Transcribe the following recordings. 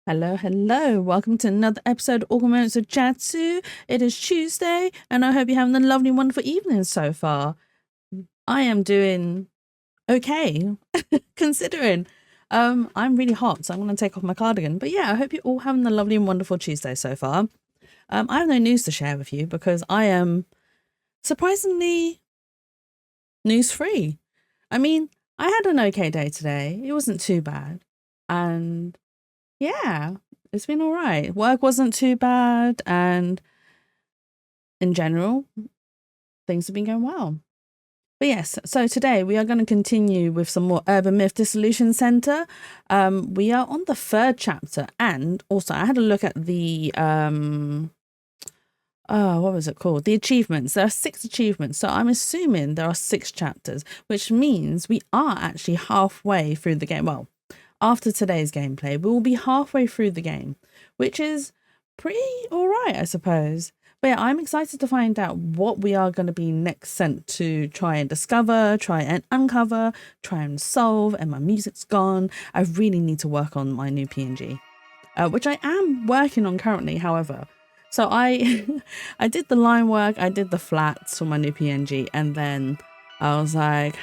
Hello, hello. Welcome to another episode of Awkward Moments with Jatsu. It is Tuesday, and I hope you're having a lovely, wonderful evening so far. I am doing okay, considering. I'm really hot, so I'm going to take off my cardigan. But yeah, I hope you're all having a lovely and wonderful Tuesday so far. I have no news to share with you because I am surprisingly news-free. I mean, I had an okay day today. It wasn't too bad. And yeah, it's been all right. Work wasn't too bad, and in general, things have been going well. But yes, so today we are going to continue with some more Urban Myth Dissolution Center. We are on the third chapter, and also I had a look at the what was it called? The achievements. There are 6 achievements, so I'm assuming there are 6 chapters, which means we are actually halfway through the game. Well, after today's gameplay, we will be halfway through the game, which is pretty all right, I suppose. But yeah, I'm excited to find out what we are going to be next sent to try and discover, try and uncover, try and solve, and my music's gone. I really need to work on my new PNG, which I am working on currently, however. So I I did the line work, I did the flats for my new PNG, and then I was like,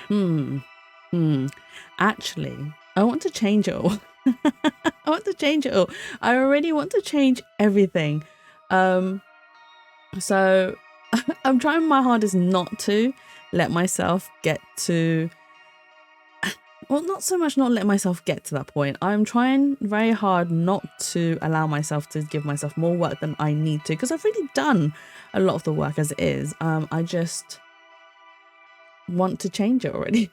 actually, I want to change it all. I want to change it all. I already want to change everything. So I'm trying my hardest not to let myself get to, well, not so much not let myself get to that point. I'm trying very hard not to allow myself to give myself more work than I need to, because I've really done a lot of the work as it is. I just want to change it already.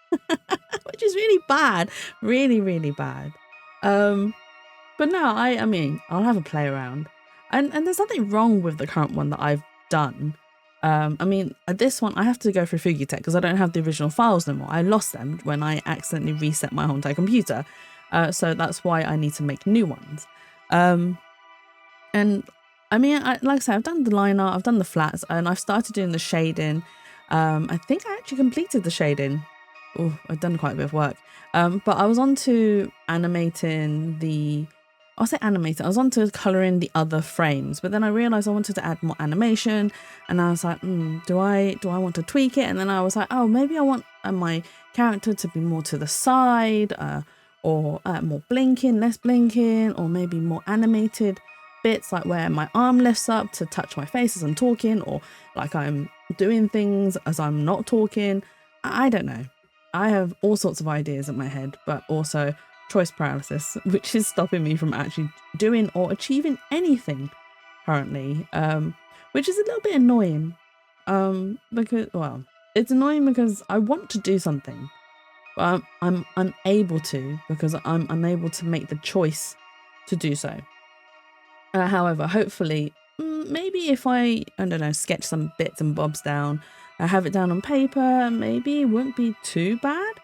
Which is really bad, really bad. But no, I mean, I'll have a play around, and there's nothing wrong with the current one that I've done. I mean, this one I have to go through Fugitech because I don't have the original files no more. I lost them when I accidentally reset my whole entire computer, so that's why I need to make new ones. And I mean, like I said, I've done the line art, I've done the flats, and I've started doing the shading. I think I actually completed the shading. Oh, I've done quite a bit of work. But I was on to animating I was on to colouring the other frames, but then I realised I wanted to add more animation, and I was like, do I want to tweak it? And then I was like, oh, maybe I want my character to be more to the side, or more blinking, less blinking, or maybe more animated bits, like where my arm lifts up to touch my face as I'm talking, or like I'm doing things as I'm not talking. I don't know. I have all sorts of ideas in my head, but also choice paralysis, which is stopping me from actually doing or achieving anything currently, which is a little bit annoying. Because, well, it's annoying because I want to do something, but I'm unable to, because I'm unable to make the choice to do so. However, hopefully, maybe if I don't know, sketch some bits and bobs down, have it down on paper, maybe it won't be too bad.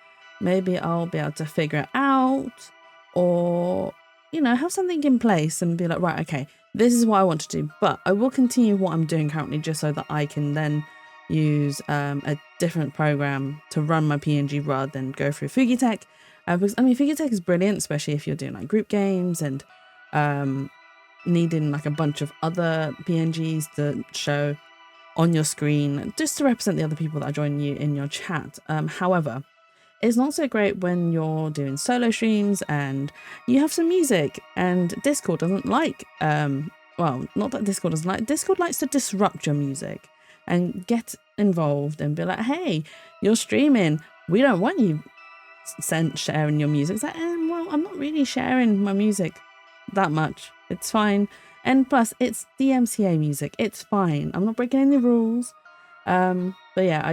Maybe I'll be able to figure it out, or, you know, have something in place and be like, right, okay, this is what I want to do, but I will continue what I'm doing currently just so that I can then use a different program to run my PNG rather than go through Fugitech. Because, I mean, Fugitech is brilliant, especially if you're doing like group games and needing like a bunch of other PNGs to show on your screen just to represent the other people that are joining you in your chat. However, it's not so great when you're doing solo streams and you have some music, and Discord doesn't like, well, not that Discord doesn't like, Discord likes to disrupt your music and get involved and be like, hey, you're streaming, we don't want you sharing your music. It's like, well, I'm not really sharing my music that much. It's fine. And plus, it's DMCA music. It's fine. I'm not breaking any rules. But yeah,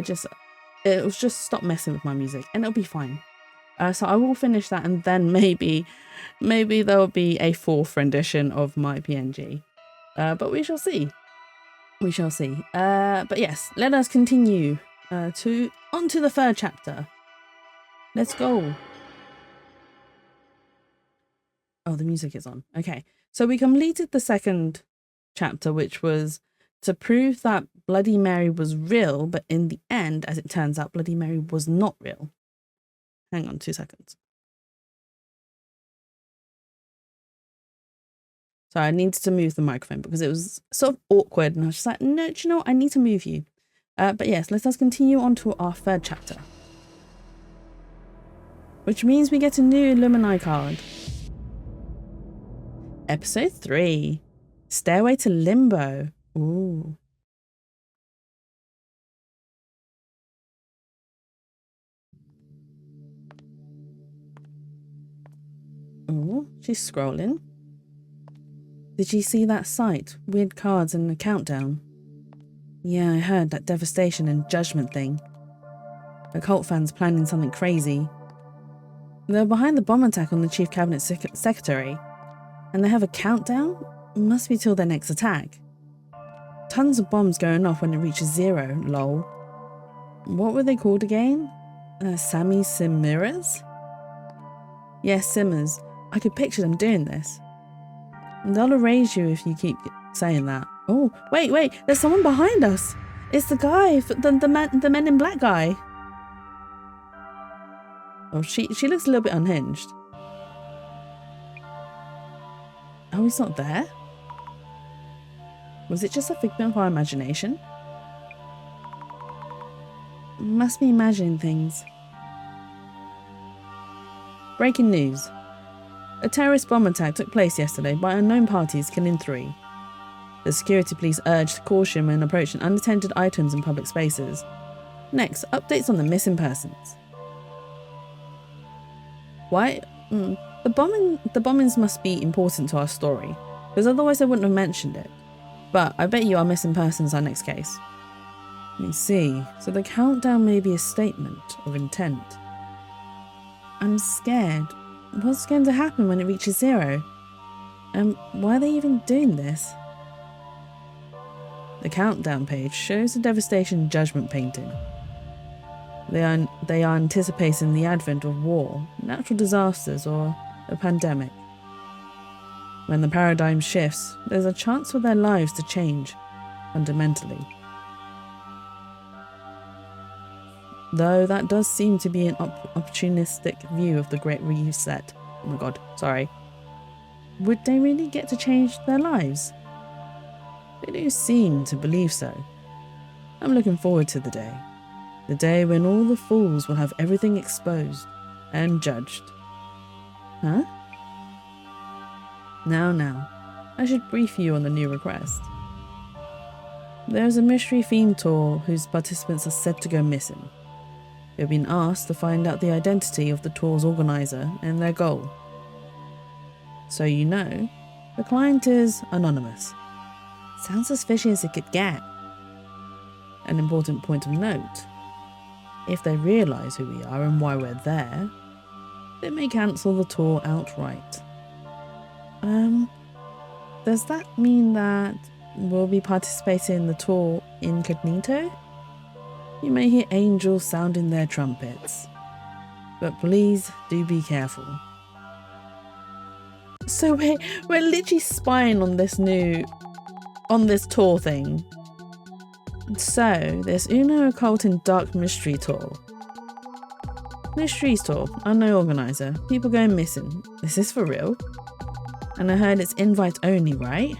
it was just stop messing with my music and it'll be fine. So I will finish that, and then maybe there will be a 4th rendition of my PNG. But we shall see. We shall see. But yes, let us continue on to the 3rd chapter. Let's go. Oh, the music is on. Okay. So we completed the 2nd chapter, which was to prove that Bloody Mary was real, but in the end, as it turns out, Bloody Mary was not real. Hang on 2 seconds. So I needed to move the microphone because it was sort of awkward. And I was just like, no, do you know what? I need to move you. But yes, let us continue on to our third chapter. Which means we get a new Lumini card. Episode 3. Stairway to Limbo. Ooh. Ooh, she's scrolling. Did you see that site? Weird cards and a countdown. Yeah, I heard that devastation and judgment thing. Occult fans planning something crazy. They're behind the bomb attack on the chief cabinet secretary. And they have a countdown? Must be till their next attack. Tons of bombs going off when it reaches 0, lol. What were they called again? Sammy Simmers? Yes, Simmers. I could picture them doing this. And they'll erase you if you keep saying that. Oh, wait, there's someone behind us. It's the guy, the men in black guy. Oh, she looks a little bit unhinged. Oh, he's not there? Was it just a figment of our imagination? Must be imagining things. Breaking news. A terrorist bomb attack took place yesterday by unknown parties, killing 3. The security police urged caution when approaching unattended items in public spaces. Next, updates on the missing persons. Why? The bombings must be important to our story, because otherwise I wouldn't have mentioned it. But I bet you our missing persons our next case. Let me see. So the countdown may be a statement of intent. I'm scared. What's going to happen when it reaches 0? And why are they even doing this? The countdown page shows the devastation judgment painting. They are anticipating the advent of war, natural disasters, or a pandemic. When the paradigm shifts, there's a chance for their lives to change fundamentally. Though that does seem to be an opportunistic view of the Great Reset. Oh my god, sorry. Would they really get to change their lives? They do seem to believe so. I'm looking forward to the day. The day when all the fools will have everything exposed and judged. Huh? Now, I should brief you on the new request. There's a mystery-themed tour whose participants are said to go missing. They've been asked to find out the identity of the tour's organizer and their goal. So you know, the client is anonymous. Sounds as fishy as it could get. An important point of note. If they realise who we are and why we're there, they may cancel the tour outright. Does that mean that we'll be participating in the tour incognito? You may hear angels sounding their trumpets, but please do be careful. So we're literally spying on this tour thing. So there's Uno Occult and Dark Mystery Tour. Mysteries Tour, unknown organizer, people going missing. Is this for real? And I heard it's invite only, right?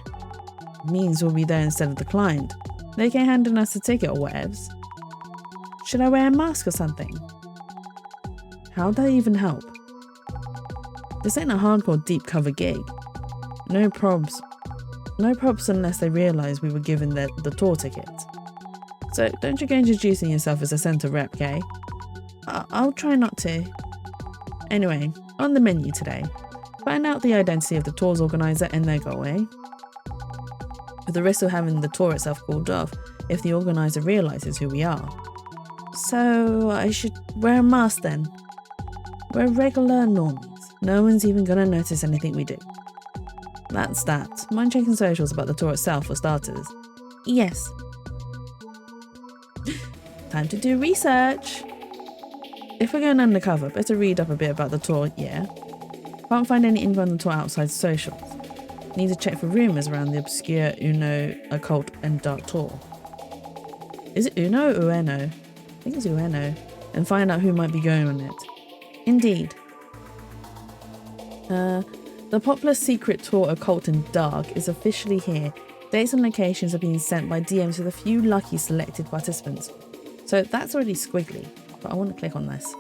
Means we'll be there instead of the client. They can hand us a ticket or whatevs. Should I wear a mask or something? How'd that even help? This ain't a hardcore deep cover gig. No probs unless they realise we were given the tour ticket. So don't you go introducing yourself as a centre rep, okay? I'll try not to. Anyway, on the menu today, find out the identity of the tour's organiser and their goal, eh? With the risk of having the tour itself called off if the organiser realises who we are. So I should wear a mask then? We're regular normies. No one's even gonna notice anything we do. That's that. Mind checking socials about the tour itself for starters. Yes. Time to do research. If we're going undercover, better read up a bit about the tour, yeah? Can't find any info on the tour outside socials. Need to check for rumours around the obscure Uno Occult and Dark Tour. Is it Uno or Ueno? I think it's Ueno. And find out who might be going on it. Indeed. The popular secret tour Occult and Dark is officially here. Dates and locations are being sent by DMs to the few lucky selected participants. So that's already squiggly, but I want to click on this.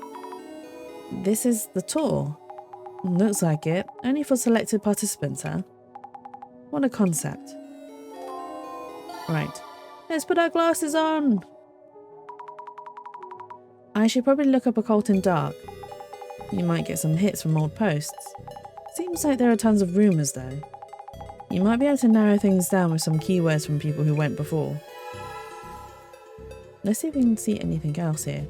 This is the tour. Looks like it. Only for selected participants, huh? What a concept. Right, let's put our glasses on. I should probably look up Occult and Dark. You might get some hits from old posts. Seems like there are tons of rumours though. You might be able to narrow things down with some keywords from people who went before. Let's see if we can see anything else here.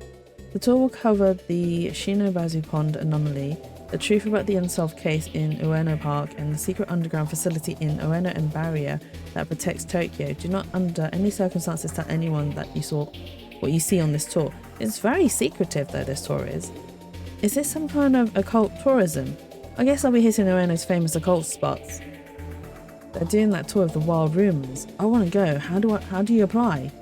The tour will cover the Shinobazu Pond anomaly, the truth about the unsolved case in Ueno Park, and the secret underground facility in Ueno and barrier that protects Tokyo. Do not under any circumstances tell anyone that you saw what you see on this tour. It's very secretive though, this tour is. Is this some kind of occult tourism? I guess I'll be hitting Ueno's famous occult spots. They're doing that tour of the wild rumours. I want to go. How do you apply?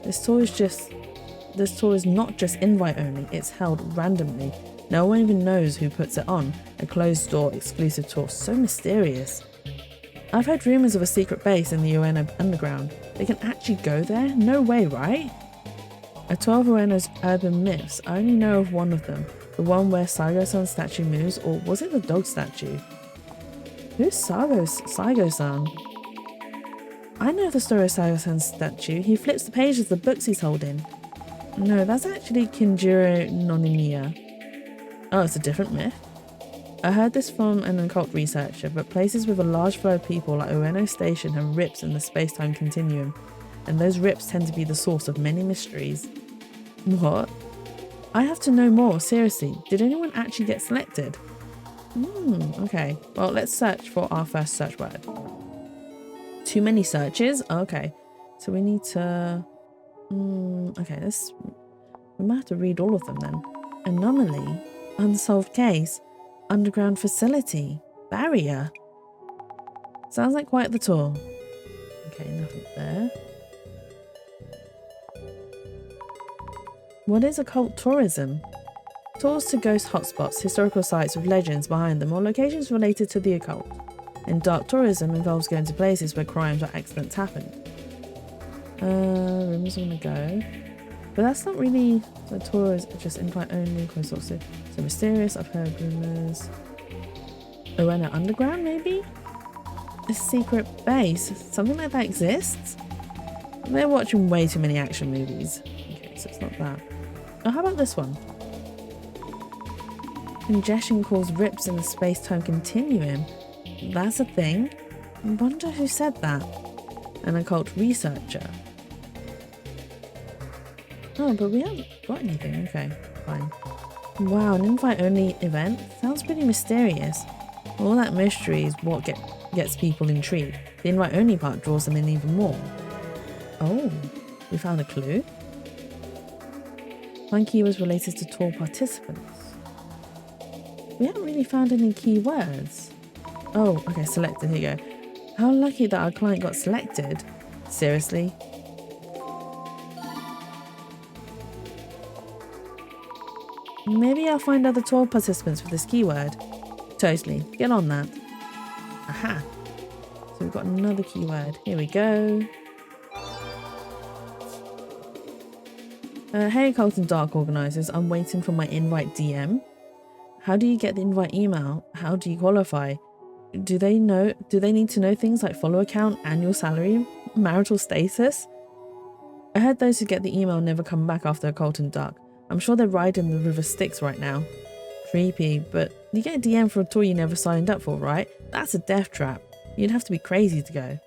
This tour is not just invite only, it's held randomly. No one even knows who puts it on. A closed door exclusive tour, so mysterious. I've heard rumours of a secret base in the Ueno underground. They can actually go there? No way, right? A 12 Ueno's urban myths. I only know of one of them. The one where Saigo-san's statue moves, or was it the dog statue? Who's Saigo-san? I know the story of Saigo-san's statue. He flips the pages of the books he's holding. No, that's actually Kinjiro Nonimiya. Oh, it's a different myth. I heard this from an occult researcher, but places with a large flow of people like Ueno Station have rips in the space-time continuum, and those rips tend to be the source of many mysteries. What? I have to know more, seriously. Did anyone actually get selected? Okay. Well, let's search for our first search word. Too many searches? Okay. So we need to... okay, we might have to read all of them then. Anomaly, unsolved case, underground facility, barrier. Sounds like quite the tour. Okay, nothing there. What is occult tourism? Tours to ghost hotspots, historical sites with legends behind them, or locations related to the occult. And dark tourism involves going to places where crimes or accidents happened. Rumors on the go. But that's not really... The tour is just invite only, close sources. So mysterious, I've heard rumours. Ueno Underground, maybe? A secret base? Something like that exists? They're watching way too many action movies. Okay, so it's not that. Oh, how about this one? Congestion causes rips in the space-time continuum. That's a thing. I wonder who said that. An occult researcher. Oh, but we haven't got anything. Okay, fine. Wow, an invite-only event? Sounds pretty mysterious. All that mystery is what gets people intrigued. The invite-only part draws them in even more. Oh, we found a clue. One key was related to tour participants. We haven't really found any keywords. Oh, okay, selected, here you go. How lucky that our client got selected. Seriously? Maybe I'll find other tour participants with this keyword. Totally, get on that. Aha. So we've got another keyword. Here we go. Hey Occult and Dark organisers, I'm waiting for my invite DM. How do you get the invite email? How do you qualify? Do they need to know things like follower count, annual salary, marital status? I heard those who get the email never come back after Occult and Dark. I'm sure they're riding the river Styx right now. Creepy, but you get a DM for a tour you never signed up for, right? That's a death trap. You'd have to be crazy to go.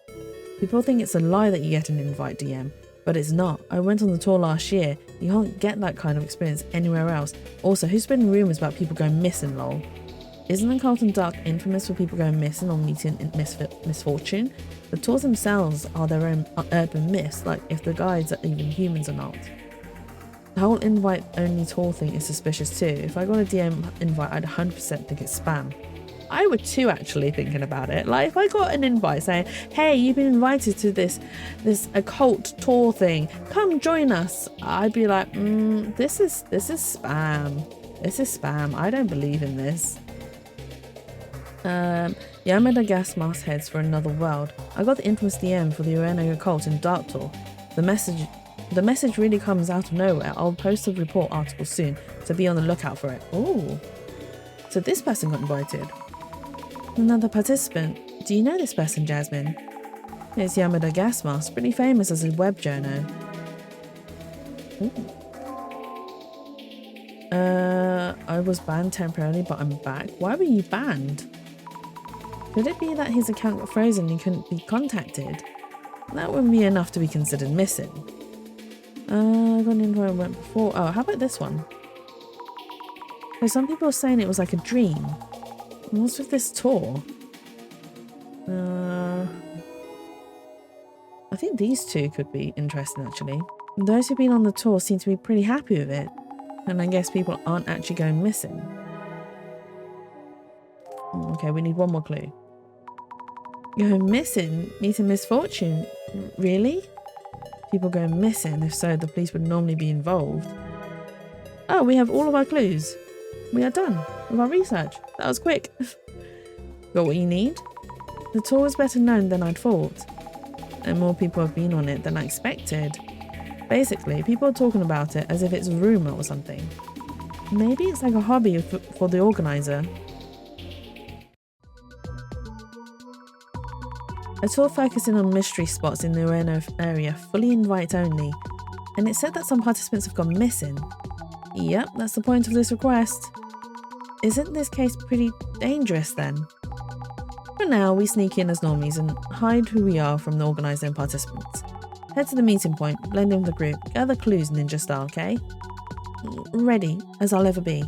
People think it's a lie that you get an invite DM, but it's not. I went on the tour last year. You can't get that kind of experience anywhere else. Also, who's spreading rumours about people going missing, lol? Isn't Occult and Dark infamous for people going missing or meeting in misfortune? The tours themselves are their own urban myths, like if the guides are even humans or not. The whole invite-only tour thing is suspicious too. If I got a DM invite, I'd 100% think it's spam. I would too, actually, thinking about it. Like, if I got an invite saying, hey, you've been invited to this occult tour thing, come join us, I'd be like, this is spam. This is spam. I don't believe in this. Yamada gas mask heads for another world. I got the infamous DM for the Ueno occult and Dark Tour. The message really comes out of nowhere. I'll post a report article soon, so be on the lookout for it. Ooh. So this person got invited. Another participant. Do you know this person, Jasmine? It's Yamada gas mask, pretty famous as a web journo. Ooh. I was banned temporarily, but I'm back. Why were you banned? Could it be that his account got frozen and he couldn't be contacted? That wouldn't be enough to be considered missing. I got into where I went before. Oh, how about this one? So some people are saying it was like a dream. What's with this tour? I think these two could be interesting actually. Those who've been on the tour seem to be pretty happy with it. And I guess people aren't actually going missing. Okay, we need one more clue. Going missing? Meeting misfortune? Really? People going missing? If so, the police would normally be involved. Oh, we have all of our clues. We are done with our research. That was quick. Got what you need? The tour was better known than I'd thought. And more people have been on it than I expected. Basically, people are talking about it as if it's a rumour or something. Maybe it's like a hobby for the organiser. A tour focusing on mystery spots in the Ueno area, fully invite only. And it said that some participants have gone missing. Yep, that's the point of this request. Isn't this case pretty dangerous then? For now, we sneak in as normies and hide who we are from the organiser and participants. Head to the meeting point, blend in with the group, gather clues ninja style, okay? Ready, as I'll ever be.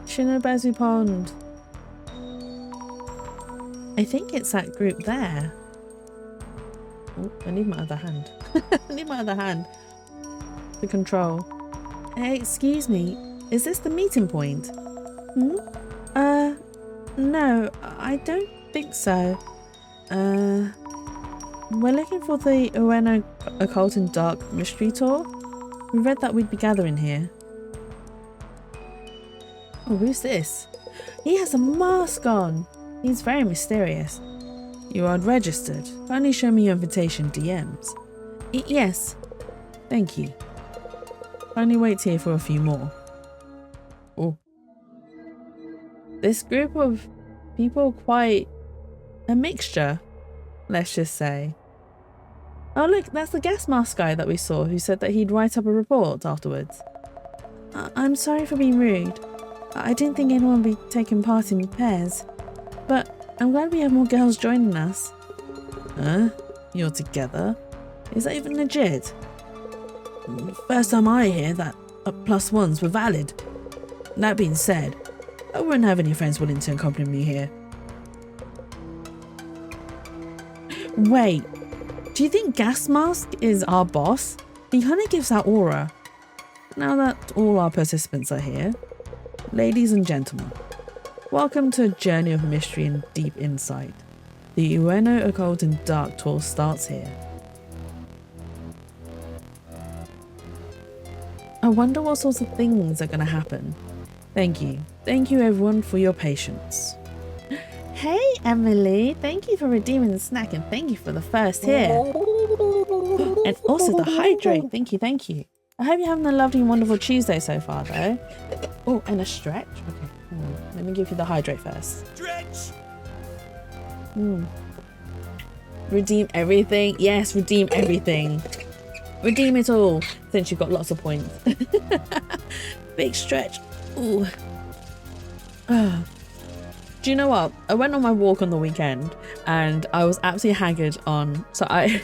Shinobazu Pond. I think it's that group there. Oh, I need my other hand. I need my other hand. The control. Hey, excuse me. Is this the meeting point? No, I don't think so. We're looking for the Ueno Occult and Dark Mystery Tour. We read that we'd be gathering here. Oh, who's this? He has a mask on. He's very mysterious. You are registered. Kindly show me your invitation DMs. Yes. Thank you. Kindly wait here for a few more. Oh. This group of people quite a mixture, let's just say. Oh look, that's the gas mask guy that we saw who said that he'd write up a report afterwards. I'm sorry for being rude. I didn't think anyone would be taking part in pairs, but I'm glad we have more girls joining us. Huh? You're together? Is that even legit? First time I hear that +1s were valid. That being said, I wouldn't have any friends willing to accompany me here. Wait, do you think Gas Mask is our boss? He kind of gives that aura. Now that all our participants are here, ladies and gentlemen, welcome to a journey of mystery and deep insight. The Ueno Occult and Dark Tour starts here. I wonder what sorts of things are going to happen. Thank you. Thank you everyone for your patience. Hey Emily, thank you for redeeming the snack and thank you for the first here. And also the hydrate, thank you, thank you. I hope you're having a lovely and wonderful Tuesday so far though. Oh, and a stretch? Okay, let me give you the hydrate first. Stretch! Redeem everything? Yes, redeem everything. Redeem it all, since you've got lots of points. Big stretch. Ooh. Do you know what? I went on my walk on the weekend and I was absolutely haggard on, so I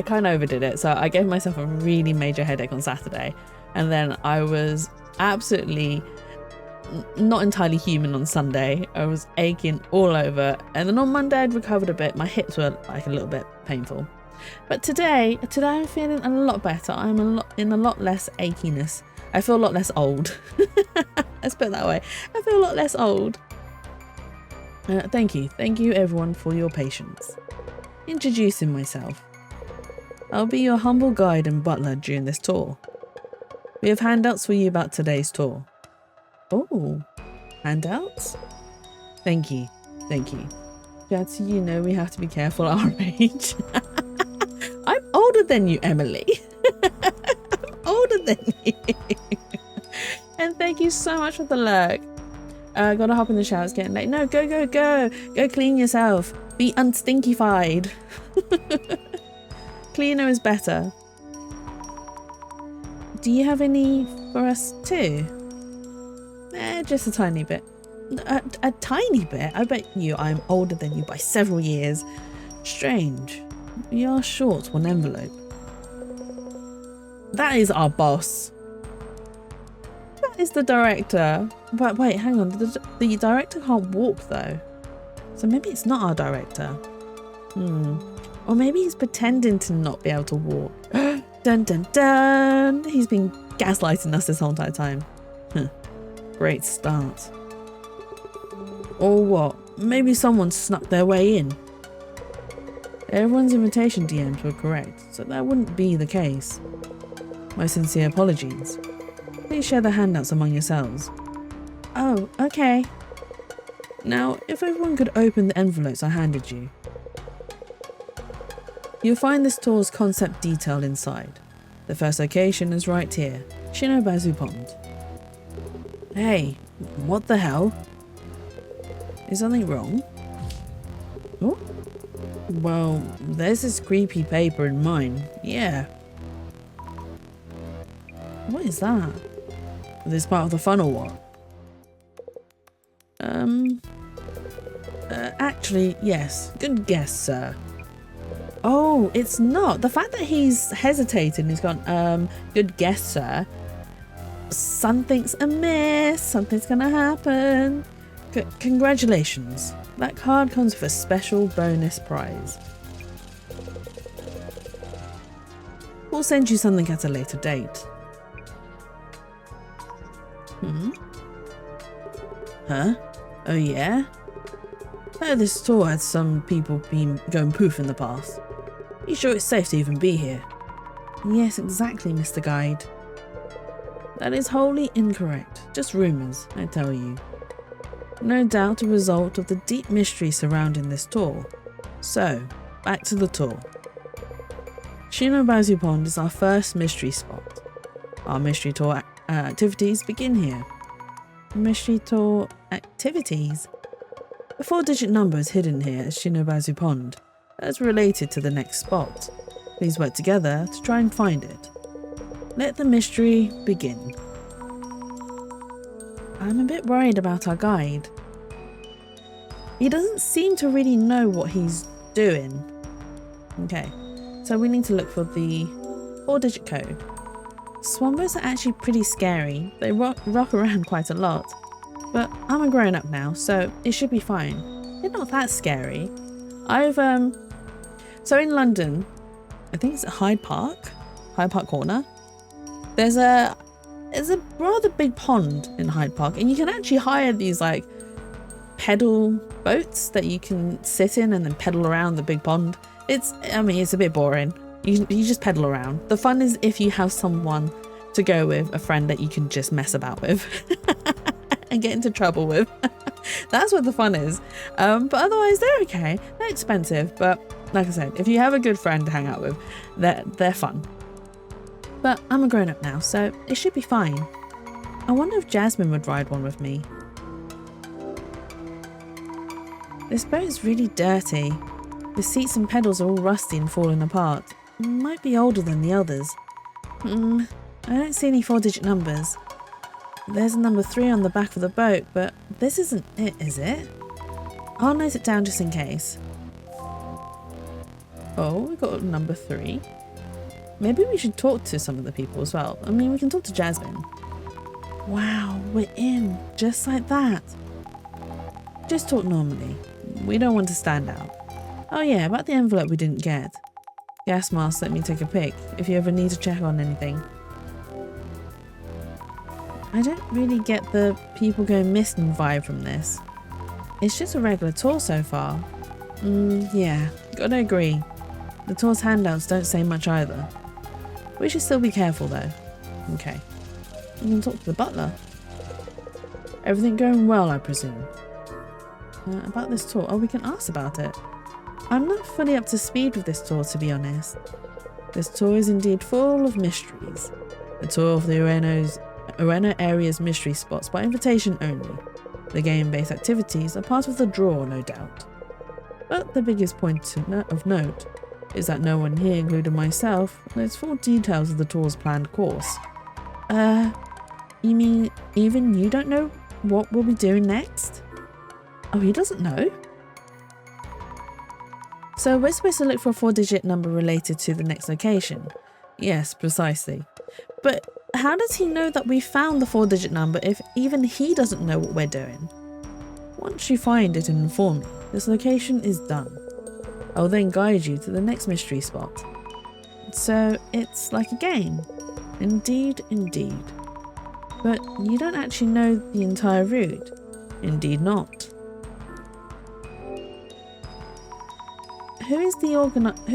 kind of overdid it. So I gave myself a really major headache on Saturday, and then I was absolutely not entirely human on Sunday. I was aching all over, and then on Monday I'd recovered a bit. My hips were like a little bit painful, but today I'm feeling a lot better. I'm in a lot less achiness. I feel a lot less old. Let's put it that way. I feel a lot less old. Thank you everyone for your patience. Introducing myself. I'll be your humble guide and butler during this tour. We have handouts for you about today's tour. Oh, handouts? Thank you. Thank you. Just so you know, we have to be careful our age. I'm older than you, Emily. I'm older than you. And thank you so much for the lurk. Gotta hop in the shower, it's getting late. No, go, go, go. Go clean yourself. Be unstinkified. Cleaner is better. Do you have any for us too? Just a tiny bit. A tiny bit? I bet you I'm older than you by several years. Strange. We are short one envelope. That is our boss. That is the director. But wait, hang on. The director can't walk though. So maybe it's not our director. Or maybe he's pretending to not be able to walk. Dun dun dun! He's been gaslighting us this whole entire time. Great start. Or what? Maybe someone snuck their way in. Everyone's invitation DMs were correct, so that wouldn't be the case. My sincere apologies. Please share the handouts among yourselves. Oh, okay. Now, if everyone could open the envelopes I handed you. You'll find this tour's concept detailed inside. The first location is right here, Shinobazu Pond. Hey, what the hell? Is something wrong? Oh? Well, there's this creepy paper in mine. Yeah. What is that? Is this part of the fun or what? Actually, yes. Good guess, sir. Oh, it's not. The fact that he's hesitating, he's gone, good guess, sir. Something's amiss. Something's gonna happen. Congratulations. That card comes with a special bonus prize. We'll send you something at a later date. Huh? Oh yeah? Oh, this store had some people been going poof in the past. You sure it's safe to even be here? Yes, exactly, Mr. Guide. That is wholly incorrect. Just rumours, I tell you. No doubt a result of the deep mystery surrounding this tour. So, back to the tour. Shinobazu Pond is our first mystery spot. Our mystery tour activities begin here. Mystery tour activities? A 4-digit number is hidden here at Shinobazu Pond as related to the next spot. Please work together to try and find it. Let the mystery begin. I'm a bit worried about our guide. He doesn't seem to really know what he's doing. Okay, so we need to look for the 4-digit code. Swombos are actually pretty scary. They rock around quite a lot. But I'm a grown up now, so it should be fine. They're not that scary. So in London, I think it's at Hyde Park Corner. There's a rather big pond in Hyde Park, and you can actually hire these like pedal boats that you can sit in and then pedal around the big pond. It's a bit boring. You just pedal around. The fun is if you have someone to go with, a friend that you can just mess about with and get into trouble with. That's what the fun is. But otherwise they're okay. They're expensive, but like I said, if you have a good friend to hang out with, they're fun. But I'm a grown up now, so it should be fine. I wonder if Jasmine would ride one with me. This boat is really dirty. The seats and pedals are all rusty and falling apart. It might be older than the others. I don't see any 4-digit numbers. There's a number 3 on the back of the boat, but this isn't it, is it? I'll note it down just in case. Oh, we got number 3. Maybe we should talk to some of the people as well. I mean, we can talk to Jasmine. Wow, we're in, just like that. Just talk normally. We don't want to stand out. Oh yeah, about the envelope we didn't get. Gas mask let me take a pic if you ever need to check on anything. I don't really get the people going missing vibe from this. It's just a regular tour so far. Yeah, gotta agree. The tour's handouts don't say much either. We should still be careful though. Okay. We can talk to the butler. Everything going well, I presume? About this tour? Oh, we can ask about it. I'm not fully up to speed with this tour, to be honest. This tour is indeed full of mysteries. A tour of the Ueno area's mystery spots by invitation only. The game-based activities are part of the draw, no doubt. But the biggest point of note is that no one here, including myself, knows full details of the tour's planned course. You mean even you don't know what we'll be doing next? Oh, he doesn't know? So we're supposed to look for a 4-digit number related to the next location. Yes, precisely. But how does he know that we found the 4-digit number if even he doesn't know what we're doing? Once you find it and inform me, this location is done. I'll then guide you to the next mystery spot. So it's like a game. Indeed, indeed. But you don't actually know the entire route. Indeed not. Who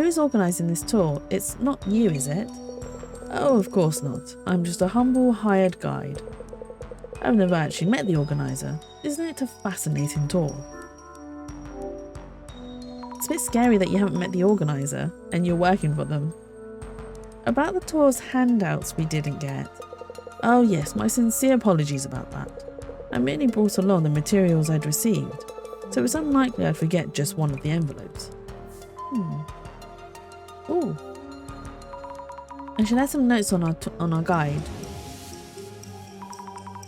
is organising this tour? It's not you, is it? Oh, of course not. I'm just a humble hired guide. I've never actually met the organiser. Isn't it a fascinating tour? It's a bit scary that you haven't met the organiser and you're working for them. About the tour's handouts we didn't get. Oh yes, my sincere apologies about that. I merely brought along the materials I'd received, so it's unlikely I'd forget just one of the envelopes. Ooh. I should add some notes on our guide.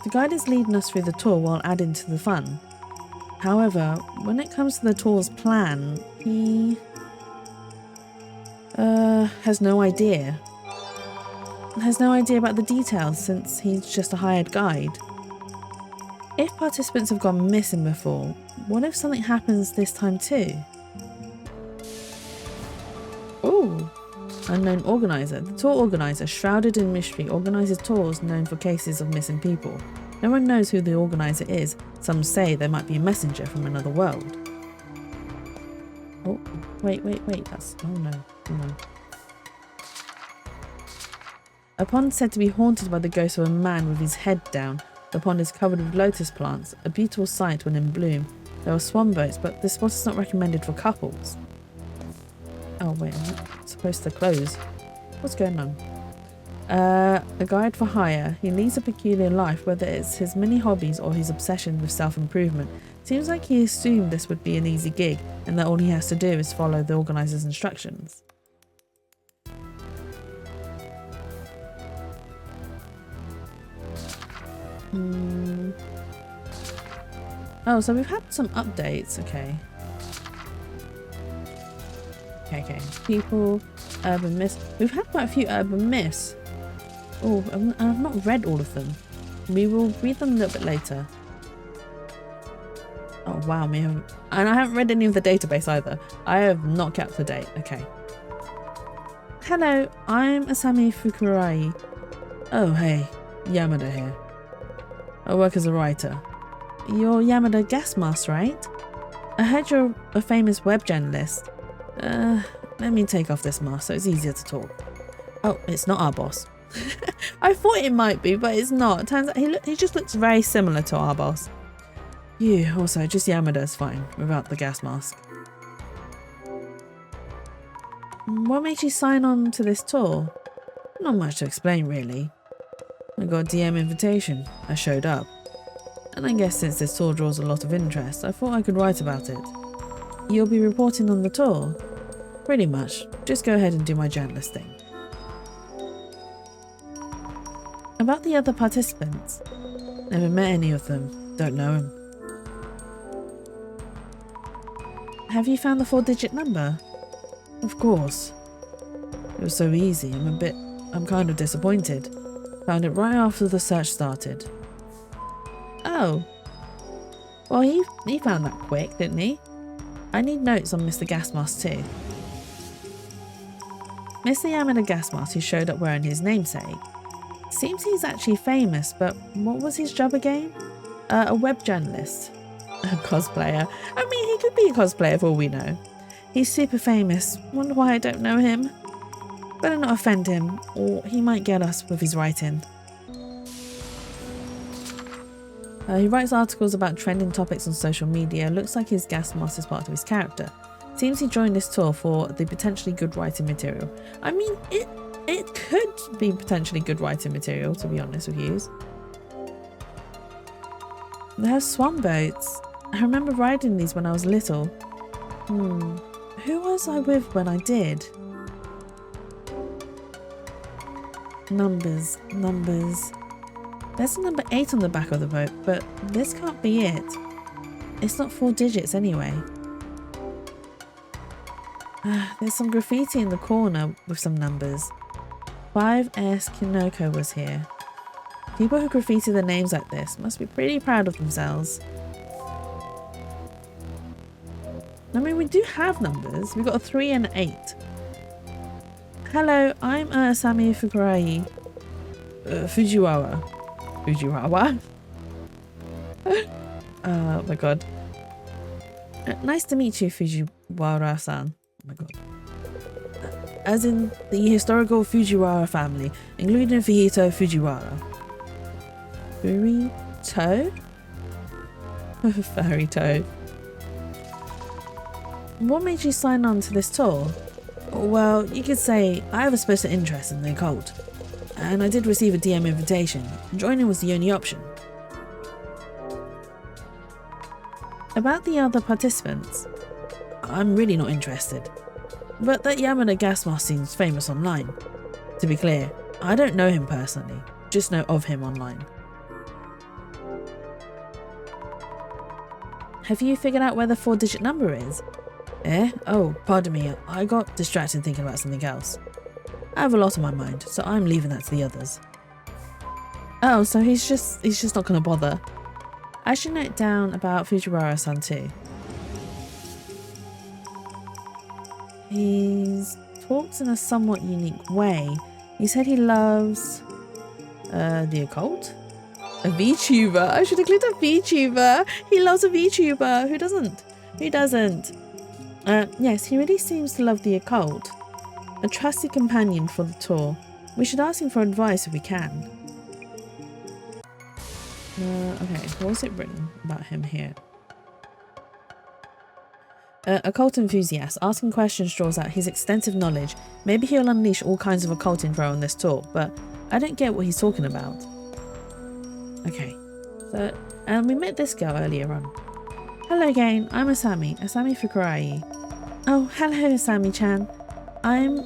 The guide is leading us through the tour while adding to the fun. However, when it comes to the tour's plan, he has no idea. Has no idea about the details since he's just a hired guide. If participants have gone missing before, what if something happens this time too? Ooh. Unknown organiser. The tour organiser, shrouded in mystery, organises tours known for cases of missing people. No one knows who the organiser is. Some say they might be a messenger from another world. Oh, wait. That's... oh no. A pond said to be haunted by the ghost of a man with his head down. The pond is covered with lotus plants, a beautiful sight when in bloom. There are swan boats, but this spot is not recommended for couples. Oh wait, I'm not supposed to close. What's going on? A guide for hire. He leads a peculiar life, whether it's his many hobbies or his obsession with self-improvement. Seems like he assumed this would be an easy gig and that all he has to do is follow the organiser's instructions. Oh, so we've had some updates, okay. Okay. People, urban myths. We've had quite a few urban myths. Oh, I've not read all of them. We will read them a little bit later. Oh wow, and I haven't read any of the database either. I have not kept to date. Okay. Hello, I'm Asami Fukurai. Oh hey, Yamada here. I work as a writer. You're Yamada Gasmask, right? I heard you're a famous web journalist. Let me take off this mask so it's easier to talk. Oh, it's not our boss. I thought it might be, but it's not. Turns out he just looks very similar to our boss. You, also, just Yamada's fine, without the gas mask. What made you sign on to this tour? Not much to explain, really. I got a DM invitation. I showed up. And I guess since this tour draws a lot of interest, I thought I could write about it. You'll be reporting on the tour? Pretty much. Just go ahead and do my journalist thing. About the other participants. Never met any of them. Don't know them. Have you found the 4-digit number? Of course. It was so easy. I'm kind of disappointed. Found it right after the search started. Oh. Well, he found that quick, didn't he? I need notes on Mr. Gasmask too. Mr. Yamada Gasmask, who showed up wearing his namesake. Seems he's actually famous, but what was his job again? A web journalist. A cosplayer. I mean, he could be a cosplayer for all we know. He's super famous. Wonder why I don't know him. Better not offend him, or he might get us with his writing. He writes articles about trending topics on social media. Looks like his gas mask is part of his character. Seems he joined this tour for the potentially good writing material. I mean, it could be potentially good writing material, to be honest with you. They have swan boats. I remember riding these when I was little. Who was I with when I did? Numbers. There's a number 8 on the back of the boat, but this can't be it. It's not 4 digits anyway. There's some graffiti in the corner with some numbers. 5S Kinoko was here. People who graffiti their names like this must be pretty proud of themselves. I mean, we do have numbers. We've got a 3 and an 8. Hello, I'm Sami Fukurai. Fujiwara. Oh my god. Nice to meet you, Fujiwara-san. Oh my god. As in the historical Fujiwara family, including Fujito Fujiwara. Furito? Furito. What made you sign on to this tour? Well, you could say I have a special interest in the occult, and I did receive a DM invitation. Joining was the only option. About the other participants, I'm really not interested. But that Yamada gas mask seems famous online. To be clear, I don't know him personally, just know of him online. Have you figured out where the 4-digit number is? Eh? Oh, pardon me, I got distracted thinking about something else. I have a lot on my mind, so I'm leaving that to the others. Oh, so he's just not gonna bother. I should note down about Fujiwara-san too. He talks in a somewhat unique way. He said he loves the occult? A VTuber. I should have clicked a VTuber. He loves a VTuber. Who doesn't? Who doesn't? Yes, he really seems to love the occult. A trusty companion for the tour. We should ask him for advice if we can. Okay, what's it written about him here? Occult enthusiast. Asking questions draws out his extensive knowledge. Maybe he'll unleash all kinds of occult info on this tour, but I don't get what he's talking about. Okay, so we met this girl earlier on. Hello again, I'm Asami Fukurai. Oh, hello Asami-chan. I'm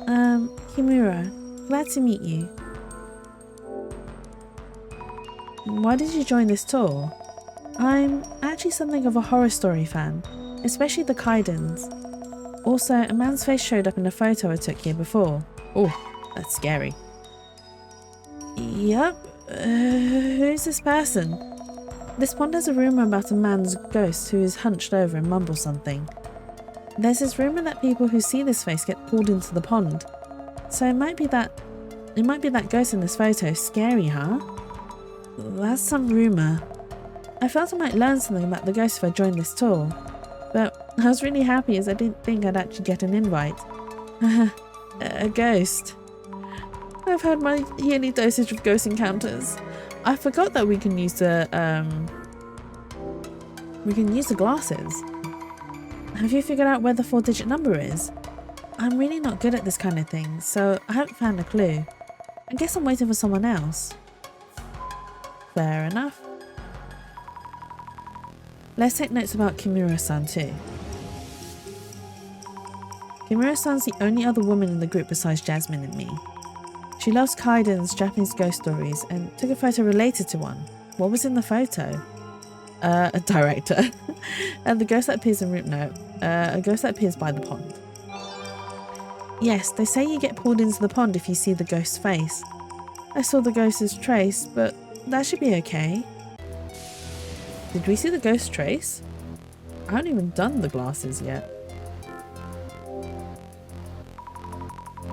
Kimura. Glad to meet you. Why did you join this tour? I'm actually something of a horror story fan, especially the Kaidens. Also, a man's face showed up in a photo I took here before. Oh, that's scary. Yep, who's this person? This pond has a rumour about a man's ghost who is hunched over and mumbles something. There's this rumour that people who see this face get pulled into the pond. So it might be that ghost in this photo. Scary, huh? That's some rumour. I felt I might learn something about the ghost if I joined this tour. But I was really happy as I didn't think I'd actually get an invite. A ghost. I've had my yearly dosage of ghost encounters. I forgot that we can use the glasses. Have you figured out where the 4-digit number is? I'm really not good at this kind of thing, so I haven't found a clue. I guess I'm waiting for someone else. Fair enough. Let's take notes about Kimura-san too. Kimura-san's the only other woman in the group besides Jasmine and me. She loves Kaiden's Japanese ghost stories and took a photo related to one. What was in the photo? A director. And the ghost that appears in room note. A ghost that appears by the pond. Yes, they say you get pulled into the pond if you see the ghost's face. I saw the ghost's trace, but that should be okay. Did we see the ghost trace? I haven't even done the glasses yet.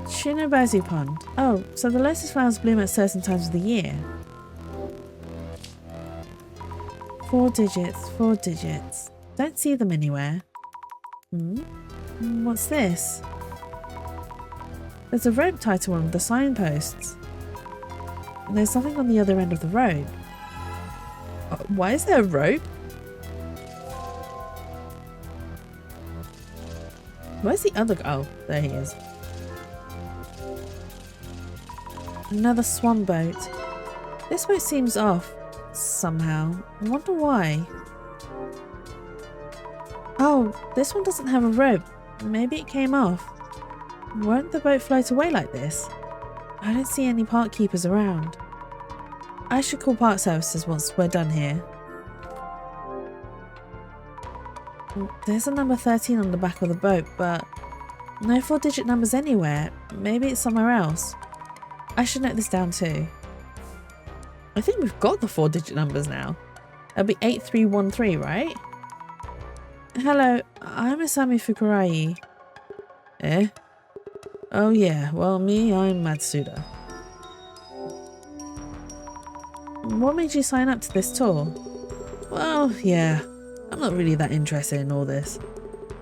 Shinobazu Pond. Oh, so the lotus flowers bloom at certain times of the year. 4 digits, 4 digits. Don't see them anywhere. What's this? There's a rope tied to one of the signposts. And there's something on the other end of the road. Why is there a rope? Where's the other guy? Oh, there he is. Another swan boat. This boat seems off somehow. I wonder why. Oh, this one doesn't have a rope. Maybe it came off. Won't the boat float away like this? I don't see any park keepers around. I should call park services once we're done here. There's a number 13 on the back of the boat, but no 4-digit numbers anywhere. Maybe it's somewhere else. I should note this down too. I think we've got the 4-digit numbers now. It'll be 8313, right? Hello, I'm Asami Fukurai. Eh? Oh yeah, well I'm Matsuda. What made you sign up to this tour? Well, yeah, I'm not really that interested in all this.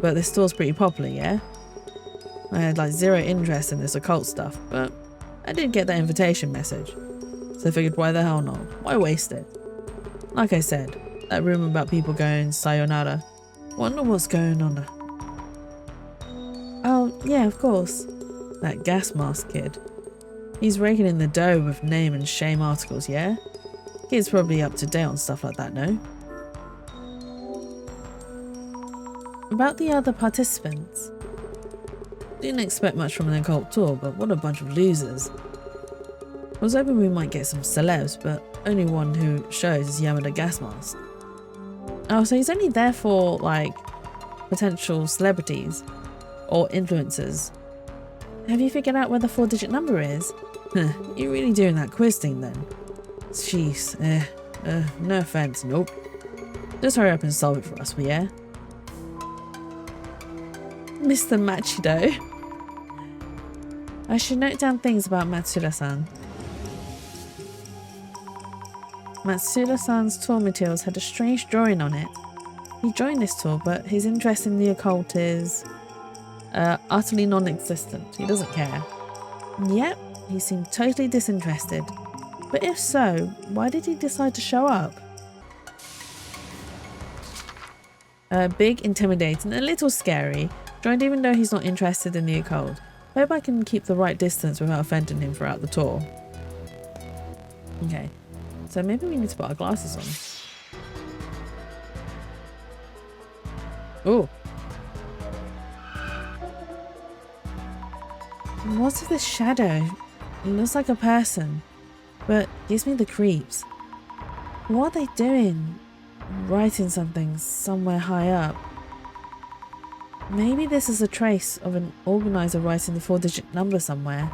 But this tour's pretty popular, yeah? I had like zero interest in this occult stuff, but I did get that invitation message. So I figured why the hell not? Why waste it? Like I said, that rumor about people going sayonara. Wonder what's going on. Oh, yeah, of course. That gas mask kid. He's raking in the dough with name and shame articles, yeah? Kid's probably up to date on stuff like that, no? About the other participants. Didn't expect much from an occult tour, but what a bunch of losers. I was hoping we might get some celebs, but only one who shows is Yamada Gas Mask. Oh, so he's only there for, like, potential celebrities or influencers. Have you figured out where the 4-digit number is? You're really doing that quiz thing then? Jeez, no offense, nope. Just hurry up and solve it for us, will ya? Mr. Machido. I should note down things about Matsuda-san. Matsuda-san's tour materials had a strange drawing on it. He joined this tour, but his interest in the occult is utterly non-existent. He doesn't care. Yep, he seemed totally disinterested. But if so, why did he decide to show up? Big, intimidating, a little scary. Joined even though he's not interested in the occult. Hope I can keep the right distance without offending him throughout the tour. Okay. So maybe we need to put our glasses on. Ooh. What's with this shadow? It looks like a person, but gives me the creeps. What are they doing? Writing something somewhere high up. Maybe this is a trace of an organizer writing the 4-digit number somewhere.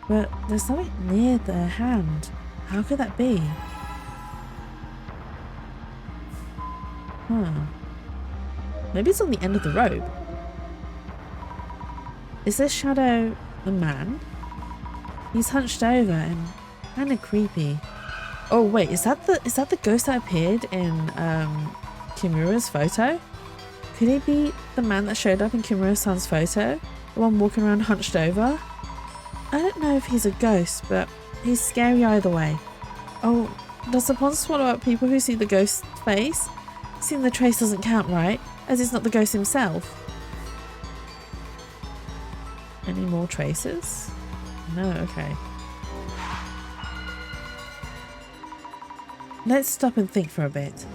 But there's something near their hand. How could that be? Maybe it's on the end of the rope. Is this shadow a man? He's hunched over and kind of creepy. Oh wait, is that the ghost that appeared in Kimura's photo? Could he be the man that showed up in Kimura-san's photo? The one walking around hunched over? I don't know if he's a ghost, but he's scary either way. Oh, does the pond swallow up people who see the ghost's face? Seeing the trace doesn't count, right? As it's not the ghost himself. Any more traces? No, okay. Let's stop and think for a bit.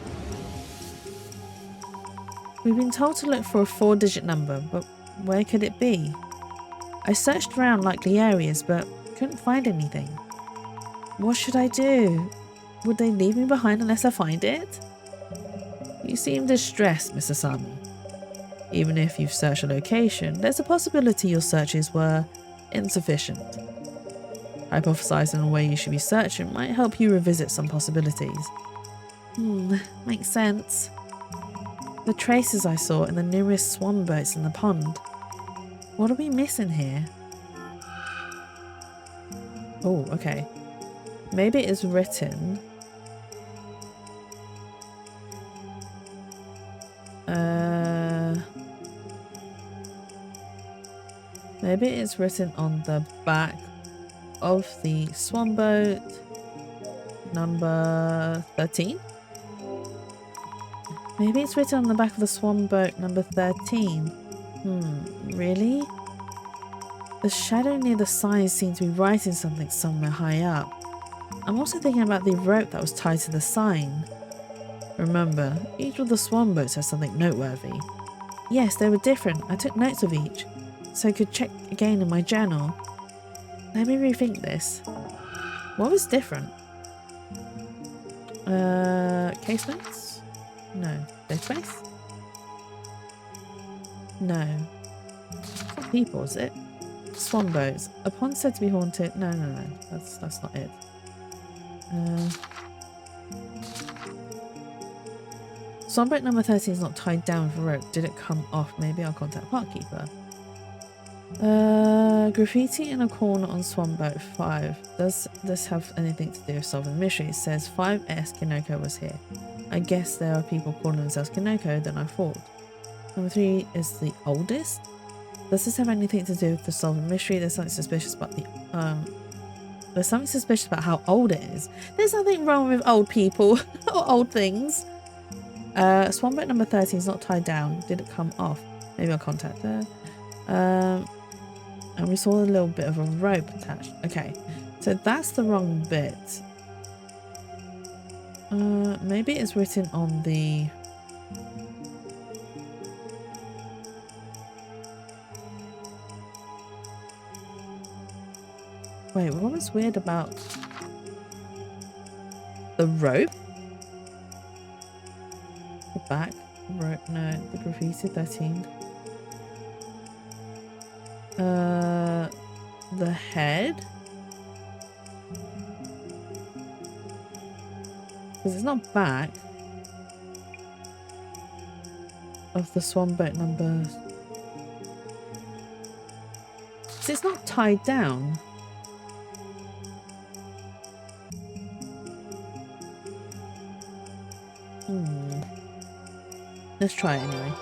We've been told to look for a 4-digit number, but where could it be? I searched around likely areas, but couldn't find anything. What should I do? Would they leave me behind unless I find it? You seem distressed, Mr. Asami. Even if you've searched a location, there's a possibility your searches were insufficient. Hypothesizing on where you should be searching might help you revisit some possibilities. Makes sense. The traces I saw in the nearest swan boats in the pond. What are we missing here? Oh, okay. Maybe it's written. Maybe it's written on the back of the swan boat, number 13. Maybe it's written on the back of the swan boat number 13. Really? The shadow near the sign seems to be writing something somewhere high up. I'm also thinking about the rope that was tied to the sign. Remember, each of the swan boats has something noteworthy. Yes, they were different. I took notes of each, so I could check again in my journal. Let me rethink this. What was different? Casements? No. Dead space? No. It's not people, is it? Swan boats. A pond said to be haunted. No. That's not it. Swan boat number 13 is not tied down with a rope. Did it come off? Maybe I'll contact Parkkeeper. Graffiti in a corner on Swan Boat 5. Does this have anything to do with solving the mystery? It says 5S Kinoko was here. I guess there are people calling themselves Kinoko than I thought. Number 3 is the oldest. Does this have anything to do with the solving mystery? There's something suspicious about there's something suspicious about how old it is. There's nothing wrong with old people or old things. Swan Boat number 13 is not tied down. Did it come off? Maybe I'll contact her. And we saw a little bit of a rope attached. Okay, so that's the wrong bit. Maybe it's written on the... Wait, what was weird about the rope? The back rope, no, the graffiti 13. The head? Because it's not back of the swan boat number. So it's not tied down. Let's try it anyway.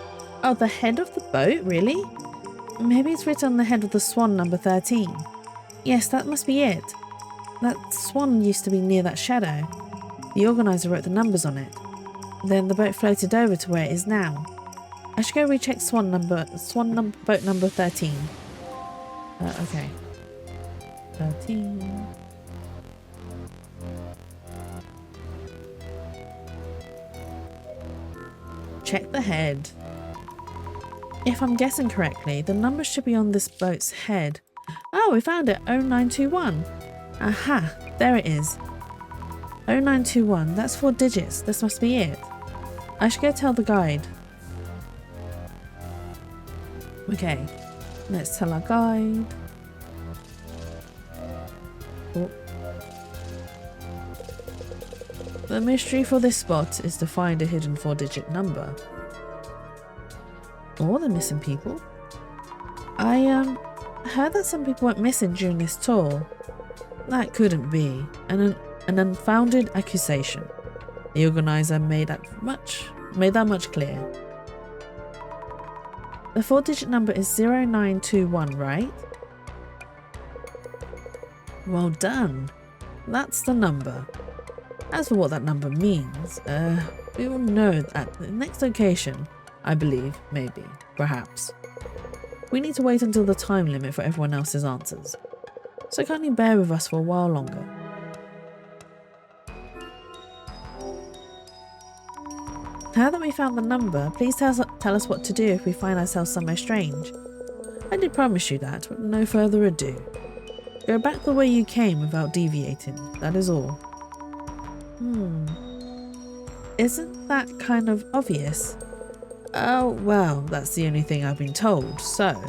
Oh, the head of the boat? Really? Maybe it's written on the head of the swan number 13. Yes, that must be it. That swan used to be near that shadow. The organizer wrote the numbers on it. Then the boat floated over to where it is now. I should go recheck boat number 13. Okay. 13. Check the head. If I'm guessing correctly, the number should be on this boat's head. Oh, we found it. 0921. Aha, there it is. 0921. That's 4 digits. This must be it. I should go tell the guide. Okay, let's tell our guide. Oh. The mystery for this spot is to find a hidden 4-digit number. Or the missing people. I heard that some people went missing during this tour. That couldn't be. An unfounded accusation. The organizer made that much clear. The 4-digit number is 0921, right? Well done. That's the number. As for what that number means, we will know at the next location. I believe, maybe, perhaps. We need to wait until the time limit for everyone else's answers. So kindly bear with us for a while longer. Now that we found the number, please tell us what to do if we find ourselves somewhere strange. I did promise you that, but no further ado. Go back the way you came without deviating, that is all. Isn't that kind of obvious? Oh, well, that's the only thing I've been told, so...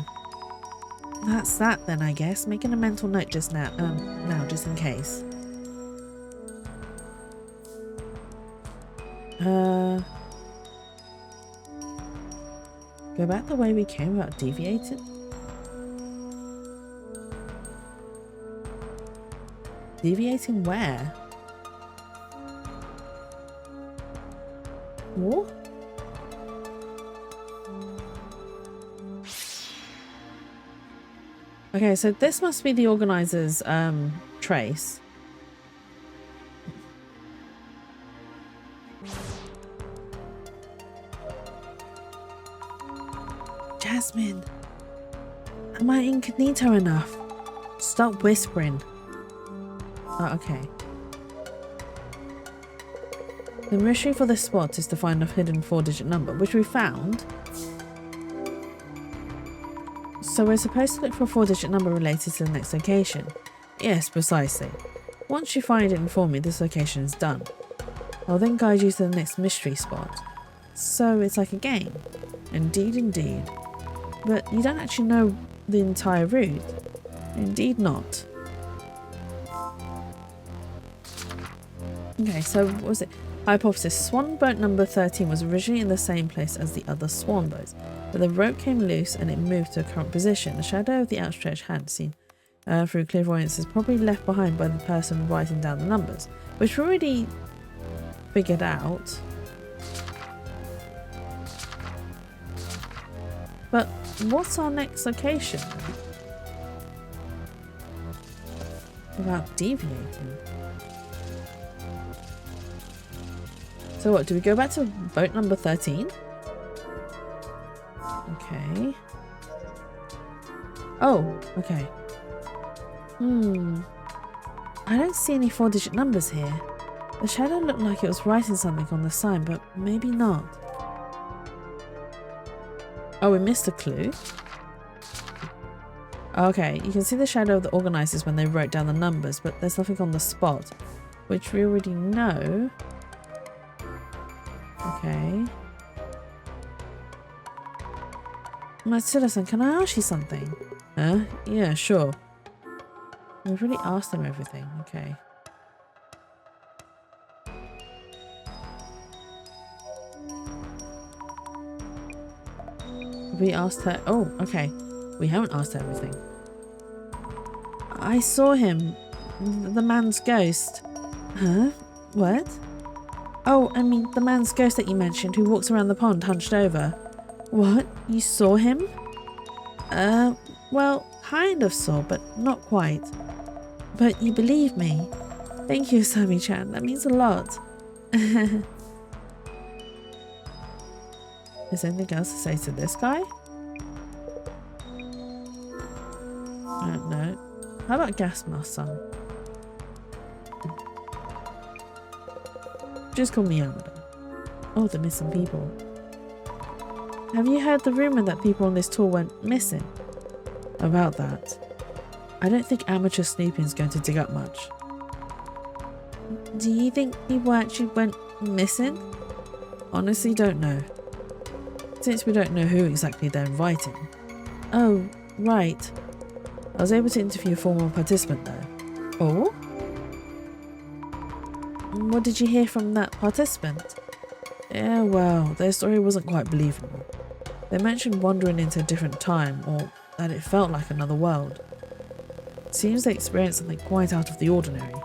That's that then, I guess. Making a mental note just now, just in case. Go back the way we came without deviating? Deviating where? What? Okay, so this must be the organizer's trace. Jasmine, am I incognito enough? Stop whispering. Oh, okay. The mystery for this spot is to find a hidden 4-digit number, which we found. So we're supposed to look for a 4-digit number related to the next location. Yes, precisely. Once you find it and inform me this location is done, I'll then guide you to the next mystery spot. So it's like a game. Indeed, indeed. But you don't actually know the entire route. Indeed not. Okay, so what was it? Hypothesis. Swan boat number 13 was originally in the same place as the other swan boats, but the rope came loose and it moved to a current position. The shadow of the outstretched hand seen through clairvoyance is probably left behind by the person writing down the numbers, which we already figured out. But what's our next location? Without deviating. So what, do we go back to boat number 13? Okay. Oh, okay. I don't see any 4-digit numbers here. The shadow looked like it was writing something on the sign, but maybe not. Oh, we missed a clue. Okay, you can see the shadow of the organisers when they wrote down the numbers, but there's nothing on the spot, which we already know. Okay. Matsuda-san, can I ask you something? Huh? Yeah, sure. We've already asked them everything. Okay. We asked her. Oh, okay. We haven't asked her everything. I saw him. The man's ghost. Huh? What? Oh, I mean the man's ghost that you mentioned who walks around the pond hunched over. What? You saw him? Well, kind of saw, but not quite. But you believe me. Thank you, Sami-chan. That means a lot. Is there anything else to say to this guy? I don't know. How about gas mask-san? Just call me Yamada. Oh, the missing people. Have you heard the rumour that people on this tour went missing? About that. I don't think amateur snooping is going to dig up much. Do you think people actually went missing? Honestly, don't know. Since we don't know who exactly they're inviting. Oh, right. I was able to interview a former participant though. Oh? What did you hear from that participant? Yeah, well, their story wasn't quite believable. They mentioned wandering into a different time, or that it felt like another world. It seems they experienced something quite out of the ordinary.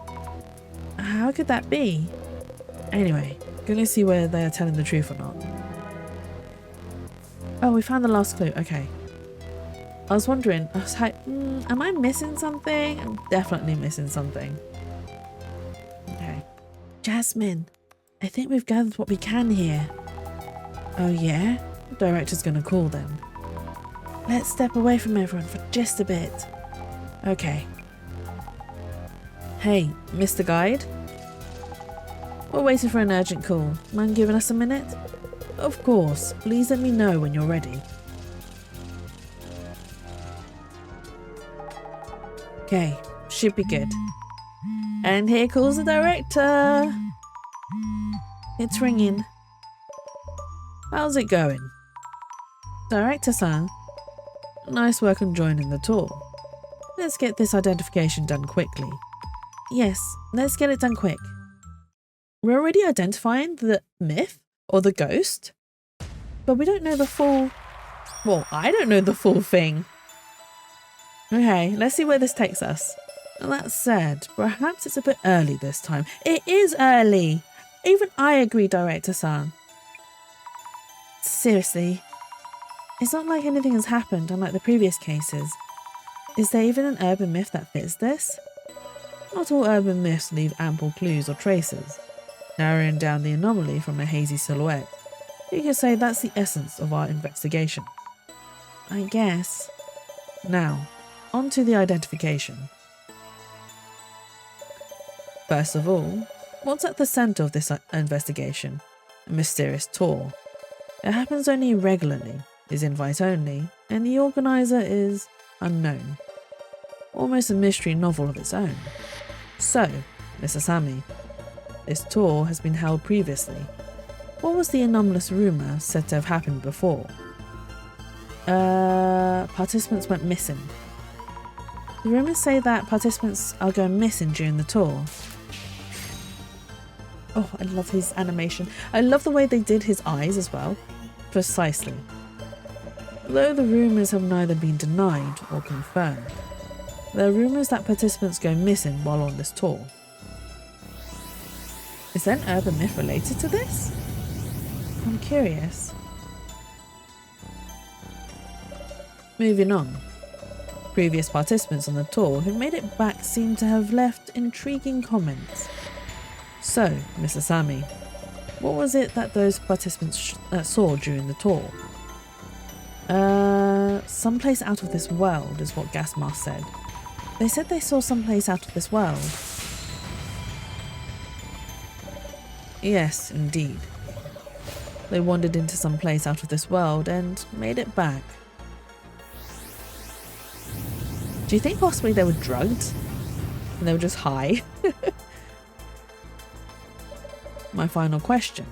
How could that be? Anyway, gonna see whether they are telling the truth or not. Oh, we found the last clue. Okay. I was wondering, I was like, am I missing something? I'm definitely missing something. Okay. Jasmine, I think we've gathered what we can here. Oh yeah? The director's gonna call them. Let's step away from everyone for just a bit. Okay. Hey, Mr. Guide? We're waiting for an urgent call. Mind giving us a minute? Of course. Please let me know when you're ready. Okay, should be good. And here calls the director. It's ringing. How's it going? Director-san. Nice work on joining the tour. Let's get this identification done quickly. Yes, let's get it done quick. We're already identifying the myth or the ghost, but we don't know the full... Well, I don't know the full thing. Okay, let's see where this takes us. And that said, perhaps it's a bit early this time. It is early! Even I agree, Director-san. Seriously. It's not like anything has happened, unlike the previous cases. Is there even an urban myth that fits this? Not all urban myths leave ample clues or traces, narrowing down the anomaly from a hazy silhouette. You could say that's the essence of our investigation. I guess. Now, on to the identification. First of all, what's at the centre of this investigation? A mysterious tour. It happens only irregularly, is invite only, and the organiser is unknown. Almost a mystery novel of its own. So, Mr. Sammy, this tour has been held previously. What was the anomalous rumour said to have happened before? Participants went missing. The rumours say that participants are going missing during the tour. Oh, I love his animation. I love the way they did his eyes as well. Precisely. Though the rumours have neither been denied or confirmed. There are rumours that participants go missing while on this tour. Is there an urban myth related to this? I'm curious. Moving on. Previous participants on the tour who made it back seem to have left intriguing comments. So, Mr. Sammy, what was it that those participants saw during the tour? Someplace out of this world is what Gasmask said. They said they saw someplace out of this world. Yes, indeed. They wandered into some place out of this world and made it back. Do you think possibly they were drugged? And they were just high? My final question.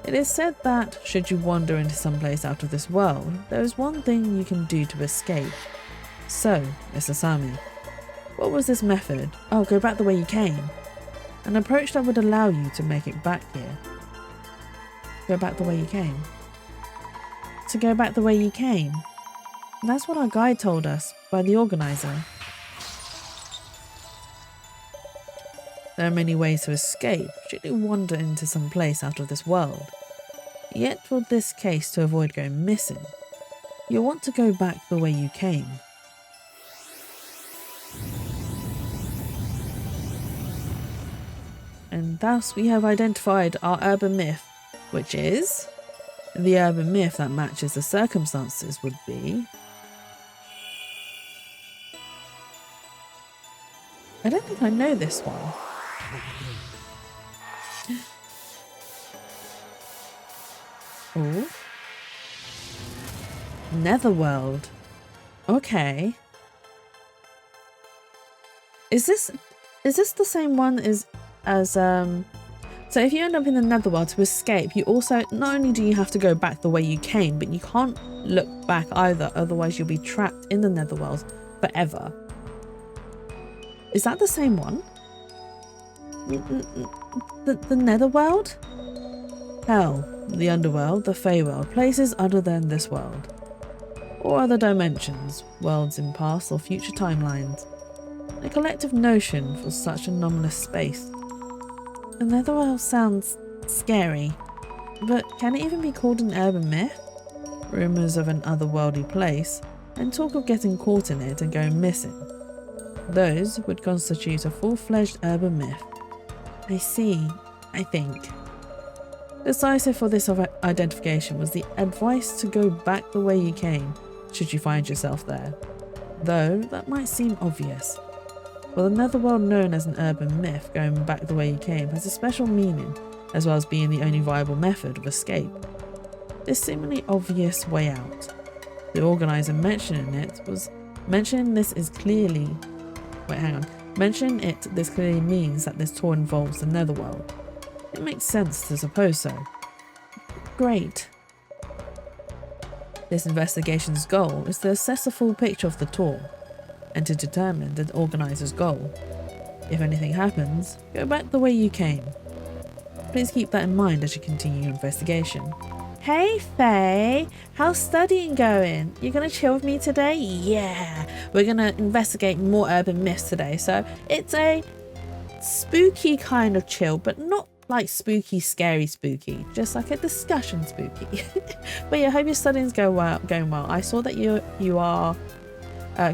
It is said that, should you wander into some place out of this world, there is one thing you can do to escape. So, Mr. Sammy, what was this method? Oh, go back the way you came. An approach that would allow you to make it back here. Go back the way you came. To go back the way you came. That's what our guide told us by the organiser. There are many ways to escape should you wander into some place out of this world. Yet for this case, to avoid going missing, you'll want to go back the way you came. And thus we have identified our urban myth, which is... the urban myth that matches the circumstances would be... I don't think I know this one. Oh. Netherworld. Okay. Is this the same one as so if you end up in the Netherworld, to escape, you also, not only do you have to go back the way you came, but you can't look back either, otherwise you'll be trapped in the Netherworld forever. Is that the same one? The Netherworld? Hell, the Underworld, the Feyworld, places other than this world. Or other dimensions, worlds in past or future timelines. A collective notion for such anomalous space. The Netherworld sounds scary, but can it even be called an urban myth? Rumours of an otherworldly place, and talk of getting caught in it and going missing. Those would constitute a full-fledged urban myth. I see, I think. Decisive for this identification was the advice to go back the way you came, should you find yourself there. Though that might seem obvious. But the Netherworld, known as an urban myth, going back the way you came, has a special meaning, as well as being the only viable method of escape. This seemingly obvious way out. The organiser mentioning this clearly means that this tour involves the Netherworld. It makes sense to suppose so. Great. This investigation's goal is to assess a full picture of the tour, and to determine the organiser's goal. If anything happens, go back the way you came. Please keep that in mind as you continue your investigation. Hey Faye, how's studying going? You gonna chill with me today? Yeah, we're gonna investigate more urban myths today. So it's a spooky kind of chill, but not like spooky, scary spooky, just like a discussion spooky. But yeah, I hope your studying's going well. I saw that you are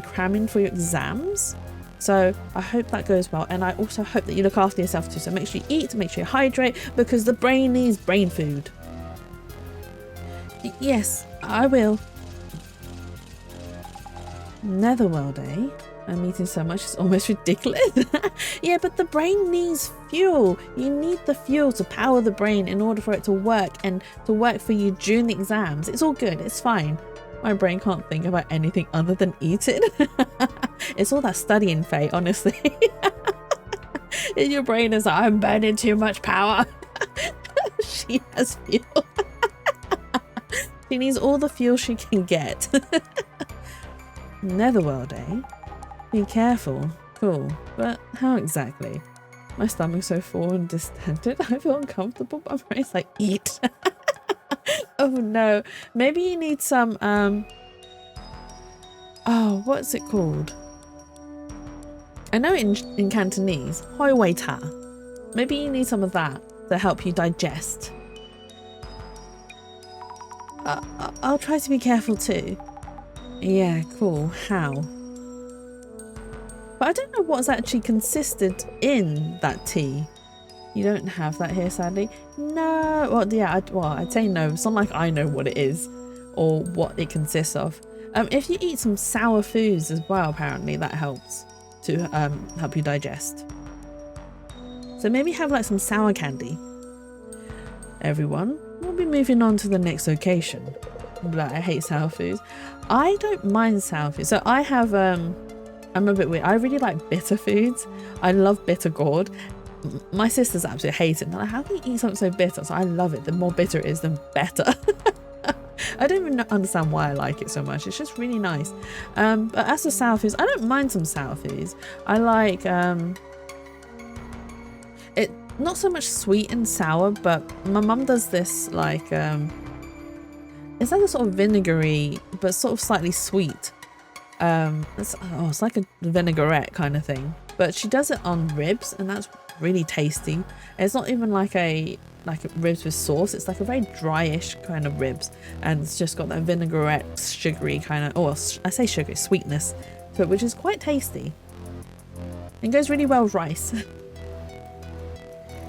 cramming for your exams, so I hope that goes well, and I also hope that you look after yourself too. So make sure you eat, make sure you hydrate, because the brain needs brain food. Yes, I will. Netherworld, eh? I'm eating so much it's almost ridiculous. Yeah, but the brain needs fuel. You need the fuel to power the brain in order for it to work and to work for you during the exams. It's all good. It's fine. My brain can't think about anything other than eating. It's all that studying, Faye, honestly. In your brain is like, I'm burning too much power. She has fuel. She needs all the fuel she can get. Netherworld, eh? Be careful. Cool. But how exactly? My stomach's so full and distended. I feel uncomfortable, but my brain's like, eat. Oh no. Maybe you need some, oh, what's it called? I know in Cantonese, hoi wei ta. Maybe you need some of that to help you digest. I'll try to be careful too. Yeah, cool. How? But I don't know what's actually consisted in that tea. You don't have that here, sadly. No. Well, yeah. I'd say no. It's not like I know what it is or what it consists of. If you eat some sour foods as well, apparently that helps to help you digest. So maybe have like some sour candy. Everyone, we'll be moving on to the next location. But I hate sour foods. I don't mind sour foods. So I have I'm a bit weird. I really like bitter foods. I love bitter gourd. My sisters absolutely hate it. They're like, how can you eat something so bitter? So I love it. The more bitter it is, the better. I don't even understand why I like it so much. It's just really nice. But as for sour foods, I don't mind some sour foods. I like it not so much sweet and sour, but my mum does this like it's like a sort of vinegary but sort of slightly sweet. It's like a vinaigrette kind of thing, but she does it on ribs and that's really tasty. It's not even like a ribs with sauce. It's like a very dryish kind of ribs, and it's just got that vinaigrette sugary kind of, oh, I say sugary, sweetness to it, which is quite tasty. It goes really well with rice.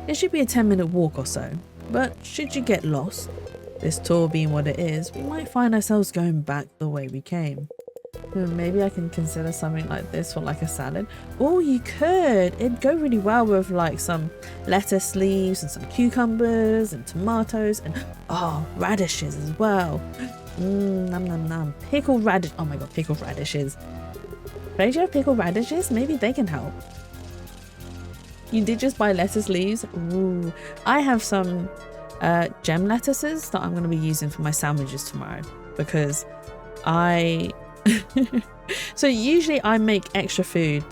It should be a 10-minute walk or so, but should you get lost, this tour being what it is, we might find ourselves going back the way we came. Maybe I can consider something like this for like a salad. Oh, you could. It'd go really well with like some lettuce leaves and some cucumbers and tomatoes and radishes as well. Nom nom nom. Pickled radish. Oh my god, pickled radishes. Don't you have pickled radishes? Maybe they can help. You did just buy lettuce leaves. Ooh. I have some gem lettuces that I'm going to be using for my sandwiches tomorrow because so usually I make extra food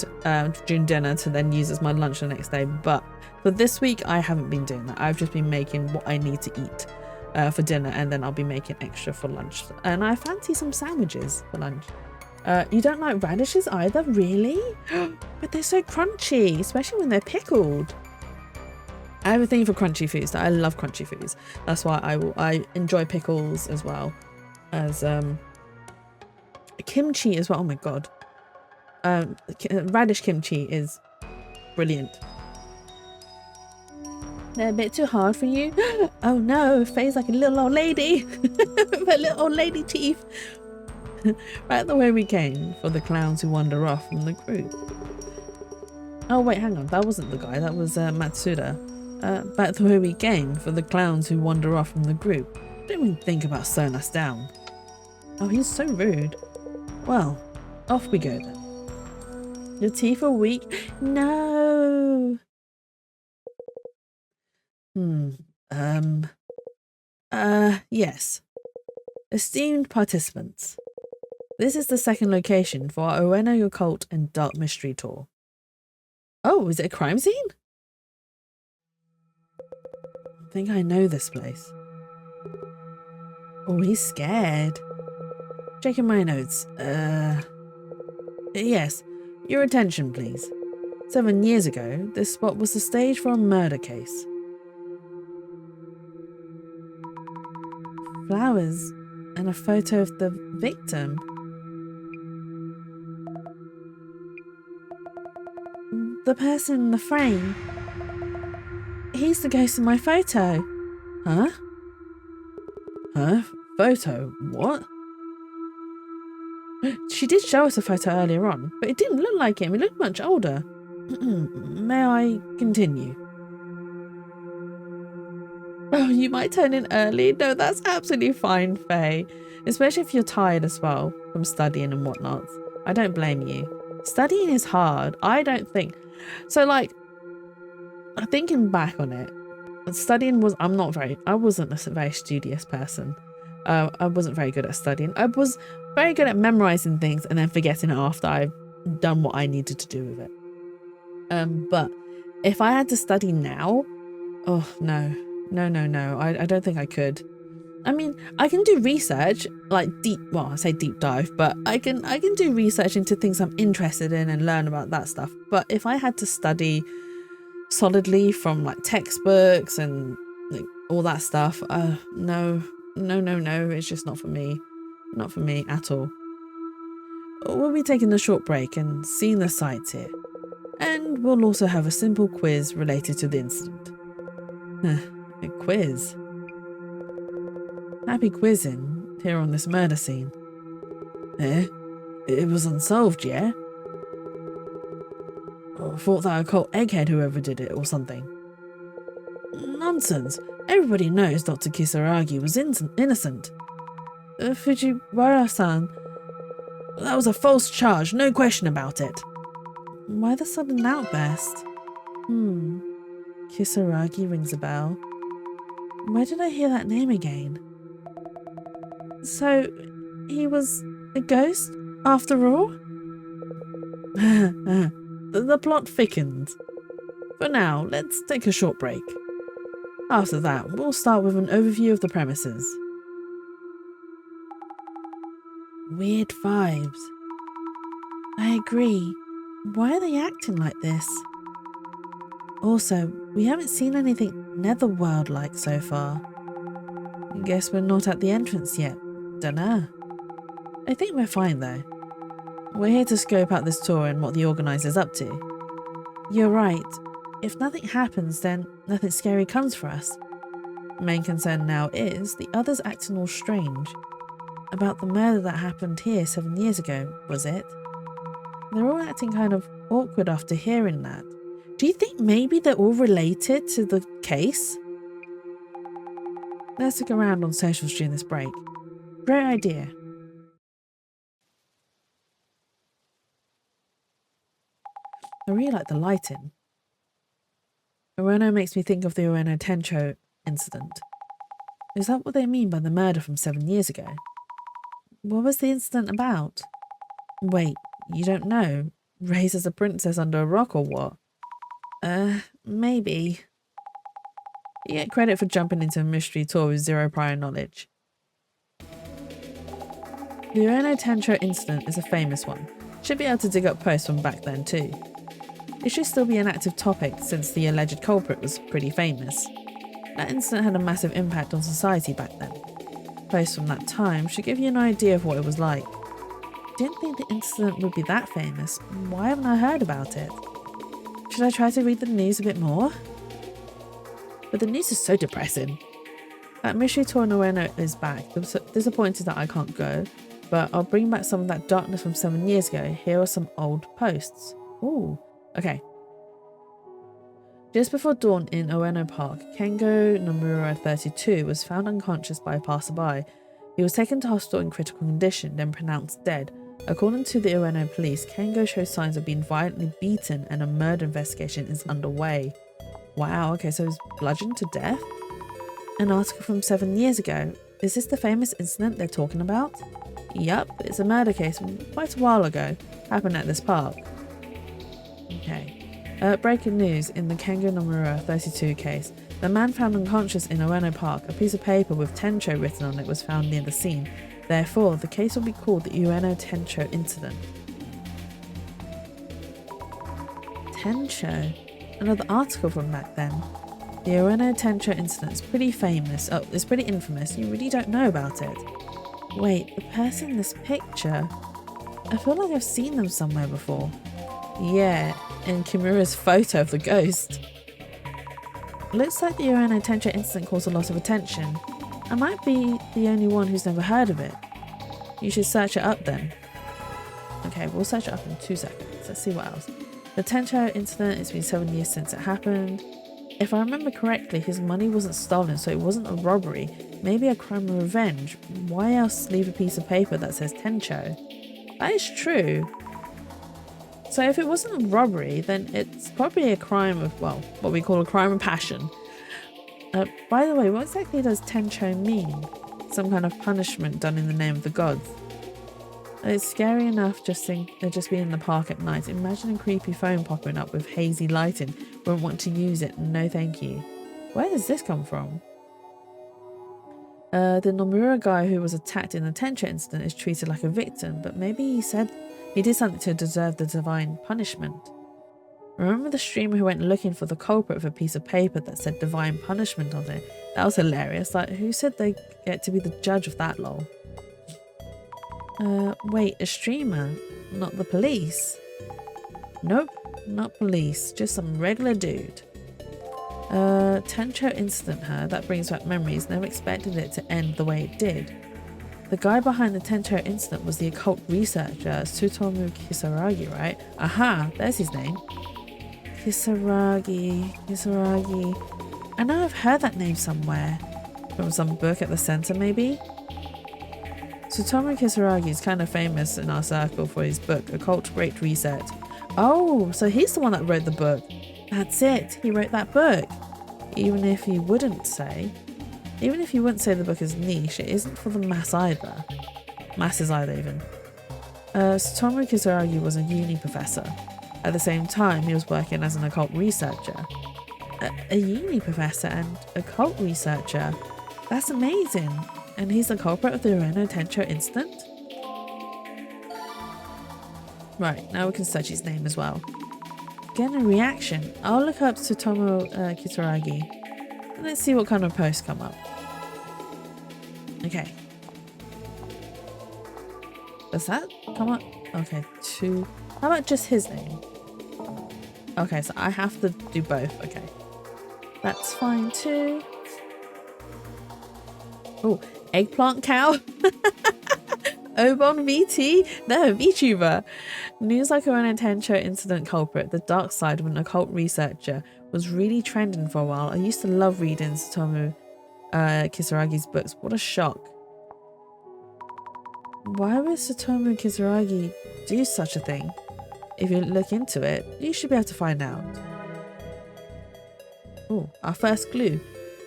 during dinner to then use as my lunch the next day, but for this week I haven't been doing that. I've just been making what I need to eat for dinner, and then I'll be making extra for lunch, and I fancy some sandwiches for lunch. You don't like radishes either? Really? But they're so crunchy, especially when they're pickled. I have a thing for crunchy foods. I love crunchy foods. That's why I enjoy pickles as well as kimchi as well. Oh my god, radish kimchi is brilliant. They're a bit too hard for you? Oh no, Faye's like a little old lady with her little old lady teeth. Right the way we came for the clowns who wander off from the group. Oh wait, hang on, that wasn't the guy, that was Matsuda. Back the way we came for the clowns who wander off from the group. Don't even think about slowing us down. Oh, he's so rude. Well, off we go then. Your teeth are weak? No. Yes. Esteemed participants, this is the second location for our Ueno Occult and Dark Mystery Tour. Oh, is it a crime scene? I think I know this place. Oh, he's scared. Checking my notes. Yes, your attention please. 7 years ago, this spot was the stage for a murder case. Flowers and a photo of the victim. The person in the frame. He's the ghost in my photo. Huh? Huh? Photo? What? She did show us a photo earlier on, but it didn't look like him. He looked much older. May I continue? Oh, you might turn in early. No, that's absolutely fine, Faye. Especially if you're tired as well from studying and whatnot. I don't blame you. Studying is hard. I don't think... So, like, thinking back on it, studying was... I wasn't a very studious person. I wasn't very good at studying. I was very good at memorizing things and then forgetting it after I've done what I needed to do with it. But if I had to study now... Oh, no. No. I don't think I could. I mean, I can do research, like I say deep dive, but I can do research into things I'm interested in and learn about that stuff. But if I had to study solidly from like textbooks and like all that stuff, no, it's just not for me. Not for me at all. We'll be taking a short break and seeing the sights here. And we'll also have a simple quiz related to the incident. A quiz? Happy quizzing here on this murder scene. It was unsolved, yeah? I thought that I'd call Egghead whoever did it or something. Nonsense. Everybody knows Dr. Kisaragi was innocent. Fujiwara-san, that was a false charge, no question about it. Why the sudden outburst? Kisaragi rings a bell. Where did I hear that name again? So, he was a ghost after all? The plot thickens. For now, let's take a short break. After that, we'll start with an overview of the premises. Weird vibes. I agree. Why are they acting like this? Also, we haven't seen anything netherworld-like so far. Guess we're not at the entrance yet. Dunno. I think we're fine though. We're here to scope out this tour and what the organiser's up to. You're right. If nothing happens, then nothing scary comes for us. Main concern now is the others acting all strange. About the murder that happened here 7 years ago, was it? They're all acting kind of awkward after hearing that. Do you think maybe they're all related to the case? Let's look around on socials during this break. Great idea. I really like the lighting. Ueno makes me think of the Ueno Tencho incident. Is that what they mean by the murder from 7 years ago? What was the incident about? Wait, you don't know? Raised as a princess under a rock or what? Maybe. You get credit for jumping into a mystery tour with zero prior knowledge. The Ueno Tencho incident is a famous one. Should be able to dig up posts from back then too. It should still be an active topic since the alleged culprit was pretty famous. That incident had a massive impact on society back then. Posts from that time should give you an idea of what it was like. Didn't think the incident would be that famous. Why haven't I heard about it? Should I try to read the news a bit more? But the news is so depressing. That mystery tour in Ueno is back. I'm so disappointed that I can't go, but I'll bring back some of that darkness from 7 years ago. Here are some old posts. Ooh, okay. Just before dawn in Ueno Park, Kengo Nomura 32 was found unconscious by a passerby. He was taken to hospital in critical condition, then pronounced dead. According to the Ueno police, Kengo shows signs of being violently beaten and a murder investigation is underway. Wow, okay, so he's bludgeoned to death? An article from 7 years ago. Is this the famous incident they're talking about? Yup, it's a murder case from quite a while ago. Happened at this park. Okay. Breaking news in the Kengo Nomura 32 case. The man found unconscious in Ueno Park. A piece of paper with Tencho written on it was found near the scene. Therefore, the case will be called the Ueno Tencho incident. Tencho? Another article from back then. The Ueno Tencho incident is pretty famous. Oh, it's pretty infamous. You really don't know about it. Wait, the person in this picture? I feel like I've seen them somewhere before. Yeah, in Kimura's photo of the ghost. Looks like the Ueno Tencho incident caused a lot of attention. I might be the only one who's never heard of it. You should search it up then. Okay, we'll search it up in 2 seconds. Let's see what else. The Tencho incident, it's been 7 years since it happened. If I remember correctly, his money wasn't stolen, so it wasn't a robbery. Maybe a crime of revenge. Why else leave a piece of paper that says Tencho? That is true. So if it wasn't a robbery, then it's probably a crime of, well, what we call a crime of passion. By the way, what exactly does Tencho mean? Some kind of punishment done in the name of the gods. It's scary enough just being in the park at night. Imagine a creepy phone popping up with hazy lighting. Won't want to use it. No thank you. Where does this come from? The Nomura guy who was attacked in the Tencho incident is treated like a victim, but maybe he did something to deserve the divine punishment. Remember the streamer who went looking for the culprit with a piece of paper that said divine punishment on it? That was hilarious. Like, who said they get to be the judge of that, lol? Wait, a streamer? Not the police? Nope, not police. Just some regular dude. Tencho incident, that brings back memories. Never expected it to end the way it did. The guy behind the Tencho incident was the occult researcher Tsutomu Kisaragi, right? Aha, there's his name. Kisaragi. I know I've heard that name somewhere. From some book at the center, maybe? Tsutomu Kisaragi is kind of famous in our circle for his book, Occult Great Research. Oh, so he's the one that wrote the book. That's it, he wrote that book. Even if you wouldn't say the book is niche, it isn't for the masses either even. Tsutomu Kisaragi was a uni professor. At the same time, he was working as an occult researcher. A uni professor and occult researcher? That's amazing. And he's the culprit of the Ueno Tencho incident? Right, now we can search his name as well. Getting a reaction. I'll look up Tsutomu Kisaragi. And let's see what kind of posts come up. Okay. Does that come up? Okay, how about just his name? Okay, so I have to do both. Okay. That's fine too. Oh, eggplant cow? Obon VT? No, VTuber. News like Ueno Tencho incident culprit, the dark side of an occult researcher, was really trending for a while. I used to love reading Tsutomu Kisaragi's books. What a shock. Why would Tsutomu Kisaragi do such a thing? If you look into it, you should be able to find out. Oh, our first clue.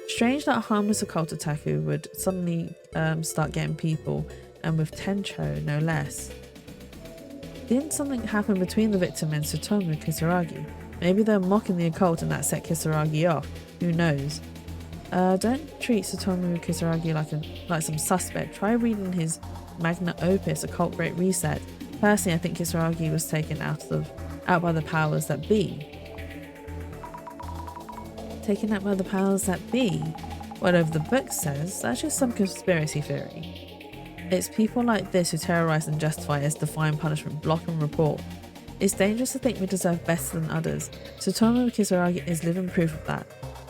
Strange that a harmless occult otaku would suddenly start getting people, and with Tencho no less. Didn't something happen between the victim and Tsutomu Kisaragi? Maybe they're mocking the occult and that set Kisaragi off. Who knows? Don't treat Tsutomu Kisaragi like some suspect. Try reading his magnum opus, Occult Great Reset. Personally, I think Kisaragi was taken out by the powers that be. Taken out by the powers that be? Whatever the book says, that's just some conspiracy theory. It's people like this who terrorize and justify as divine punishment, block and report. It's dangerous to think we deserve better than others. Tsutomu Kisaragi is living proof of that.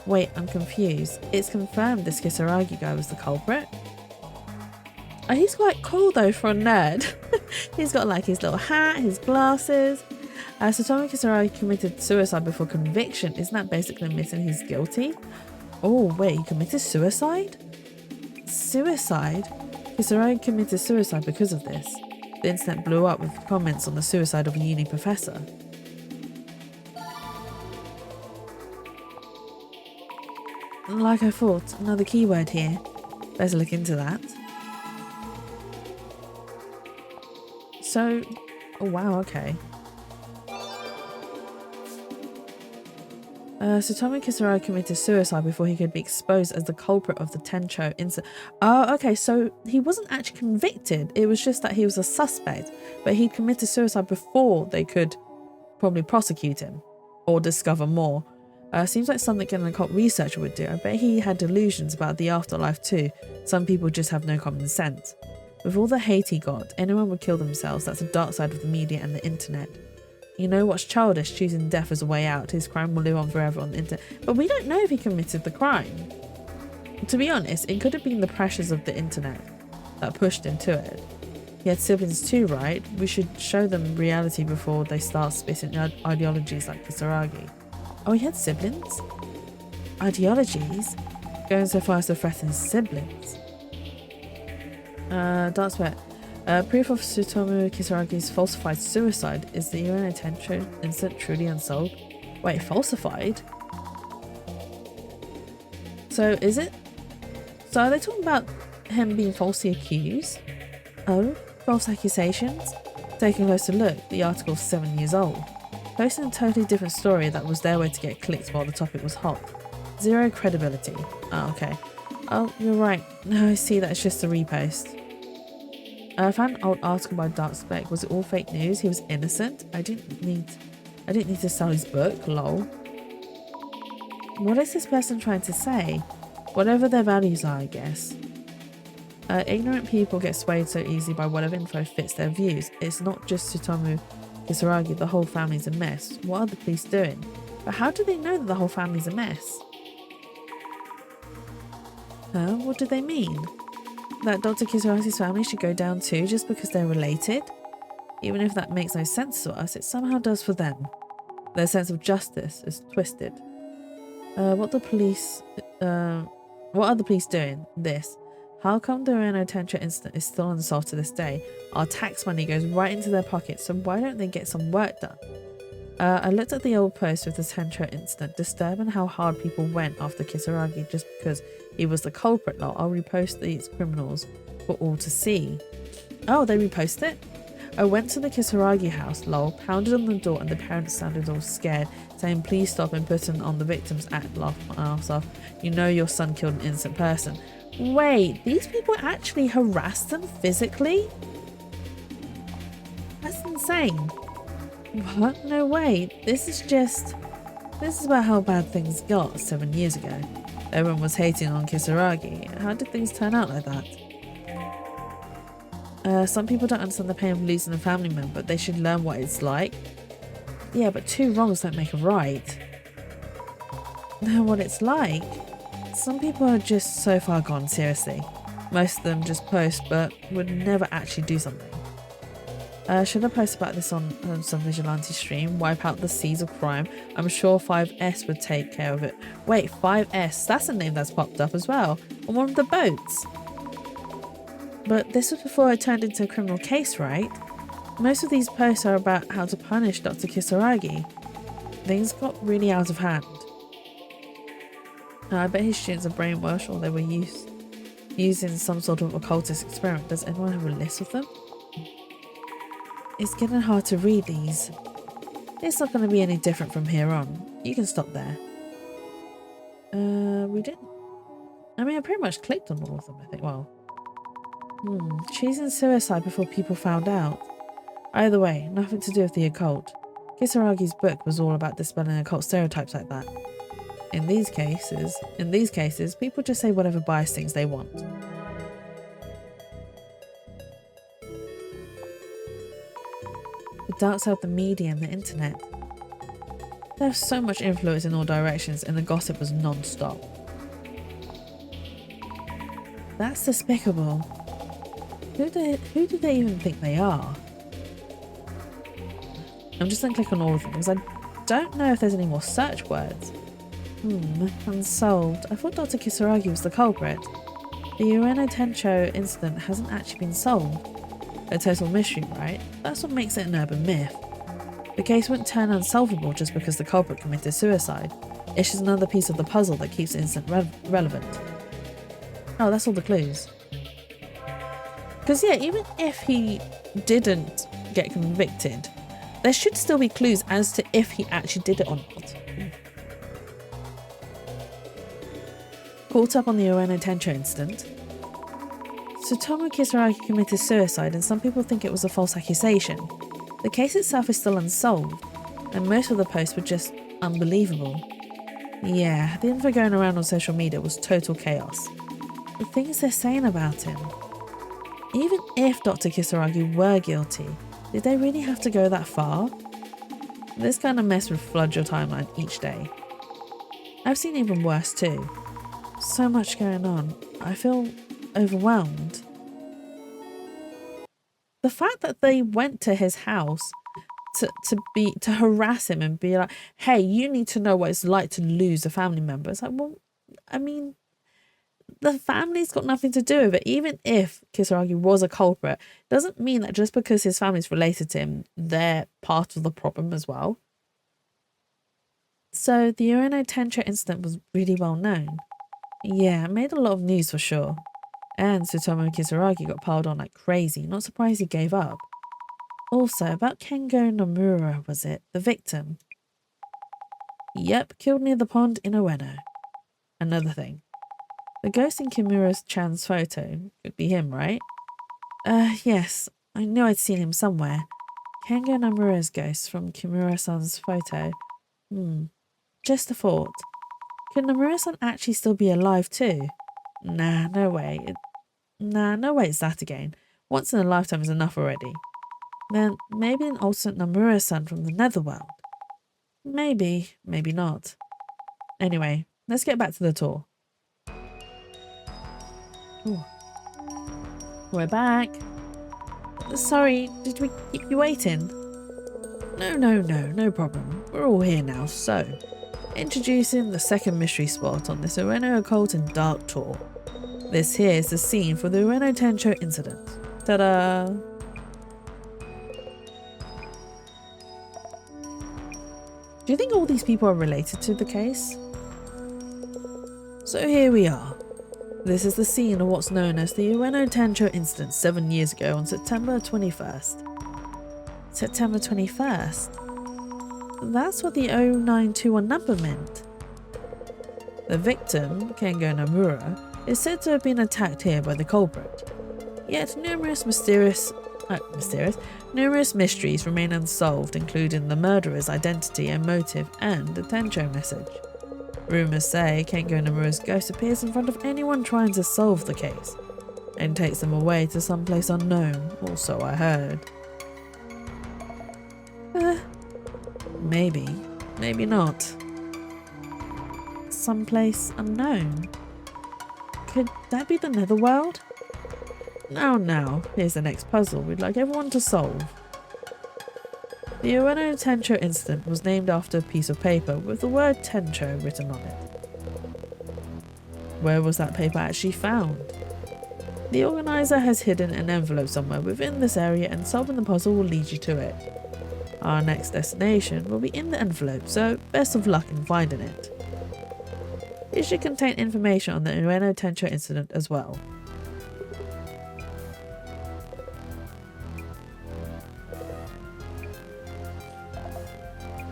Wait, I'm confused. It's confirmed this Kisaragi guy was the culprit? Oh, he's quite cool though for a nerd. He's got like his little hat, his glasses. Tsutomu Kisaragi committed suicide before conviction. Isn't that basically admitting he's guilty? Oh wait, he committed suicide? Suicide? Kisaragi committed suicide because of this. The internet blew up with comments on the suicide of a uni professor. Like I thought, another keyword here. Better look into that. So, oh wow, okay. Tsutomu Kisaragi committed suicide before he could be exposed as the culprit of the Tencho incident. Oh, okay, so he wasn't actually convicted. It was just that he was a suspect, but he committed suicide before they could probably prosecute him or discover more. Seems like something an occult researcher would do. I bet he had delusions about the afterlife too. Some people just have no common sense. With all the hate he got, anyone would kill themselves. That's the dark side of the media and the internet. You know what's childish? Choosing death as a way out. His crime will live on forever on the internet. But we don't know if he committed the crime. To be honest, it could have been the pressures of the internet that pushed him to it. He had siblings too, right? We should show them reality before they start spitting ideologies like Kisaragi. Oh, he had siblings? Ideologies? Going so far as to threaten his siblings. Dark Sweat. Proof of Tsutomu Kisaragi's falsified suicide. Is the Ueno Tencho incident truly unsolved? Wait, falsified? So is it? So are they talking about him being falsely accused? Oh, false accusations? Taking a closer look, the article's 7 years old. Posting a totally different story that was their way to get clicks while the topic was hot. Zero credibility. Oh, okay. Oh, you're right. No, I see that it's just a repost. I found an old article by Dark Spec. Was it all fake news? He was innocent? I didn't need to sell his book, lol. What is this person trying to say? Whatever their values are, I guess. Ignorant people get swayed so easily by whatever info fits their views. It's not just Tsutomu Kisaragi, the whole family's a mess. What are the police doing? But how do they know that the whole family's a mess? What do they mean? That Dr. Kisaragi's family should go down too just because they're related? Even if that makes no sense to us, it somehow does for them. Their sense of justice is twisted. What are the police doing? This. How come the Ueno Tencho incident is still unsolved to this day? Our tax money goes right into their pockets, so why don't they get some work done? I looked at the old post with the Tencho incident, disturbing how hard people went after Kisaragi just because he was the culprit. Lol. I'll repost these criminals for all to see. Oh, they repost it? I went to the Kisaragi house, lol, pounded on the door and the parents sounded all scared, saying please stop and putting on the victim's act, laughed my ass off. You know your son killed an innocent person. Wait, these people actually harassed them physically? That's insane. What? No way. This is about how bad things got 7 years ago. Everyone was hating on Kisaragi. How did things turn out like that? Some people don't understand the pain of losing a family member. They should learn what it's like. Yeah, but 2 wrongs don't make a right. Know what it's like? Some people are just so far gone, seriously. Most of them just post, but would never actually do something. Should I post about this on some vigilante stream? Wipe out the seas of crime? I'm sure 5S would take care of it. Wait, 5S? That's a name that's popped up as well. On one of the boats. But this was before it turned into a criminal case, right? Most of these posts are about how to punish Dr. Kisaragi. Things got really out of hand. I bet his students are brainwashed or they were using some sort of occultist experiment. Does anyone have a list of them? It's getting hard to read these. It's not going to be any different from here on. You can stop there. We didn't. I mean, I pretty much clicked on all of them, I think. Well. Choosing suicide before people found out. Either way, nothing to do with the occult. Kisaragi's book was all about dispelling occult stereotypes like that. In these cases, people just say whatever biased things they want. The dark side of the media and the internet. There's so much influence in all directions and the gossip was non-stop. That's despicable. Who do they even think they are? I'm just going to click on all of them because I don't know if there's any more search words. Unsolved. I thought Dr. Kisaragi was the culprit. The Ueno Tencho incident hasn't actually been solved. A total mystery, right? That's what makes it an urban myth. The case wouldn't turn unsolvable just because the culprit committed suicide. It's just another piece of the puzzle that keeps the incident relevant. Oh, that's all the clues. Because yeah, even if he didn't get convicted, there should still be clues as to if he actually did it or not. Caught up on the Ueno Tencho incident. Tsutomu Kisaragi committed suicide and some people think it was a false accusation. The case itself is still unsolved, and most of the posts were just unbelievable. Yeah, the info going around on social media was total chaos. The things they're saying about him. Even if Dr. Kisaragi were guilty, did they really have to go that far? This kind of mess would flood your timeline each day. I've seen even worse too. So much going on. I feel overwhelmed. the fact that they went to his house to harass him and be like, hey, you need to know what it's like to lose a family member. It's like, well, I mean, the family's got nothing to do with it. Even if Kisaragi was a culprit, doesn't mean that just because his family's related to him, they're part of the problem as well. So the Ueno Tencho incident was really well known. Yeah, it made a lot of news for sure. And Tsutomu Kisaragi got piled on like crazy. Not surprised he gave up. Also, about Kengo Nomura, was it? The victim? Yep, killed near the pond in Ueno. Another thing. The ghost in Kimura-chan's photo could be him, right? Yes. I knew I'd seen him somewhere. Kengo Nomura's ghost from Kimura-san's photo. Just a thought. Could Nomura-san actually still be alive too? Nah, no way. No way it's that again. Once in a lifetime is enough already. Then maybe an alternate Nomura-san from the netherworld. Maybe, maybe not. Anyway, let's get back to the tour. Ooh. We're back. Sorry, did we keep you waiting? No problem. We're all here now, so... Introducing the second mystery spot on this Ueno Occult and Dark tour. This here is the scene for the Ueno Tencho incident. Ta-da! Do you think all these people are related to the case? So here we are. This is the scene of what's known as the Ueno Tencho incident 7 years ago on September 21st. September 21st? That's what the 0921 number meant. The victim, Kengo Nomura, is said to have been attacked here by the culprit. Yet numerous mysteries remain unsolved, including the murderer's identity and motive and the Tencho message. Rumours say Kengo Nomura's ghost appears in front of anyone trying to solve the case and takes them away to someplace unknown, or so I heard. Maybe, maybe not. Someplace unknown. Could that be the netherworld? Now, here's the next puzzle we'd like everyone to solve. The Ueno Tencho incident was named after a piece of paper with the word Tencho written on it. Where was that paper actually found? The organiser has hidden an envelope somewhere within this area, and solving the puzzle will lead you to it. Our next destination will be in the envelope, so best of luck in finding it. It should contain information on the Ueno Tencho incident as well.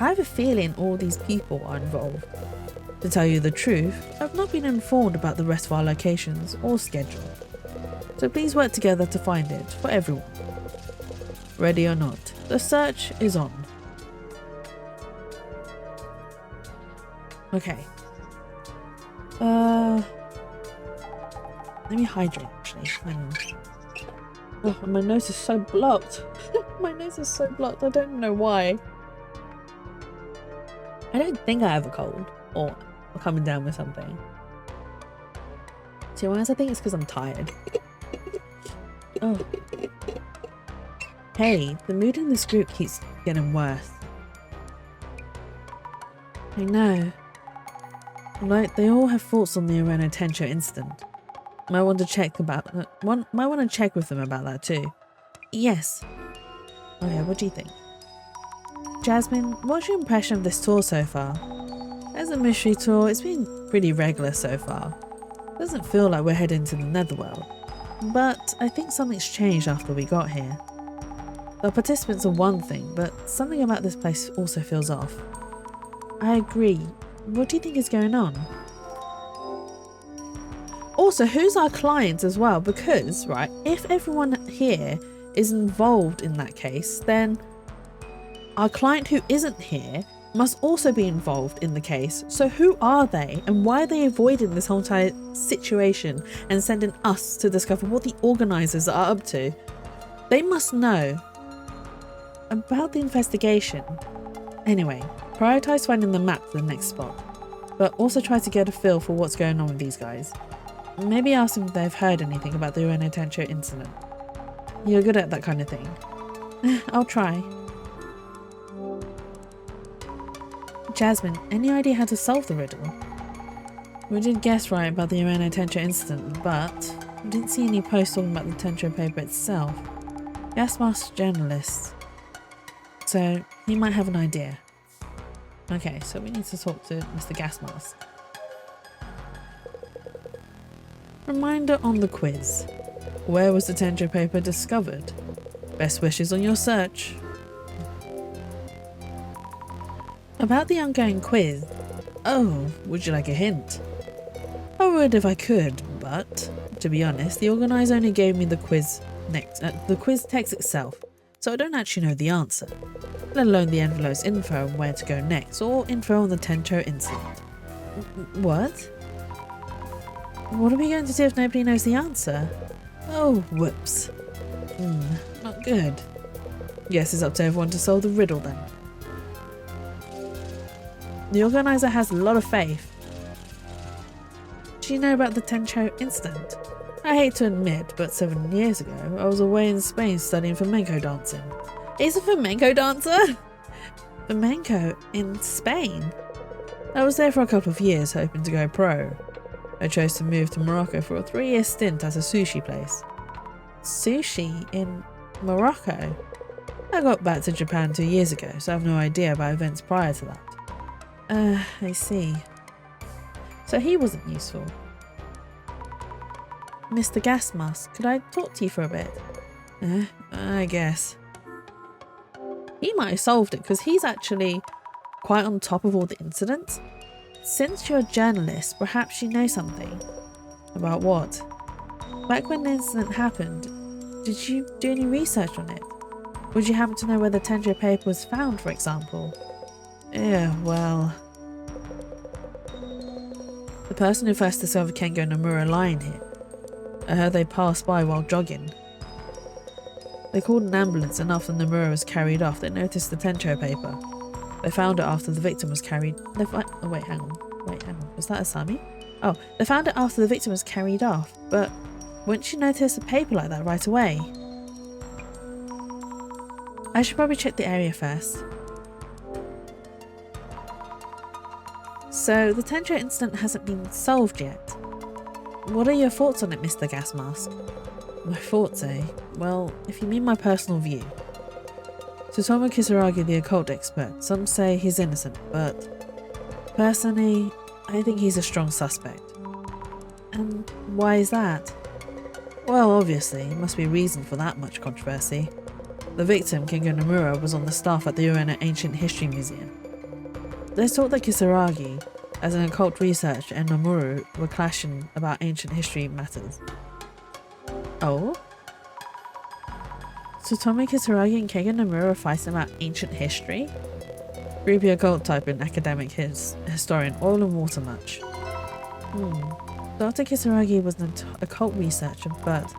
I have a feeling all these people are involved. To tell you the truth, I've not been informed about the rest of our locations or schedule. So please work together to find it for everyone. Ready or not, the search is on. Okay. Let me hydrate actually. Hang on. Oh, my nose is so blocked. My nose is so blocked, I don't know why. I don't think I have a cold or coming down with something. To be honest, I think it's because I'm tired. Oh. Hey, the mood in this group keeps getting worse. I know. Like, they all have thoughts on the Ueno Tencho incident. Might want to check with them about that too. Yes. Okay, what do you think? Jasmine, what's your impression of this tour so far? As a mystery tour, it's been pretty regular so far. Doesn't feel like we're heading to the netherworld. But I think something's changed after we got here. The participants are one thing, but something about this place also feels off. I agree. What do you think is going on? Also, who's our client as well? Because, right, if everyone here is involved in that case, then our client who isn't here must also be involved in the case. So who are they, and why are they avoiding this whole entire situation and sending us to discover what the organisers are up to? They must know about the investigation. Anyway, prioritise finding the map for the next spot, but also try to get a feel for what's going on with these guys. Maybe ask them if they've heard anything about the Ueno Tencho incident. You're good at that kind of thing. I'll try. Jasmine, any idea how to solve the riddle? We did guess right about the Ueno Tencho incident, but we didn't see any posts talking about the Tencho paper itself. Gas mask journalist. So he might have an idea. Okay, so we need to talk to Mr. Gas Mask. Reminder on the quiz. Where was the Tencho paper discovered? Best wishes on your search. About the ongoing quiz. Oh, would you like a hint? I would if I could, but to be honest, the organizer only gave me the quiz text itself, so I don't actually know the answer, let alone the envelope's info on where to go next, or info on the Tencho incident. What? What are we going to do if nobody knows the answer? Oh, whoops. Not good. Guess it's up to everyone to solve the riddle then. The organizer has a lot of faith. Do you know about the Tencho incident? I hate to admit, but 7 years ago, I was away in Spain studying flamenco dancing. He's a flamenco dancer? Flamenco in Spain? I was there for a couple of years, hoping to go pro. I chose to move to Morocco for a 3-year stint at a sushi place. Sushi in Morocco? I got back to Japan 2 years ago, so I have no idea about events prior to that. I see. So he wasn't useful. Mr. Gas Mask, could I talk to you for a bit? I guess. He might have solved it because he's actually quite on top of all the incidents. Since you're a journalist, perhaps you know something. About what? Back when the incident happened, did you do any research on it? Would you happen to know where the Tencho paper was found, for example? Yeah, well... The person who first discovered Kengo Nomura lying here. I heard they passed by while jogging. They called an ambulance and after Nomura was carried off, they noticed the Tencho paper. They found it after the victim was carried... Oh wait, hang on. Was that Asami? Oh, they found it after the victim was carried off, but wouldn't you notice a paper like that right away? I should probably check the area first. So, the Tencho incident hasn't been solved yet. What are your thoughts on it, Mr. Gas Mask? My thoughts, eh? Well, if you mean my personal view. Tsutomu Kisaragi, the occult expert, some say he's innocent, but personally, I think he's a strong suspect. And why is that? Well, obviously, there must be a reason for that much controversy. The victim, Kengo Nomura, was on the staff at the Ueno Ancient History Museum. There's talk that Kisaragi, as an occult researcher, and Nomura were clashing about ancient history matters. Oh? Tsutomu Kisaragi and Kengo Nomura are fighting about ancient history? Creepy occult type and academic historian, oil and water much. Dr. Kisaragi was an occult researcher, but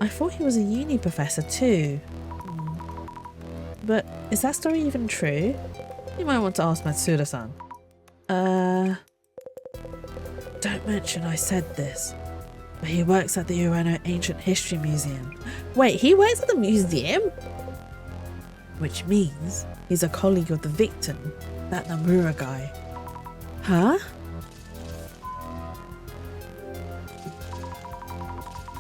I thought he was a uni professor too. But is that story even true? You might want to ask Matsuda-san. Don't mention I said this, but he works at the Ueno Ancient History Museum. Wait, he works at the museum? Which means he's a colleague of the victim, that Nomura guy. Huh?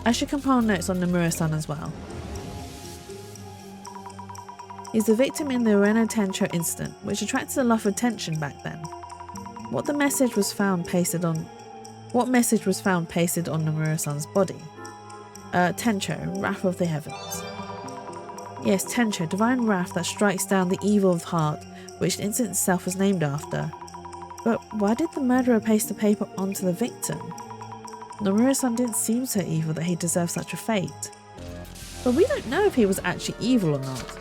I should compile notes on Nomura-san as well. He's the victim in the Ueno Tencho incident, which attracted a lot of attention back then. What message was found pasted on Nomura-san's body? Tencho, Wrath of the Heavens. Yes, Tencho, divine wrath that strikes down the evil of heart, which the incident itself was named after. But why did the murderer paste the paper onto the victim? Nomura-san didn't seem so evil that he deserved such a fate. But we don't know if he was actually evil or not.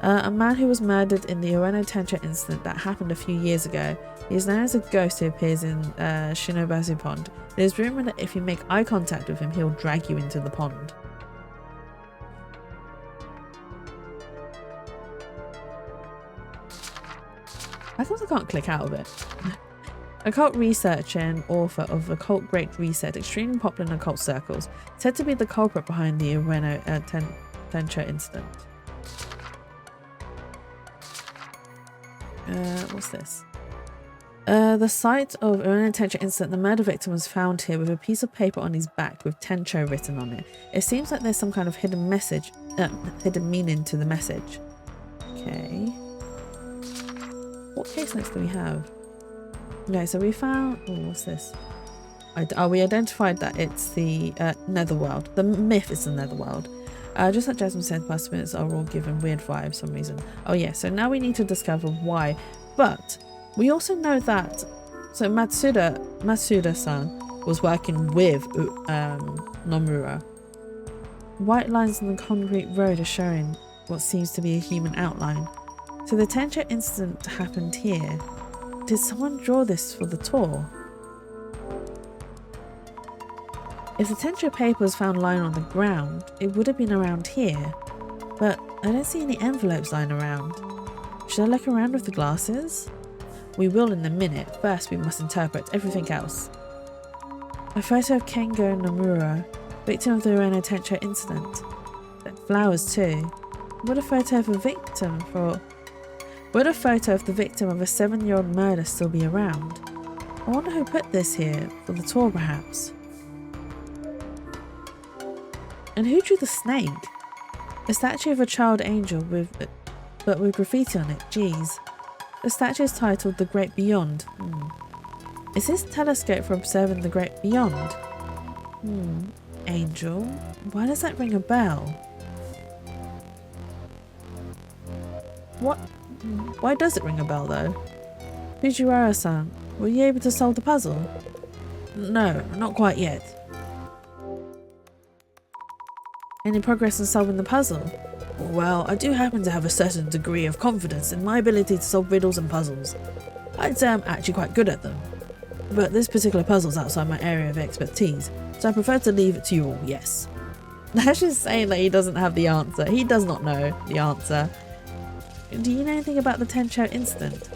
A man who was murdered in the Ueno Tencho incident that happened a few years ago. He is known as a ghost who appears in Shinobazu Pond. It is rumoured that if you make eye contact with him, he'll drag you into the pond. How come I can't click out of it? Occult researcher and author of Occult Great Reset, extremely popular in occult circles, said to be the culprit behind the Ueno Tencho incident. What's this? The site of Ueno Tencho incident, the murder victim was found here with a piece of paper on his back with Tencho written on it. It seems like there's some kind of hidden message, hidden meaning to the message. Okay. What case notes do we have? Okay, so we found... Oh, what's this? We identified that it's the Netherworld. The myth is the Netherworld. Just like Jasmine said, past minutes are all given weird vibes for some reason. Oh yeah, so now we need to discover why. But we also know that... So Matsuda-san was working with Nomura. White lines on the concrete road are showing what seems to be a human outline. So the Tencho incident happened here. Did someone draw this for the tour? If the Tencho paper was found lying on the ground, it would have been around here. But I don't see any envelopes lying around. Should I look around with the glasses? We will in a minute. First, we must interpret everything else. A photo of Kengo Nomura, victim of the Ueno Tencho incident. Flowers too. What a photo of a victim for... Would a photo of the victim of a 7-year-old murder still be around? I wonder who put this here, for the tour perhaps. And who drew the snake? A statue of a child angel with graffiti on it, geez. The statue is titled The Great Beyond. Is this telescope for observing the Great Beyond? Angel? Why does that ring a bell? What? Why does it ring a bell though? Fujiwara-san, were you able to solve the puzzle? No, not quite yet. Any progress in solving the puzzle? Well, I do happen to have a certain degree of confidence in my ability to solve riddles and puzzles. I'd say I'm actually quite good at them. But this particular puzzle's outside my area of expertise, so I prefer to leave it to you all, yes. That's just saying that he doesn't have the answer. He does not know the answer. Do you know anything about the Tencho incident?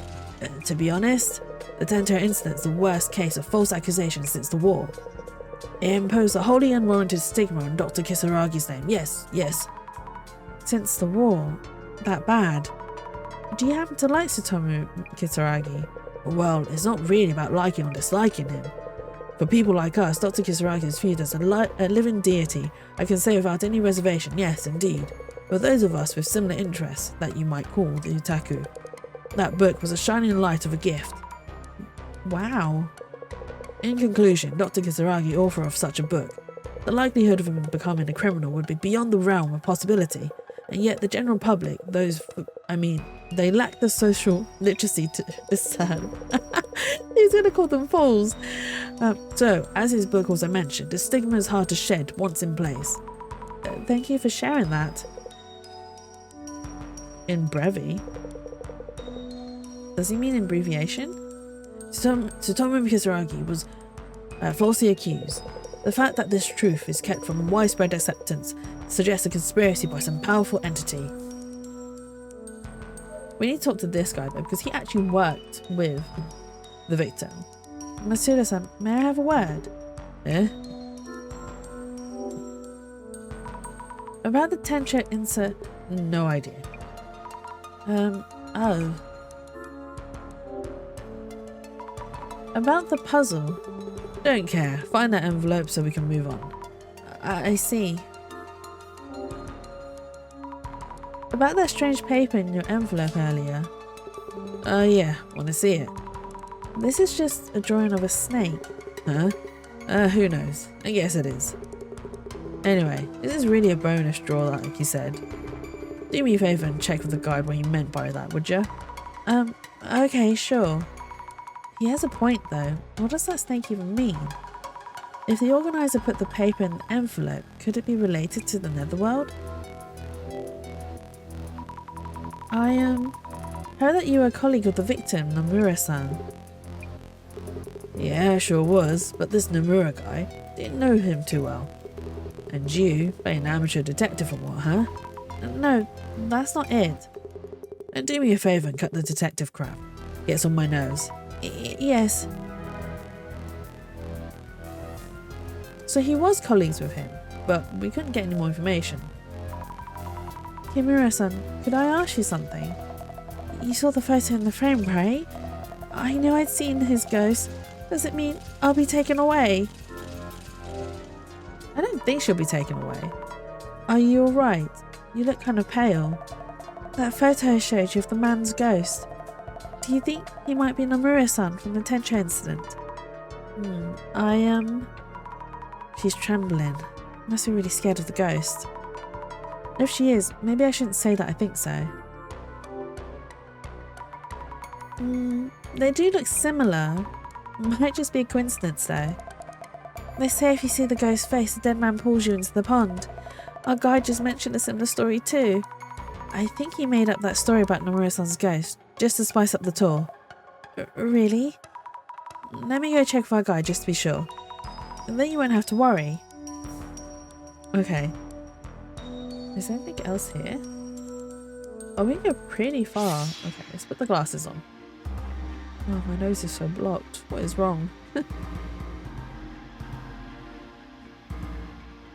To be honest, the Tencho incident is the worst case of false accusation since the war. It imposed a wholly unwarranted stigma on Dr. Kisaragi's name. Yes. Since the war? That bad? Do you happen to like Tsutomu Kisaragi? Well, it's not really about liking or disliking him. For people like us, Dr. Kisaragi is viewed as a living deity. I can say without any reservation, yes, indeed. For those of us with similar interests that you might call the otaku, that book was a shining light of a gift. Wow. In conclusion, Dr. Kisaragi, author of such a book, the likelihood of him becoming a criminal would be beyond the realm of possibility, and yet the general public, they lack the social literacy to discern. He's going to call them fools. So, as his book also mentioned, the stigma is hard to shed once in place. Thank you for sharing that. In brevi? Does he mean abbreviation? Tsutomu Kisaragi was falsely accused. The fact that this truth is kept from widespread acceptance suggests a conspiracy by some powerful entity. We need to talk to this guy though, because he actually worked with the victim. Matsuda-san, may I have a word? About the Tencho insert? No idea. About the puzzle? Don't care. Find that envelope so we can move on. I see. About that strange paper in your envelope earlier. Yeah. Want to see it? This is just a drawing of a snake. Huh? Who knows? I guess it is. Anyway, this is really a bonus draw, like you said. Do me a favour and check with the guide what he meant by that, would ya? Okay, sure. He has a point though. What does that snake even mean? If the organiser put the paper in the envelope, could it be related to the Netherworld? I heard that you were a colleague of the victim, Nomura-san. Yeah, sure was, but this Nomura guy didn't know him too well. And you, play an amateur detective or what, huh? No, that's not it. And do me a favour and cut the detective crap. Gets on my nerves. Yes. So he was colleagues with him, but we couldn't get any more information. Kimura-san, could I ask you something? You saw the photo in the frame, right? I know I'd seen his ghost. Does it mean I'll be taken away? I don't think she'll be taken away. Are you alright? You look kind of pale. That photo I showed you of the man's ghost. Do you think he might be Nomura-san from the Tencho incident? She's trembling. Must be really scared of the ghost. If she is, maybe I shouldn't say that I think so. They do look similar. Might just be a coincidence though. They say if you see the ghost face, the dead man pulls you into the pond. Our guide just mentioned a similar story too. I think he made up that story about Nomura-san's ghost, just to spice up the tour. Really? Let me go check with our guide just to be sure. And then you won't have to worry. Okay. Is there anything else here? Oh, we go pretty far. Okay, let's put the glasses on. Oh, my nose is so blocked. What is wrong?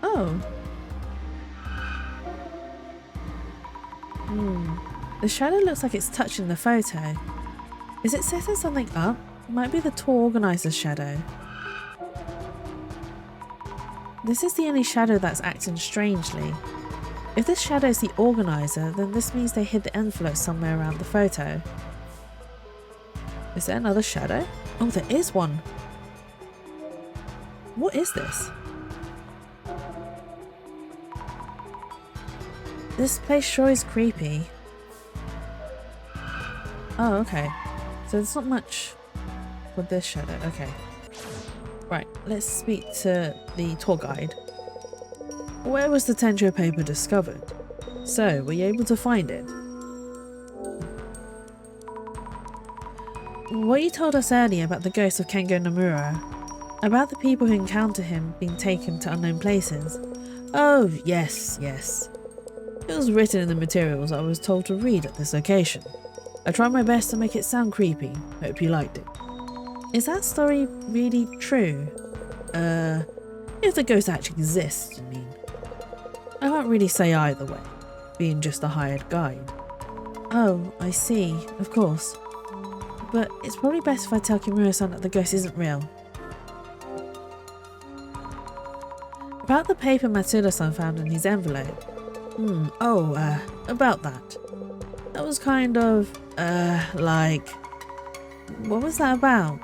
Oh. The shadow looks like it's touching the photo. Is it setting something up? It might be the tour organizer's shadow. This is the only shadow that's acting strangely. If this shadow is the organizer, then this means they hid the envelope somewhere around the photo. Is there another shadow? Oh, there is one. What is this? This place sure is creepy. Oh, okay. So there's not much for this shadow. Okay. Right, let's speak to the tour guide. Where was the Tencho paper discovered? So, were you able to find it? What you told us earlier about the ghost of Kengo Nomura, about the people who encounter him being taken to unknown places. Oh, yes. It was written in the materials I was told to read at this location. I tried my best to make it sound creepy. Hope you liked it. Is that story really true? If the ghost actually exists, you mean? I can't really say either way, being just a hired guide. Oh, I see, of course. But it's probably best if I tell Kimura-san that the ghost isn't real. About the paper Matsuda-san found in his envelope. About that. That was kind of, like... What was that about?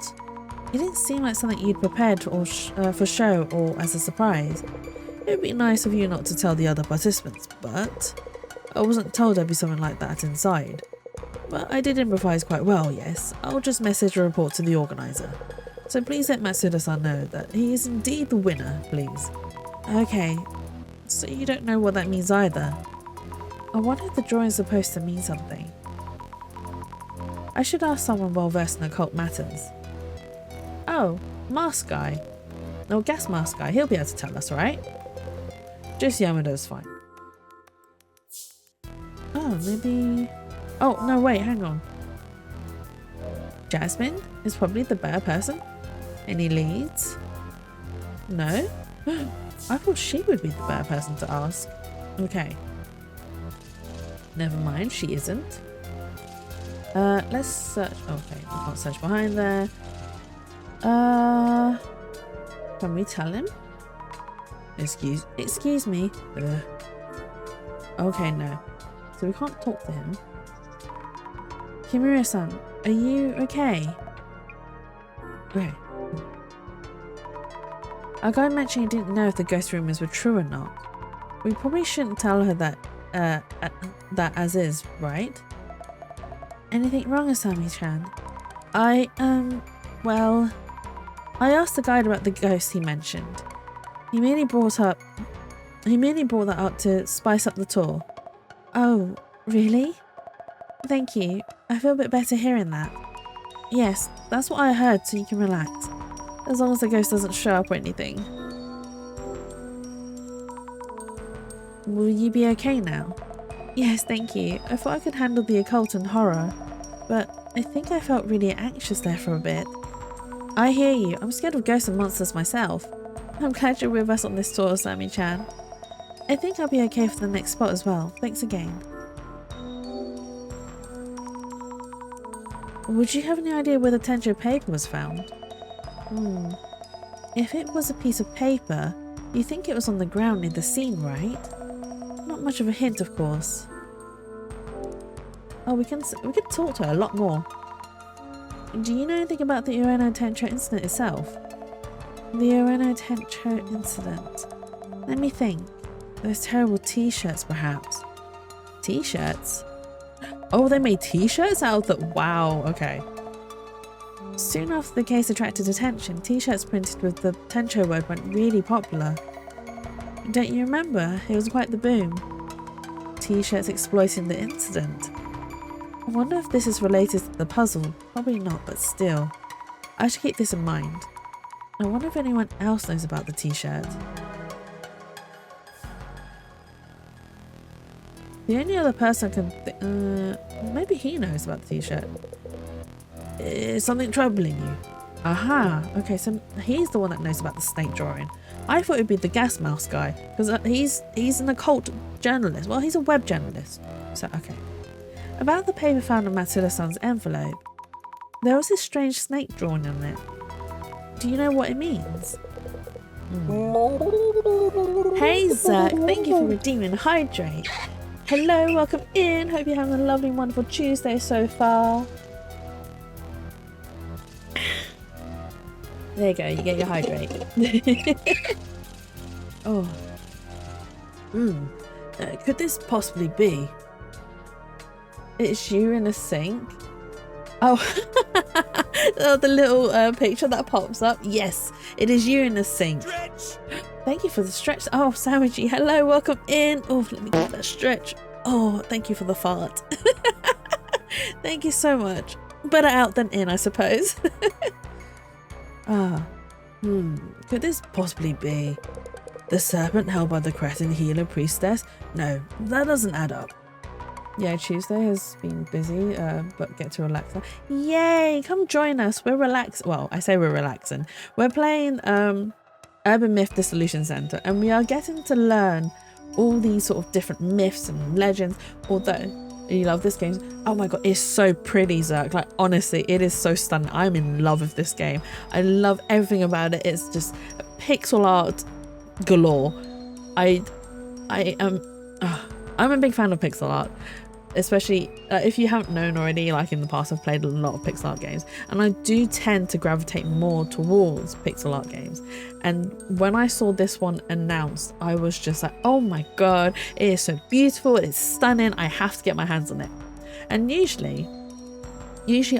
It didn't seem like something you'd prepared or for show or as a surprise. It would be nice of you not to tell the other participants, but... I wasn't told there'd be something like that inside. But I did improvise quite well, yes. I'll just message a report to the organizer. So please let Matsuda-san know that he is indeed the winner, please. Okay, so you don't know what that means either. I wonder if the drawing is supposed to mean something. I should ask someone well versed in occult matters. Oh, mask guy. No, gas mask guy, he'll be able to tell us, right? Just Yamado's fine. Oh, maybe... Oh, no, wait, hang on. Jasmine is probably the better person. Any leads? No? I thought she would be the better person to ask. Okay. Never mind, she isn't. Let's search. Okay, we can't search behind there. Can we tell him? Excuse me. Okay, no. So we can't talk to him. Kimura-san, are you okay? Okay. Our guy mentioned he didn't know if the ghost rumors were true or not. We probably shouldn't tell her that, that as is, right? Anything wrong, Asami-chan? Well... I asked the guide about the ghost he mentioned. He merely brought that up to spice up the tour. Oh, really? Thank you. I feel a bit better hearing that. Yes, that's what I heard, so you can relax. As long as the ghost doesn't show up or anything. Will you be okay now? Yes, thank you. I thought I could handle the occult and horror, but I think I felt really anxious there for a bit. I hear you. I'm scared of ghosts and monsters myself. I'm glad you're with us on this tour, Sammy-chan. I think I'll be okay for the next spot as well. Thanks again. Would you have any idea where the Tencho paper was found? If it was a piece of paper, you think it was on the ground near the scene, right? Not much of a hint, of course. Oh, we can talk to her a lot more. Do you know anything about the Ueno Tencho incident itself? The Ueno Tencho incident. Let me think. Those terrible t-shirts, perhaps. T-shirts? Oh, they made t-shirts out of the... Wow, okay. Soon after the case attracted attention, t-shirts printed with the Tencho word went really popular. Don't you remember? It was quite the boom. T-shirts exploiting the incident. I wonder if this is related to the puzzle. Probably not, but still. I should keep this in mind. I wonder if anyone else knows about the t-shirt. The only other person can maybe he knows about the t-shirt. Is something troubling you? Aha, okay, so he's the one that knows about the snake drawing. I thought it'd be the gas mouse guy, because he's an occult journalist. Well, he's a web journalist. So, okay. About the paper found in Matsuda-san's envelope. There was this strange snake drawn on it. Do you know what it means? Hey Zach, thank you for redeeming Hydrate. Hello, welcome in. Hope you're having a lovely, wonderful Tuesday so far. There you go, you get your Hydrate. Oh. Could this possibly be? It's you in a sink? Oh, oh the little picture that pops up. Yes, it is you in a sink. Stretch. Thank you for the stretch. Oh, Sandwichy, hello, welcome in. Oh, let me get that stretch. Oh, thank you for the fart. Thank you so much. Better out than in, I suppose. Could this possibly be the serpent held by the Cretan healer priestess? No, that doesn't add up. Yeah, Tuesday has been busy, but get to relax now. Yay, come join us. We're relaxed. Well, I say we're relaxing. We're playing Urban Myth Dissolution Center, and we are getting to learn all these sort of different myths and legends. Although you love this game, oh my god, it's so pretty, Zerk. Like, honestly, it is so stunning. I'm in love with this game. I love everything about it. It's just pixel art galore. I'm a big fan of pixel art, especially if you haven't known already. Like, in the past, I've played a lot of pixel art games, and I do tend to gravitate more towards pixel art games. And when I saw this one announced, I was just like, oh my god, it is so beautiful, it's stunning, I have to get my hands on it. And usually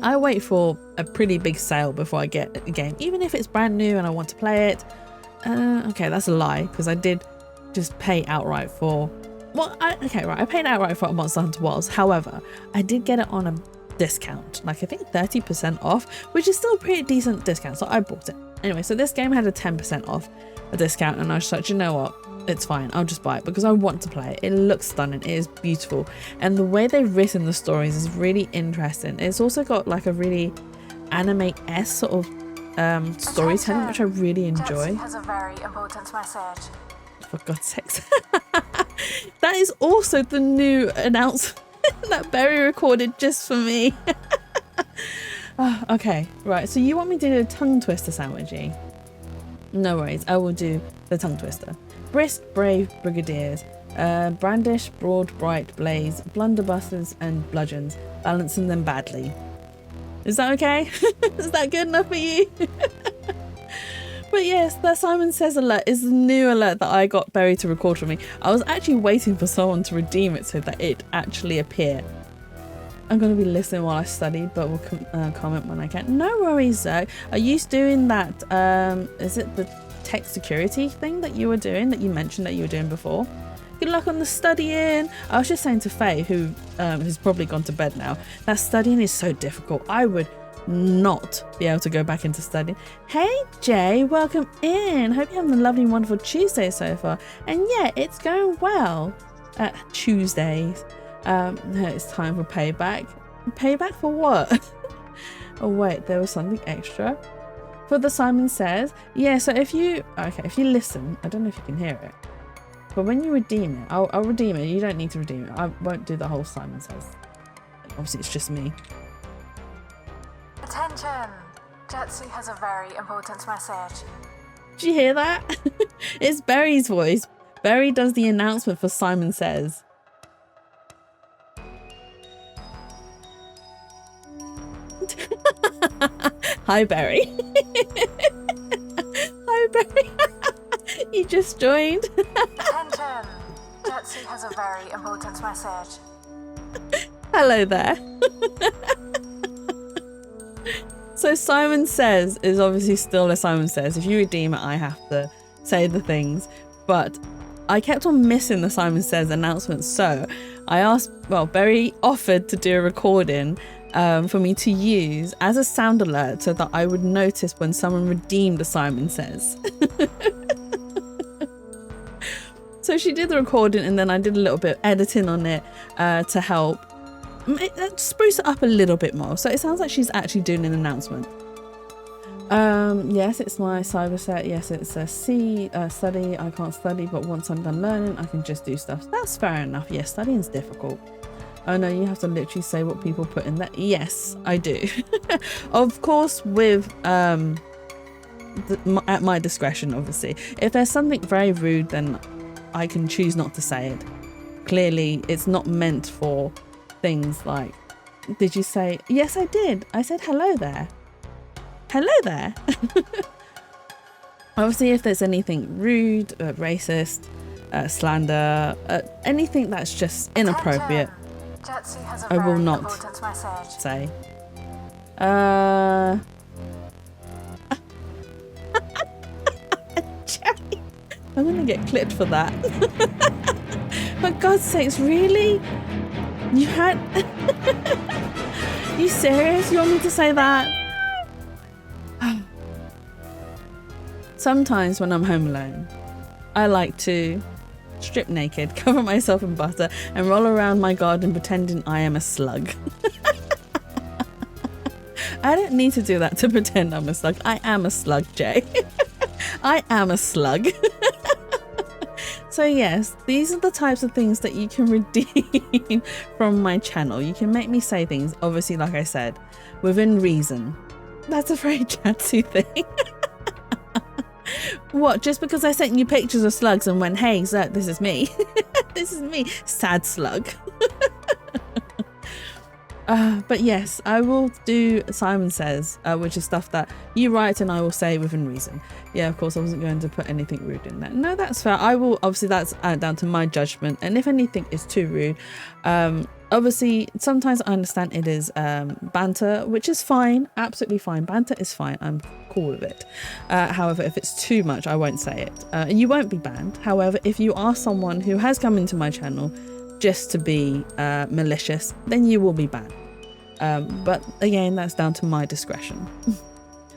I wait for a pretty big sale before I get a game, even if it's brand new and I want to play it. Okay, that's a lie, because I did just pay outright for... Well, I paid outright for Monster Hunter Wilds. However, I did get it on a discount, like I think 30% off, which is still a pretty decent discount, so I bought it. Anyway, so this game had a 10% off a discount, and I was like, you know what? It's fine. I'll just buy it because I want to play it. It looks stunning. It is beautiful. And the way they've written the stories is really interesting. It's also got like a really anime-esque sort of storytelling, which I really enjoy. Has a very important message. For God's sakes. That is also the new announcement that Berry recorded just for me. Oh, okay, right, so you want me to do a tongue twister, Sandwichy? No worries, I will do the tongue twister. Brisk, brave brigadiers, brandish, broad, bright blaze, blunderbusters and bludgeons, balancing them badly. Is that okay? Is that good enough for you? But yes, that Simon Says alert is the new alert that I got Berry to record for me. I was actually waiting for someone to redeem it so that it actually appeared. I'm going to be listening while I study, but we'll comment when I can. No worries, Zach. Are you doing that, is it the tech security thing that you were doing, that you mentioned that you were doing before? Good luck on the studying. I was just saying to Faye, who has probably gone to bed now, that studying is so difficult. I would not be able to go back into studying. Hey Jay, welcome in. Hope you're having a lovely, wonderful Tuesday so far. And yeah, it's going well. Tuesdays. It's time for payback. Payback for what? Oh wait, there was something extra. For the Simon Says, yeah, so if you listen, I don't know if you can hear it, but when you redeem it, I'll redeem it. You don't need to redeem it. I won't do the whole Simon Says. Obviously, it's just me. Attention! Jetsu has a very important message. Did you hear that? It's Berry's voice. Berry does the announcement for Simon Says. Hi, Berry. Hi, Berry. You just joined. Attention! Jetsu has a very important message. Hello there. So Simon Says is obviously still a Simon Says. If you redeem it, I have to say the things. But I kept on missing the Simon Says announcement. So I asked, well, Berry offered to do a recording for me to use as a sound alert so that I would notice when someone redeemed a Simon Says. So she did the recording, and then I did a little bit of editing on it to help spruce it up a little bit more. So it sounds like she's actually doing an announcement. Yes, it's my cyber set. Yes, it's a C study. I can't study, but once I'm done learning, I can just do stuff. That's fair enough. Yes, studying's difficult. Oh no, you have to literally say what people put in there. Yes, I do. Of course, with at my discretion, obviously. If there's something very rude, then I can choose not to say it. Clearly, it's not meant for things like, did you say, yes, I did. I said, hello there. Hello there. Obviously, if there's anything rude, racist, slander, anything that's just inappropriate, I will not say. I'm gonna get clipped for that. For God's sakes, really? You had... You serious? You want me to say that? Sometimes when I'm home alone, I like to strip naked, cover myself in butter, and roll around my garden pretending I am a slug. I don't need to do that to pretend I'm a slug. I am a slug, Jay. I am a slug. So yes, these are the types of things that you can redeem from my channel. You can make me say things, obviously, like I said, within reason. That's a very Jatsu thing. What, just because I sent you pictures of slugs and went, hey, so this is me. This is me, sad slug. But yes, I will do Simon Says, which is stuff that you write and I will say within reason. Yeah, of course, I wasn't going to put anything rude in there. No, that's fair. I will, obviously, that's down to my judgment. And if anything is too rude, obviously, sometimes I understand it is banter, which is fine. Absolutely fine. Banter is fine. I'm cool with it. However, if it's too much, I won't say it. You won't be banned. However, if you are someone who has come into my channel just to be malicious, then you will be banned. But again, that's down to my discretion.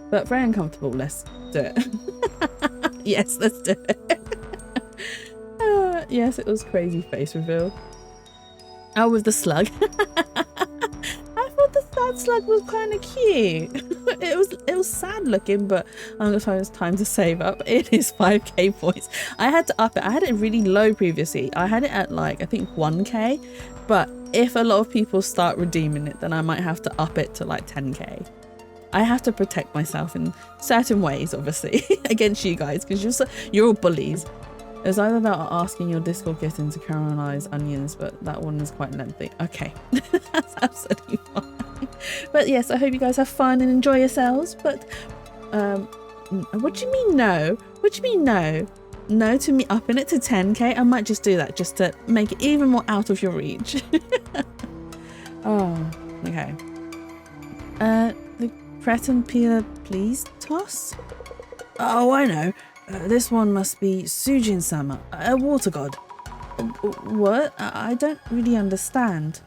But very uncomfortable. Let's do it. Yes, let's do it. Yes, it was crazy face reveal. Oh, with the slug. I thought the sad slug was kind of cute. It was sad looking, but I'm gonna find it's time to save up. It is 5k points. I had to up it. I had it really low previously. I had it at like, I think 1k, but if a lot of people start redeeming it, then I might have to up it to like 10k. I have to protect myself in certain ways, obviously, against you guys, because you're all bullies. It's either that or asking your Discord kitten to caramelize onions, but that one is quite lengthy. Okay, that's absolutely fine. But yes, I hope you guys have fun and enjoy yourselves. But what do you mean no? What do you mean no? No to me upping it to 10k? I might just do that just to make it even more out of your reach. Oh, okay. The Cretin Pila please toss? Oh, I know. This one must be Sujin Sama, a water god. What? I don't really understand.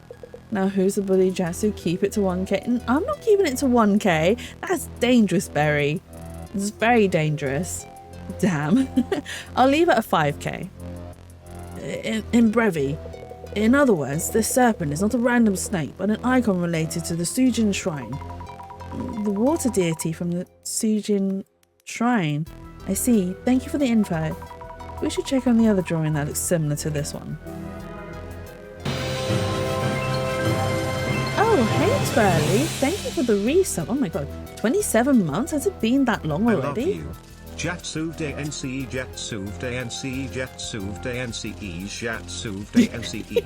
Now, who's the bully Jatsu? Keep it to 1k. I'm not keeping it to 1k. That's dangerous, Berry. It's very dangerous. Damn. I'll leave it at 5k. In Brevi. In other words, this serpent is not a random snake, but an icon related to the Sujin shrine. the water deity from the Sujin shrine. I see. Thank you for the info. We should check on the other drawing that looks similar to this one. Oh, hey Twirly. Thank you for the resub. Oh my god. 27 months? Has it been that long already? I love you. Jatsuvde NCE Jatsuvde NCE Jatsuvde NCE Jatsuvde NCE.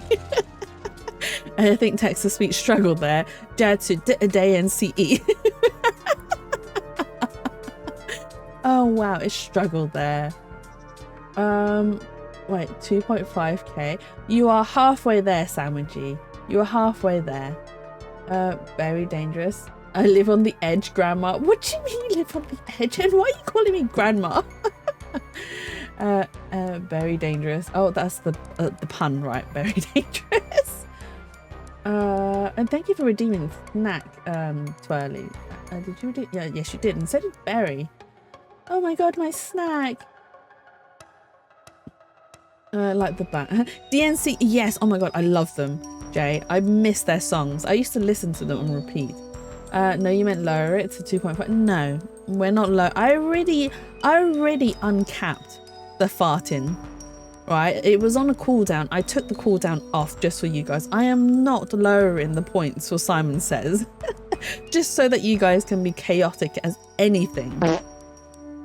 I think text-to-speech struggled there. Jatsuvde NCE. Oh wow, it struggled there. Wait, 2.5k. You are halfway there, Sandwichy. You are halfway there. Very dangerous. I live on the edge, Grandma. What do you mean you live on the edge? And why are you calling me Grandma? Very dangerous. Oh, that's the pun, right? Very dangerous. And thank you for redeeming the snack, Twirly. Did you redeem? Yeah, yes, you did. And so did Berry. Oh my god, my snack. Like the band. DNC, yes. Oh my god, I love them, Jay. I miss their songs. I used to listen to them on repeat. No, you meant lower it to 2.5. No, we're not low. I already uncapped the farting, right? It was on a cooldown. I took the cooldown off just for you guys. I am not lowering the points for Simon Says, just so that you guys can be chaotic as anything.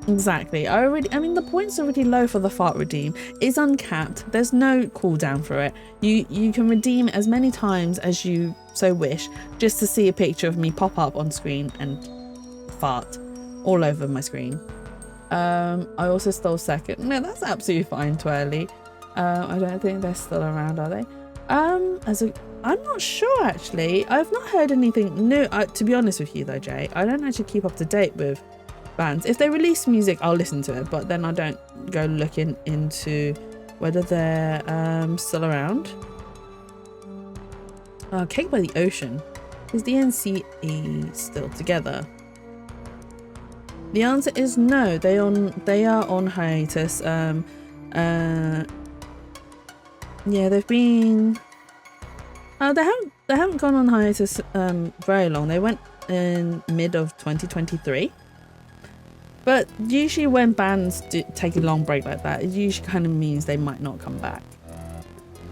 Exactly. I mean, the points are already low for the fart redeem. It's uncapped. There's no cooldown for it. You can redeem as many times as you so wish, just to see a picture of me pop up on screen and fart all over my screen. I also stole second. No, that's absolutely fine, Twirly. I don't think they're still around, are they? I'm not sure actually. I've not heard anything new. To be honest with you though, Jay, I don't actually keep up to date with bands. If they release music, I'll listen to it, but then I don't go looking into whether they're still around. Cake by the Ocean. Is the NCE still together? The answer is no. They are on hiatus. Yeah, they've been. They haven't gone on hiatus very long. They went in mid of 2023. But usually when bands take a long break like that, it usually kind of means they might not come back.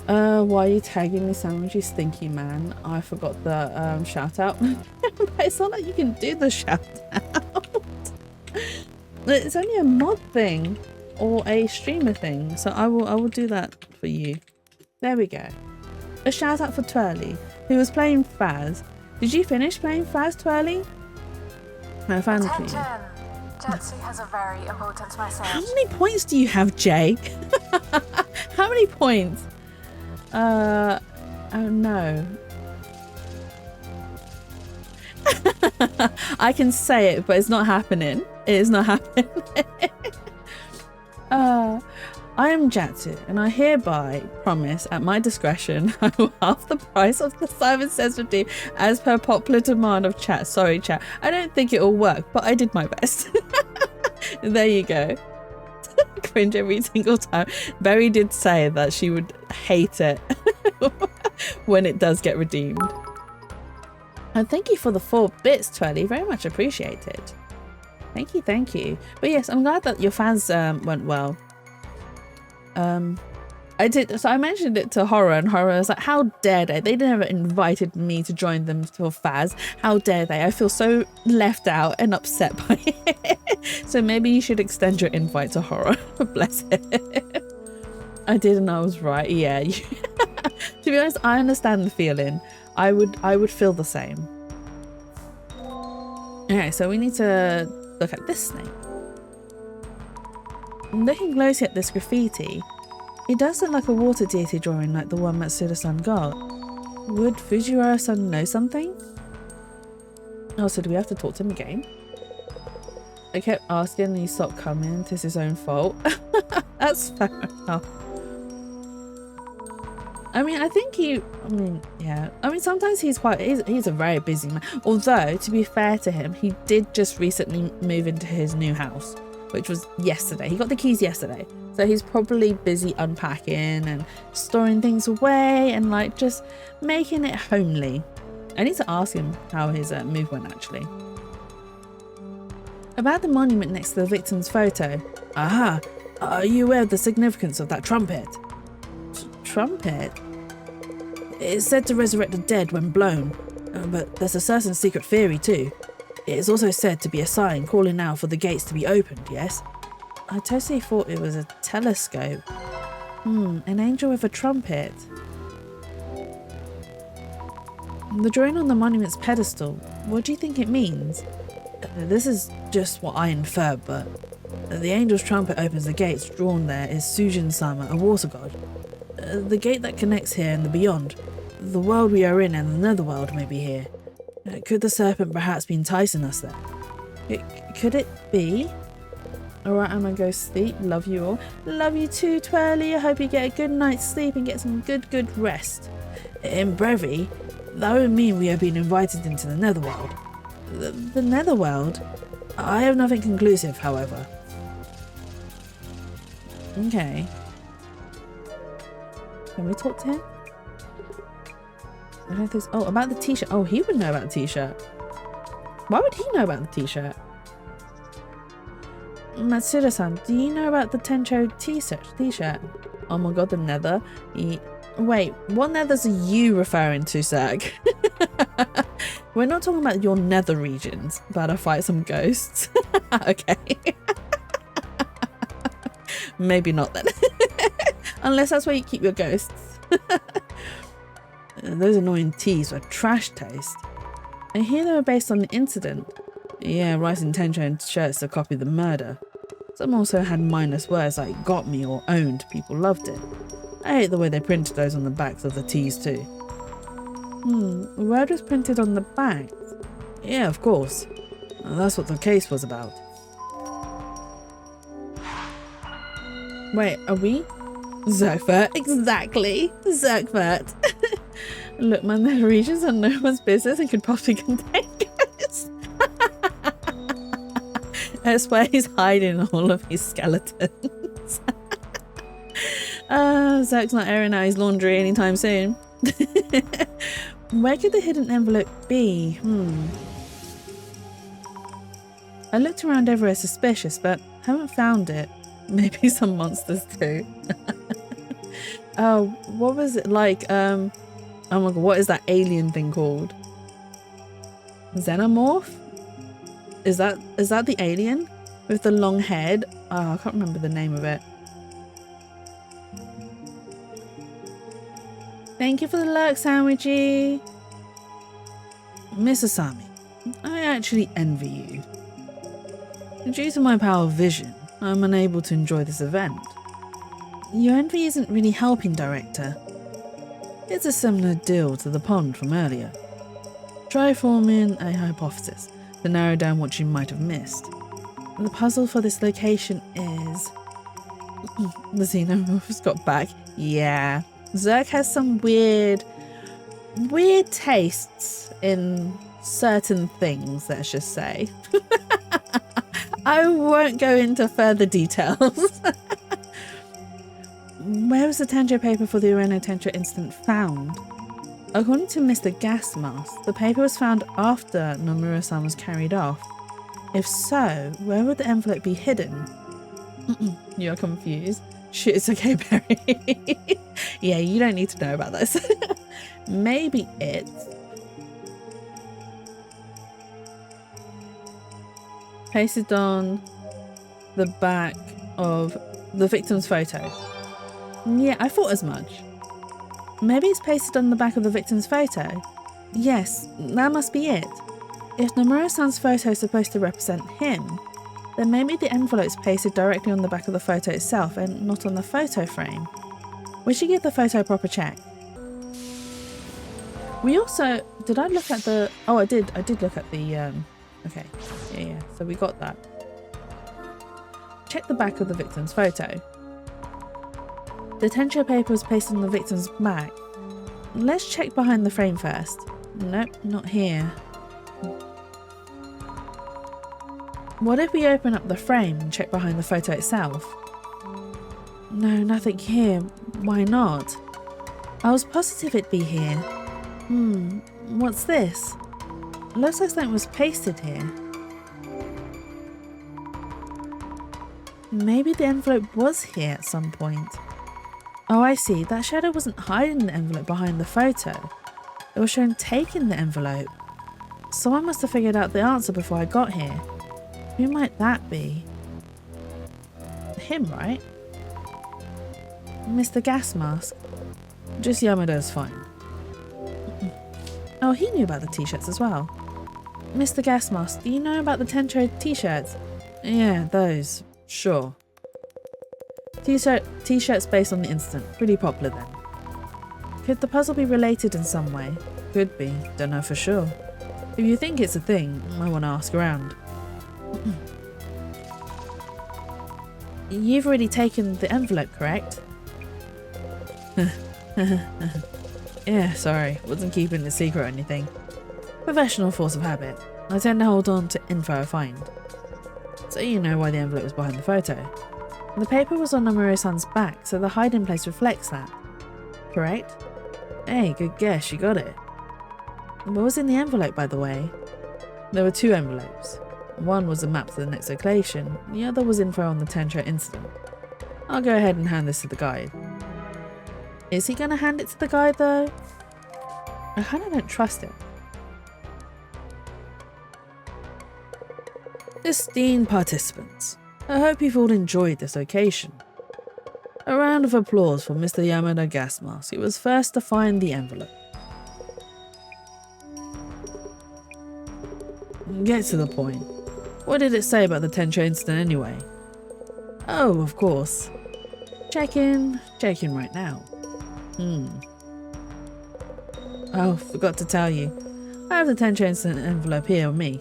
Why are you tagging me, Sandwichy Stinky Man? I forgot the shout out. It's not like you can do the shout out. It's only a mod thing or a streamer thing, so I will do that for you. There we go. A shout out for Twirly, who was playing Faz. Did you finish playing Faz, Twirly? I found it for you. Jetsu has a very important message. How many points do you have, Jay? How many points? Oh no. I can say it, but it's not happening. It is not happening. I am Jatsu, and I hereby promise, at my discretion, I will half the price of the Simon Says redeem as per popular demand of chat. Sorry, chat. I don't think it will work, but I did my best. There you go. Cringe every single time. Berry did say that she would hate it when it does get redeemed. And thank you for the 4 bits, Twirly. Very much appreciated. Thank you, thank you. But yes, I'm glad that your fans went well. I did, so I mentioned it to Horror, and Horror was like, how dare they? They never invited me to join them for Faz. How dare they? I feel so left out and upset by it. So maybe you should extend your invite to Horror. Bless it. I did, and I was right. Yeah. To be honest, I understand the feeling. I would feel the same. Okay, so we need to look at this snake. Looking closely at this graffiti, it does look like a water deity drawing like the one Matsuda-san got. Would Fujiwara-san know something? Oh, so do we have to talk to him again? I kept asking and he stopped coming. It's his own fault. That's fair enough. I mean, yeah. I mean, sometimes he's a very busy man. Although, to be fair to him, he did just recently move into his new house, which was yesterday. He got the keys yesterday. So he's probably busy unpacking and storing things away and like just making it homely. I need to ask him how his move went actually. About the monument next to the victim's photo. Aha! Are you aware of the significance of that trumpet? Trumpet? It's said to resurrect the dead when blown, but there's a certain secret theory too. It is also said to be a sign calling out for the gates to be opened, yes? I totally thought it was a telescope. An angel with a trumpet. The drawing on the monument's pedestal, what do you think it means? This is just what I infer, but the angel's trumpet opens the gates drawn there is Sujin Sama, a water god. The gate that connects here and the beyond. The world we are in and the netherworld may be here. Could the serpent perhaps be enticing us there? Could it be? Alright, I'm gonna go sleep. Love you all. Love you too, Twirly. I hope you get a good night's sleep and get some good rest. In brevity, that would mean we have been invited into the netherworld. The netherworld? I have nothing conclusive, however. Okay. Can we talk to him? I don't think so. Oh, about the t-shirt. Oh, he would know about the t-shirt. Why would he know about the t-shirt? Matsuda-san, do you know about the Tencho t-shirt? Oh my god, the nether. Wait, what nethers are you referring to, Zerg? We're not talking about your nether regions, about to fight some ghosts. Okay. Maybe not then. Unless that's where you keep your ghosts. Those annoying teas were trash taste. I hear they were based on the incident. Yeah, writing Tencho in shirts to copy the murder. Some also had mindless words like got me or owned. People loved it. I hate the way they printed those on the backs of the tees too. The word was printed on the back. Yeah, of course. That's what the case was about. Wait, are we? Zerkvert, exactly. Zerkvert. Look, man, their regions are no one's business and could possibly contain ghosts. That's where he's hiding all of his skeletons. Zerk's not airing out his laundry anytime soon. Where could the hidden envelope be? I looked around everywhere suspicious, but haven't found it. Maybe some monsters too. Oh, what was it like? Oh my god, what is that alien thing called? Xenomorph? Is that the alien with the long head? Oh, I can't remember the name of it. Thank you for the lurk, sandwichy. Miss Asami, I actually envy you. Due to my power of vision, I'm unable to enjoy this event. Your envy isn't really helping, Director. It's a similar deal to the pond from earlier. Try forming a hypothesis to narrow down what you might have missed. The puzzle for this location is... The Xenomorph's got back. Yeah. Zerk has some weird tastes in certain things, let's just say. I won't go into further details. Where was the Tencho paper for the Ueno Tencho incident found? According to Mr. Gas Mask, the paper was found after Nomura-san was carried off. If so, where would the envelope be hidden? You're confused. Shit, it's okay, Barry. Yeah, you don't need to know about this. Maybe it's... pasted on the back of the victim's photo. Yeah, I thought as much. Maybe it's pasted on the back of the victim's photo. Yes, that must be it. If Nomura-san's photo is supposed to represent him, then maybe the envelope's pasted directly on the back of the photo itself and not on the photo frame. We should give the photo a proper check. We also... Did I look at the... Oh, I did look at the... Okay, yeah, so we got that. Check the back of the victim's photo. The Tencho paper was pasted on the victim's back. Let's check behind the frame first. Nope, not here. What if we open up the frame and check behind the photo itself? No, nothing here. Why not? I was positive it'd be here. What's this? Looks like something was pasted here. Maybe the envelope was here at some point. Oh, I see. That shadow wasn't hiding the envelope behind the photo. It was shown taking the envelope. Someone must have figured out the answer before I got here. Who might that be? Him, right? Mr. Gas Mask. Just Yamada's fine. Oh, he knew about the t-shirts as well. Mr. Gas Mask, do you know about the Tencho t-shirts? Yeah, those. Sure. T-shirts based on the incident. Pretty popular then. Could the puzzle be related in some way? Could be. Don't know for sure. If you think it's a thing, I want to ask around. You've already taken the envelope, correct? Yeah, sorry. Wasn't keeping it a secret or anything. Professional force of habit. I tend to hold on to info I find. So you know why the envelope was behind the photo. The paper was on Nomura-san's back, so the hiding place reflects that. Correct? Hey, good guess, you got it. What was in the envelope, by the way? There were 2 envelopes. One was a map to the next location, the other was info on the Tencho incident. I'll go ahead and hand this to the guide. Is he going to hand it to the guide, though? I kind of don't trust it. Esteemed participants, I hope you've all enjoyed this occasion. A round of applause for Mr. Yamada Gas Mask, who was first to find the envelope. Get to the point. What did it say about the Tencho incident anyway? Oh, of course. Check in right now. Oh, forgot to tell you. I have the Tencho incident envelope here with me.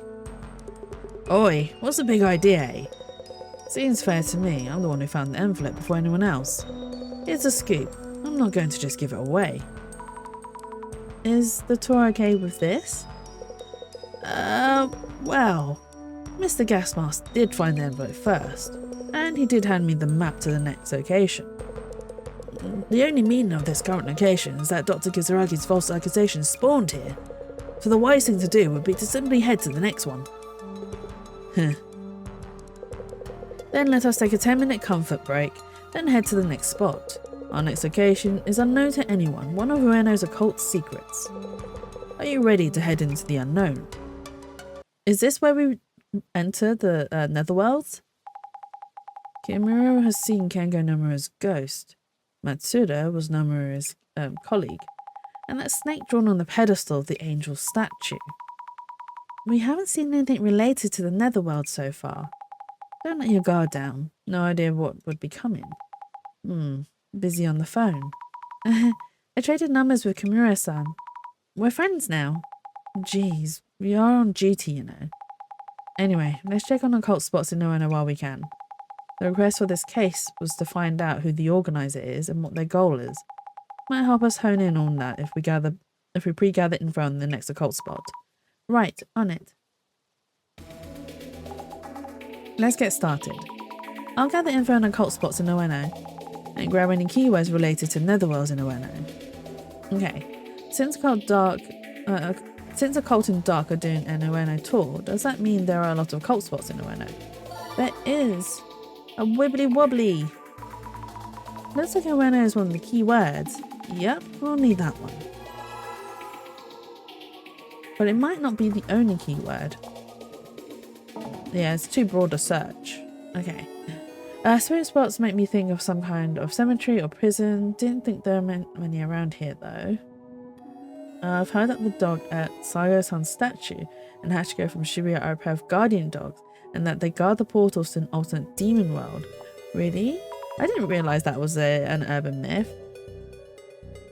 Oi, what's the big idea, eh? Seems fair to me. I'm the one who found the envelope before anyone else. It's a scoop. I'm not going to just give it away. Is the tour okay with this? Well, Mr. Gas Mask did find the envelope first, and he did hand me the map to the next location. The only meaning of this current location is that Dr. Kizaragi's false accusations spawned here, so the wise thing to do would be to simply head to the next one. Then let us take a 10-minute comfort break, then head to the next spot. Our next location is unknown to anyone, one of Ueno's occult secrets. Are you ready to head into the unknown? Is this where we enter the netherworlds? Kimura has seen Kengo Nomura's ghost. Matsuda was Nomura's colleague, and that snake drawn on the pedestal of the angel's statue. We haven't seen anything related to the netherworld so far. Don't let your guard down. No idea what would be coming. Busy on the phone. I traded numbers with Kimura-san. We're friends now. Jeez, we are on duty, you know. Anyway, let's check on occult spots in Ueno while we can. The request for this case was to find out who the organizer is and what their goal is. Might help us hone in on that if we pre-gather info on the next occult spot. Right, on it. Let's get started. I'll gather info on occult spots in Ueno and grab any keywords related to netherworlds in Ueno. Okay, since Occult and Dark are doing an Ueno tour, does that mean there are a lot of occult spots in Ueno? There is. A wibbly wobbly. Looks like Ueno is one of the key words. Yep, we'll need that one. But it might not be the only keyword. Yeah, it's too broad a search. Okay. Spirit spots make me think of some kind of cemetery or prison. Didn't think there were many around here though. I've heard that the dog at Sago-san's statue and Hachiko from Shibuya are a pair of guardian dogs, and that they guard the portals to an alternate demon world. Really? I didn't realise that was an urban myth.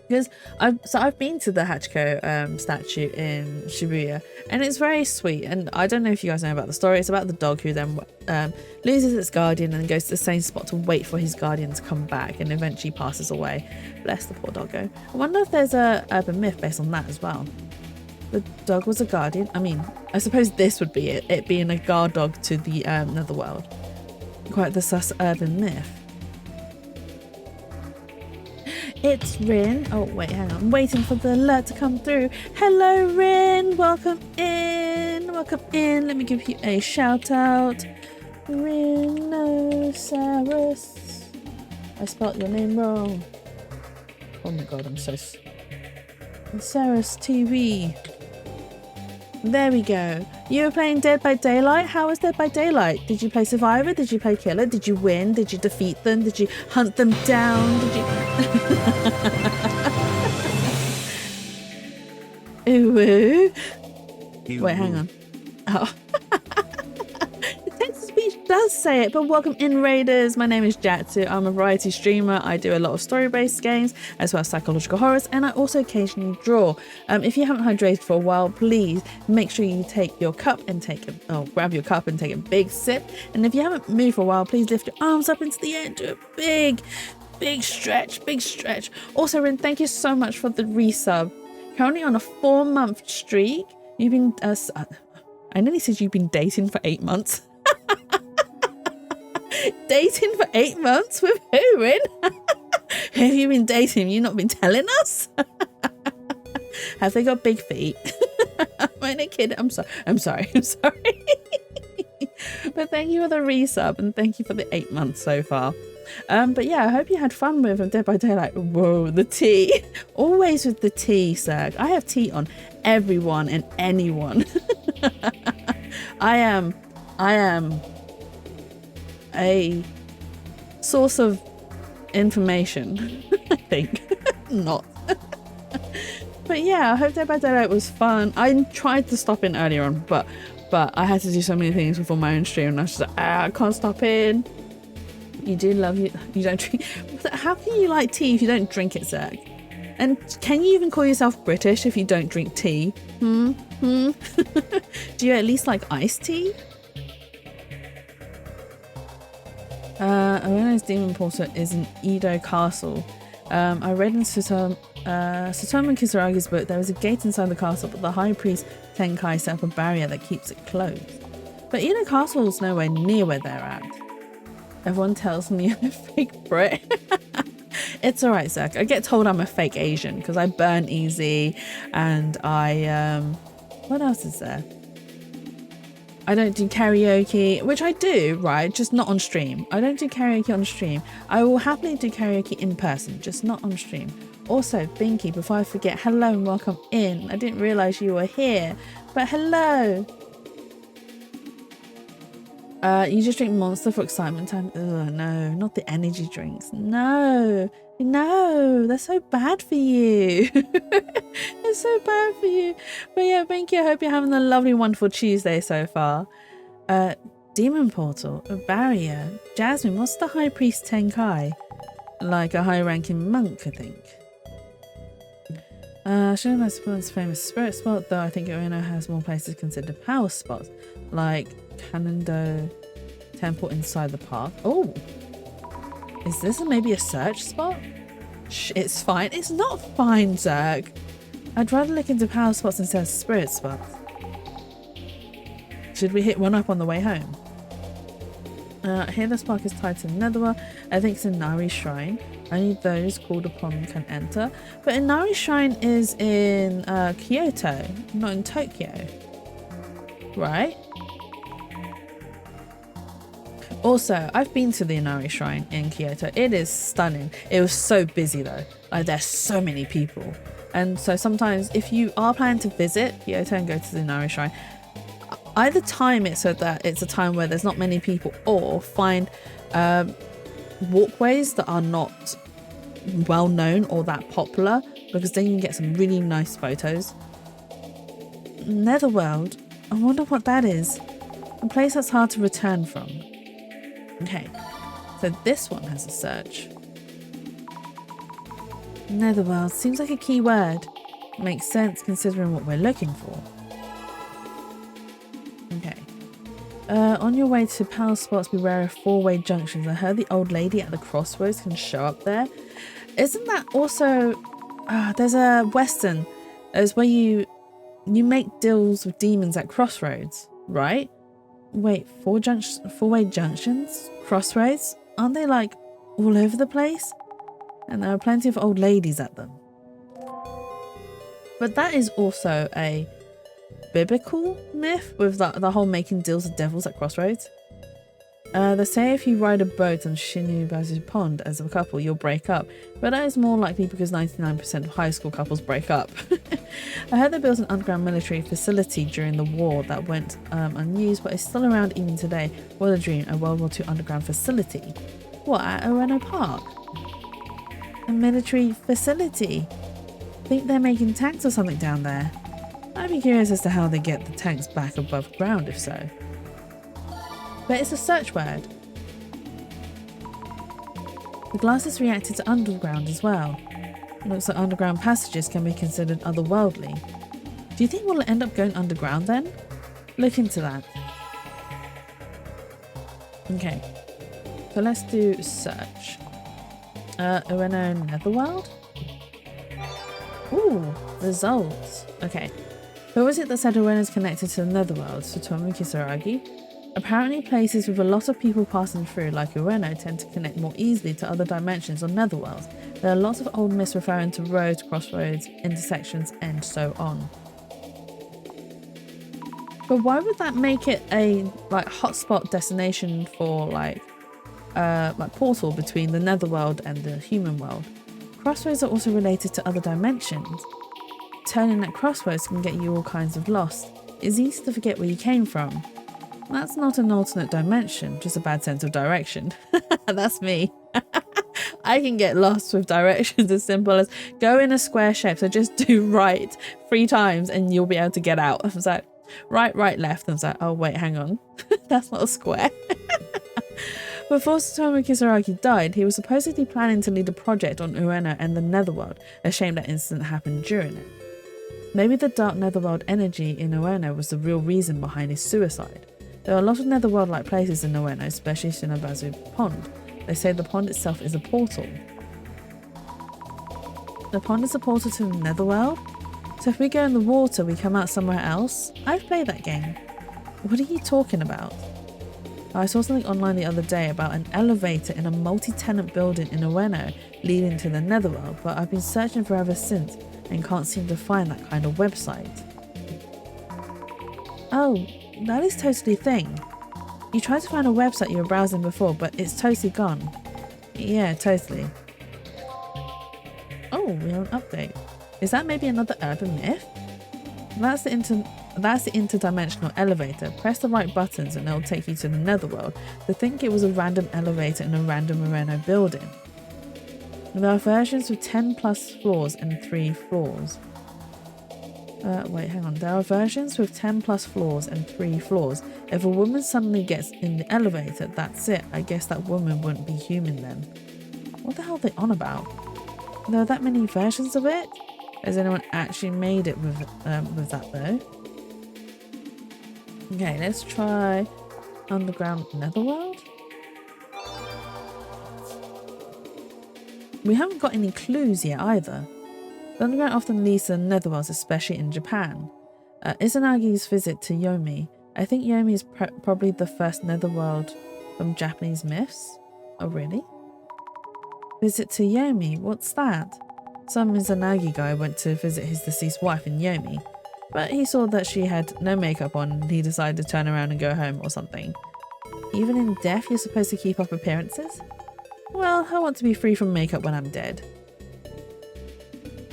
Because I've been to the Hachiko statue in Shibuya, and it's very sweet. And I don't know if you guys know about the story. It's about the dog who then loses its guardian and goes to the same spot to wait for his guardian to come back, and eventually passes away. Bless the poor doggo. I wonder if there's a urban myth based on that as well. The dog was a guardian. I mean, I suppose this would be it being a guard dog to the netherworld. Quite the sus urban myth. It's Rin. Oh, wait, hang on. I'm waiting for the alert to come through. Hello, Rin. Welcome in. Welcome in. Let me give you a shout out. Rin. Sarah's. I spelled your name wrong. Oh my god, I'm so... Sarah's TV. There we go. You were playing Dead by Daylight? How was Dead by Daylight? Did you play Survivor? Did you play Killer? Did you win? Did you defeat them? Did you hunt them down? Did you... Ooh. Wait, hang on. Oh. The text-to-speech does say it, but welcome in, Raiders. My name is Jatsu. I'm a variety streamer. I do a lot of story-based games, as well as psychological horrors, and I also occasionally draw. If you haven't hydrated for a while, please make sure you take your cup and grab your cup and take a big sip. And if you haven't moved for a while, please lift your arms up into the air and do a big stretch. Also, Rin, thank you so much for the resub. Currently on a 4-month streak. You've been, I nearly said you've been dating for 8 months. Dating for 8 months with who, Rin? Who have you been dating? You've not been telling us? Have they got big feet? I'm only kidding. I'm sorry. But thank you for the resub and thank you for the 8 months so far. But yeah, I hope you had fun with Dead by Daylight. Whoa, the tea. Always with the tea, sir. I have tea on everyone and anyone. I am a source of information. I think. Not. But yeah, I hope Dead by Daylight was fun. I tried to stop in earlier on, but I had to do so many things before my own stream and I was just like, I can't stop in. You do love you don't drink. How can you like tea if you don't drink it, Zerg? And can you even call yourself British if you don't drink tea? Do you at least like iced tea? Arena's Demon Portal is an Edo castle. I read in Satomu Kisaragi's book there is a gate inside the castle, but the high priest Tenkai set up a barrier that keeps it closed. But Edo Castle is nowhere near where they're at. Everyone tells me I'm a fake Brit. It's alright, Zach. I get told I'm a fake Asian because I burn easy and I what else is there? I don't do karaoke, which I do, right? Just not on stream. I don't do karaoke on stream. I will happily do karaoke in person, just not on stream. Also, Binky, before I forget, hello and welcome in. I didn't realise you were here, but hello. You just drink Monster for excitement time. Ugh, no, not the energy drinks. No, they're so bad for you. They're so bad for you. But yeah, thank you. I hope you're having a lovely, wonderful Tuesday so far. Demon Portal, a barrier. Jasmine, what's the High Priest Tenkai? Like a high-ranking monk, I think. Should I suppose famous spirit spot, though I think Ueno has more places considered power spots, like Kanendo Temple inside the park. Oh, is this maybe a search spot? Shh, it's fine. It's not fine, Zerg. I'd rather look into power spots instead of spirit spots. Should we hit one up on the way home? Here the spark is tied to Netherworld. I think it's Inari Shrine. Only those called upon can enter. But Inari Shrine is in Kyoto, not in Tokyo. Right? Also, I've been to the Inari Shrine in Kyoto. It is stunning. It was so busy though. Like, there's so many people. And so sometimes if you are planning to visit Kyoto and go to the Inari Shrine, either time it so that it's a time where there's not many people, or find walkways that are not well known or that popular, because then you can get some really nice photos. Netherworld, I wonder what that is. A place that's hard to return from. Okay, so this one has a search. Netherworld seems like a key word. Makes sense considering what we're looking for. Okay. On your way to power spots, beware of four-way junctions. I heard the old lady at the crossroads can show up there. Isn't that also... there's a western. There's where you make deals with demons at crossroads, right? Wait, four-way junctions? Crossroads? Aren't they like all over the place? And there are plenty of old ladies at them. But that is also a biblical myth with the whole making deals with devils at crossroads. They say if you ride a boat on Shinu Pond as a couple, you'll break up, but that is more likely because 99% of high school couples break up. I heard they built an underground military facility during the war that went unused, but is still around even today. What a dream, a World War II underground facility. What, at Ueno Park? A military facility? Think they're making tanks or something down there? I'd be curious as to how they get the tanks back above ground if so. But it's a search word. The glasses reacted to underground as well. It looks like underground passages can be considered otherworldly. Do you think we'll end up going underground then? Look into that. Okay, so let's do search. Ueno Netherworld? Ooh, results. Okay. Who was it that said Ueno is connected to the Netherworld? Tsutomu Kisaragi? Apparently places with a lot of people passing through, like Ueno, tend to connect more easily to other dimensions or netherworlds. There are lots of old myths referring to roads, crossroads, intersections, and so on. But why would that make it a hotspot destination for like portal between the netherworld and the human world? Crossroads are also related to other dimensions. Turning at crossroads can get you all kinds of lost. It's easy to forget where you came from. That's not an alternate dimension, just a bad sense of direction. That's me. I can get lost with directions as simple as go in a square shape, so just do right 3 times and you'll be able to get out. I was like, right, left. I was like, oh wait, hang on. That's not a square. Before Tsutomu Kisaragi died, he was supposedly planning to lead a project on Ueno and the Netherworld. A shame that incident happened during it. Maybe the dark Netherworld energy in Ueno was the real reason behind his suicide. There are a lot of Netherworld-like places in Ueno, especially Shinobazu Pond. They say the pond itself is a portal. The pond is a portal to the Netherworld? So if we go in the water, we come out somewhere else? I've played that game. What are you talking about? I saw something online the other day about an elevator in a multi-tenant building in Ueno leading to the Netherworld, but I've been searching for ever since and can't seem to find that kind of website. Oh, that is totally a thing. You tried to find a website you were browsing before, but it's totally gone. Yeah, totally. Oh, we have an update. Is that maybe another urban myth? That's the interdimensional elevator. Press the right buttons and it'll take you to the Netherworld. To think it was a random elevator in a random Ueno building. There are versions with 10 plus floors and 3 floors. Wait, hang on. There are versions with 10 plus floors and 3 floors. If a woman suddenly gets in the elevator, that's it. I guess that woman wouldn't be human then. What the hell are they on about? There are that many versions of it? Has anyone actually made it with that though? Okay, let's try Underground Netherworld. We haven't got any clues yet either. The Underground often leads to Netherworlds, especially in Japan. Izanagi's visit to Yomi. I think Yomi is probably the first Netherworld from Japanese myths. Oh really? Visit to Yomi? What's that? Some Izanagi guy went to visit his deceased wife in Yomi, but he saw that she had no makeup on and he decided to turn around and go home or something. Even in death you're supposed to keep up appearances? Well, I want to be free from makeup when I'm dead.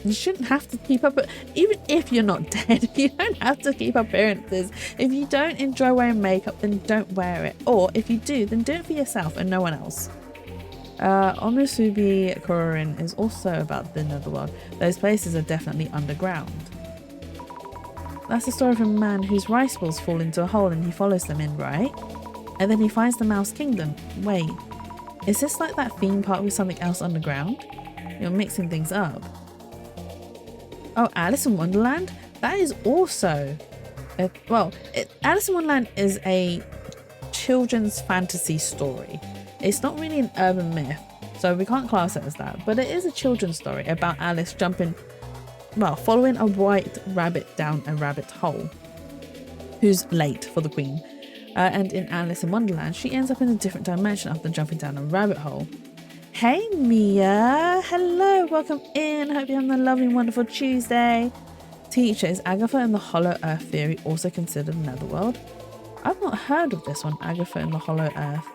You shouldn't have to keep up, even if you're not dead, you don't have to keep appearances. If you don't enjoy wearing makeup, then don't wear it. Or if you do, then do it for yourself and no one else. Omusubi Kororin is also about the Netherworld. Those places are definitely underground. That's the story of a man whose rice balls fall into a hole and he follows them in, right? And then he finds the Mouse Kingdom. Wait, is this like that theme park with something else underground? You're mixing things up. Oh, Alice in Wonderland? That is also... Alice in Wonderland is a children's fantasy story. It's not really an urban myth, so we can't class it as that. But it is a children's story about Alice following a white rabbit down a rabbit hole, who's late for the Queen. And in Alice in Wonderland, she ends up in a different dimension after jumping down a rabbit hole. Hey Mia, hello, welcome in. Hope you're having a lovely, wonderful Tuesday. Teacher, is Agatha and the Hollow Earth theory also considered Netherworld? I've not heard of this one, Agatha and the Hollow Earth.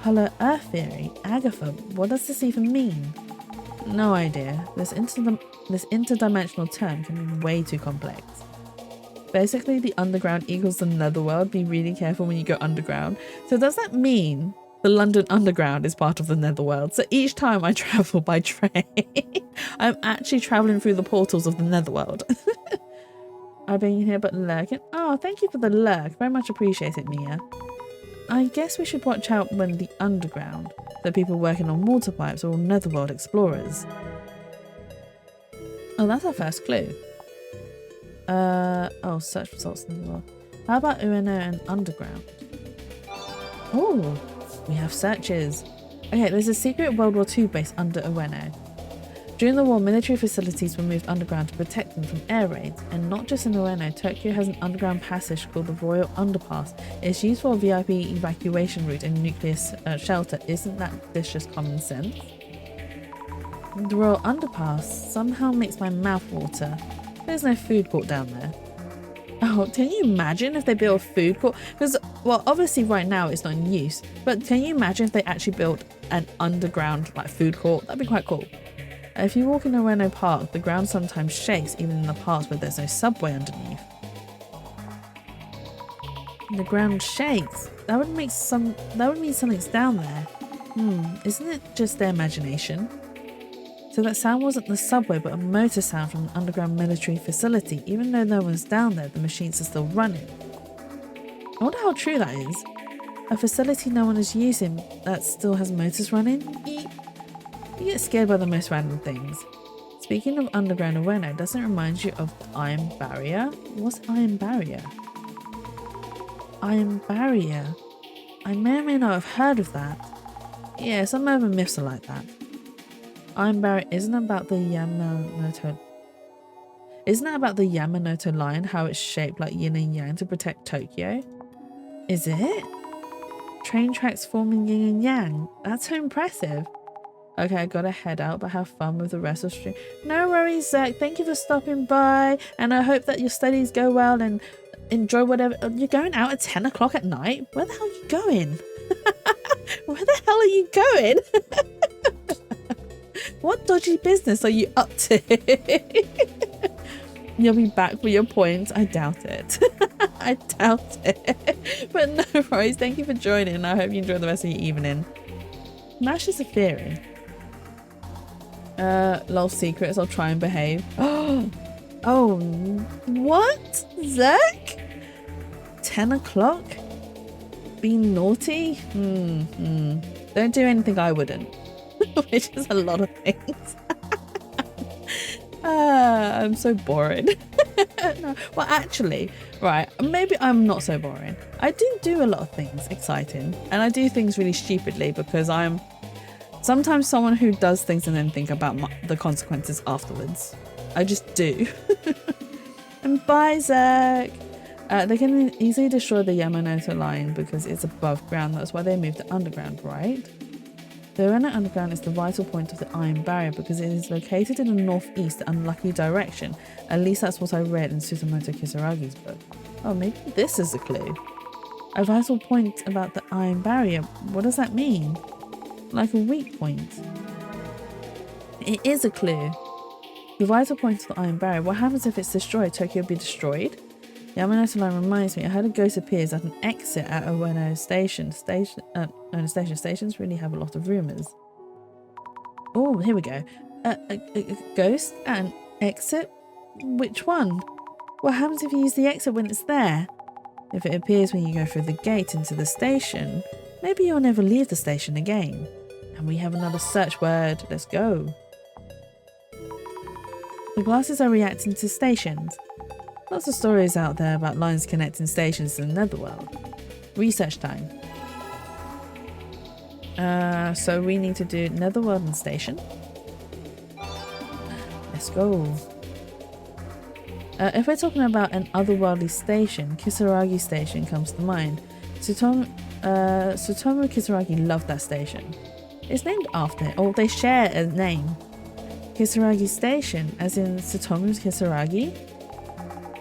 Hollow Earth theory? Agatha, what does this even mean? No idea. This interdimensional term can be way too complex. Basically, the underground equals the netherworld. Be really careful when you go underground. So does that mean the London Underground is part of the netherworld? So each time I travel by train, I'm actually traveling through the portals of the netherworld. I've been here but lurking. Oh, thank you for the lurk. Very much appreciated, Mia. I guess we should watch out when the underground, the people working on water pipes or netherworld explorers. Oh, that's our first clue. Oh, search results in the world. How about Ueno and underground? Oh, we have searches. Okay, there's a secret World War II base under Ueno. During the war, military facilities were moved underground to protect them from air raids. And not just in Ueno, Tokyo has an underground passage called the Royal Underpass. It's used for a VIP evacuation route and nuclear shelter. Isn't this just common sense? The Royal Underpass somehow makes my mouth water. There's no food court down there. Oh, can you imagine if they built a food court? Because, well, obviously right now it's not in use, but can you imagine if they actually built an underground like food court? That'd be quite cool. If you walk in Ueno Park, the ground sometimes shakes, even in the parts where there's no subway underneath. The ground shakes. That would mean something's down there. Isn't it just their imagination? So that sound wasn't the subway, but a motor sound from an underground military facility. Even though no one's down there, the machines are still running. I wonder how true that is. A facility no one is using that still has motors running? You get scared by the most random things. Speaking of underground Ueno, doesn't it remind you of Iron Barrier? What's Iron Barrier? Iron Barrier? I may or may not have heard of that. Yeah, some urban myths are like that. Iron Barrier isn't about the Yamanote. Isn't that about the Yamanote line, how it's shaped like yin and yang to protect Tokyo? Is it? Train tracks forming yin and yang. That's so impressive. Okay, I gotta head out, but have fun with the rest of the stream. No worries, Zach. Thank you for stopping by, and I hope that your studies go well and enjoy whatever. You're going out at 10 o'clock at night? Where the hell are you going? Where the hell are you going? What dodgy business are you up to? You'll be back for your points. I doubt it. I doubt it. But no worries. Thank you for joining. I hope you enjoy the rest of your evening. Nash is a theory. Lol secrets. I'll try and behave. Oh, what? Zach? 10 o'clock? Being naughty? Don't do anything I wouldn't. Which is a lot of things. I'm so boring. No, well, actually, right, maybe I'm not so boring. I do a lot of things exciting, and I do things really stupidly because I'm sometimes someone who does things and then think about the consequences afterwards. I just do. And bye, Zach. They can easily destroy the Yamanote line because it's above ground. That's why they moved it underground, right? The Ueno Underground is the vital point of the Iron Barrier because it is located in the northeast, the unlucky direction. At least that's what I read in Tsutomoto Kisaragi's book. Oh, maybe this is a clue. A vital point about the Iron Barrier. What does that mean? Like a weak point. It is a clue. The vital point of the Iron Barrier. What happens if it's destroyed? Tokyo will be destroyed? The Yamanote line reminds me, I heard a ghost appears at an exit at Ueno Station. Stations really have a lot of rumours. Oh, here we go. A ghost at an exit? Which one? What happens if you use the exit when it's there? If it appears when you go through the gate into the station, maybe you'll never leave the station again. And we have another search word. Let's go. The glasses are reacting to stations. Lots of stories out there about lines connecting stations to the netherworld. Research time. So we need to do netherworld and station. Let's go. If we're talking about an otherworldly station, Kisaragi Station comes to mind. Tsutomu Kisaragi loved that station. It's named after it, or they share a name. Kisaragi Station, as in Tsutomu's Kisaragi?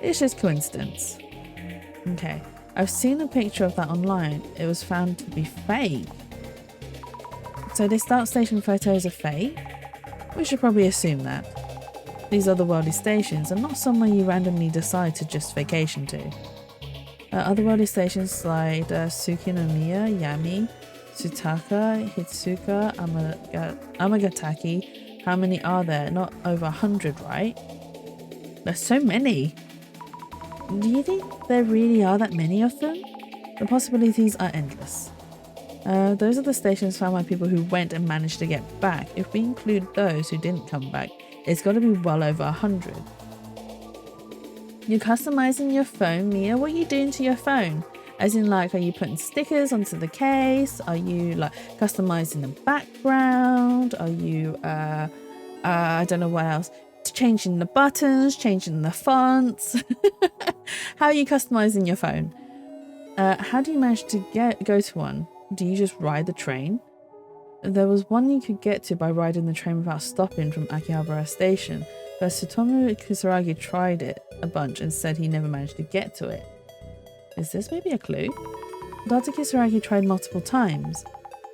It's just coincidence. Okay, I've seen a picture of that online. It was found to be fake. So this dark station photo is a fake. We should probably assume that. These otherworldly stations are not somewhere you randomly decide to just vacation to. Otherworldly stations like Tsukinomiya, Yami, Tsutaka, Hitsuka, Amagataki. How many are there? Not over 100, right? There's so many. Do you think there really are that many of them? The possibilities are endless. Those are the stations found by people who went and managed to get back. If we include those who didn't come back, it's got to be well over 100. You're customizing your phone, Mia. What are you doing to your phone? As in, like, are you putting stickers onto the case? Are you like customizing the background? Are you I don't know what else. Changing the buttons, changing the fonts. How are you customizing your phone? How do you manage to go to one? Do you just ride the train? There was one you could get to by riding the train without stopping from Akihabara Station, but Tsutomu Kisaragi tried it a bunch and said he never managed to get to it. Is this maybe a clue? Dr. Kisaragi tried multiple times.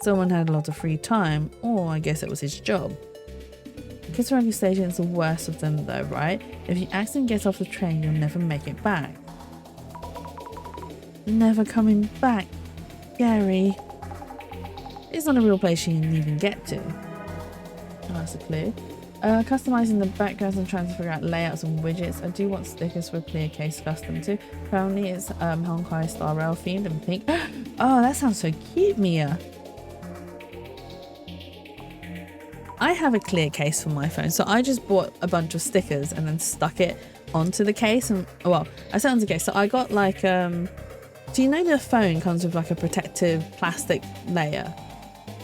Someone had a lot of free time, or I guess it was his job. Kisaragi Station is the worst of them though, right? If you accidentally get off the train, you'll never make it back. Never coming back, Gary. It's not a real place you can even get to. Oh, that's a clue. Customizing the backgrounds and trying to figure out layouts and widgets. I do want stickers for clear case custom too. Currently it's Honkai Star Rail themed and pink. Oh, that sounds so cute, Mia. I have a clear case for my phone, so I just bought a bunch of stickers and then stuck it onto the case. And well, I said onto the case. So I got like do you know the phone comes with like a protective plastic layer?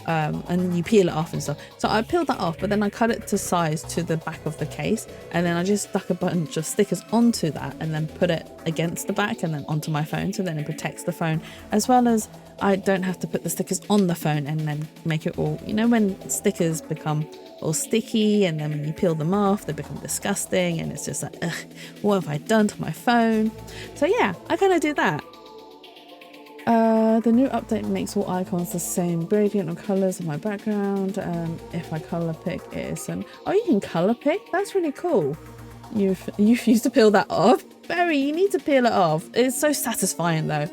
And you peel it off and stuff. So I peeled that off, but then I cut it to size to the back of the case, and then I just stuck a bunch of stickers onto that and then put it against the back and then onto my phone, so then it protects the phone, as well as I don't have to put the stickers on the phone and then make it all, you know, when stickers become all sticky and then when you peel them off they become disgusting and it's just like, ugh, what have I done to my phone? So yeah, I kind of do that. The new update makes all icons the same gradient of colors of my background. If I color pick it is oh, you can color pick? That's really cool. You refuse to peel that off? Barry, you need to peel it off. It's so satisfying though.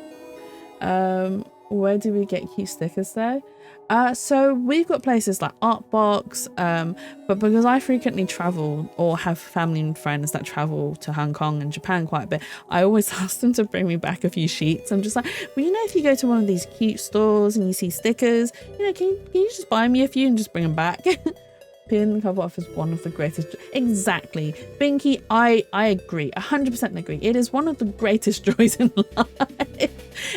Where do we get cute stickers though? So we've got places like Artbox, but because I frequently travel or have family and friends that travel to Hong Kong and Japan quite a bit, I always ask them to bring me back a few sheets. I'm just like, well, you know, if you go to one of these cute stores and you see stickers, you know, can you just buy me a few and just bring them back? Peeling the cover off is one of the greatest. Exactly. Binky, I agree. 100% agree. It is one of the greatest joys in life.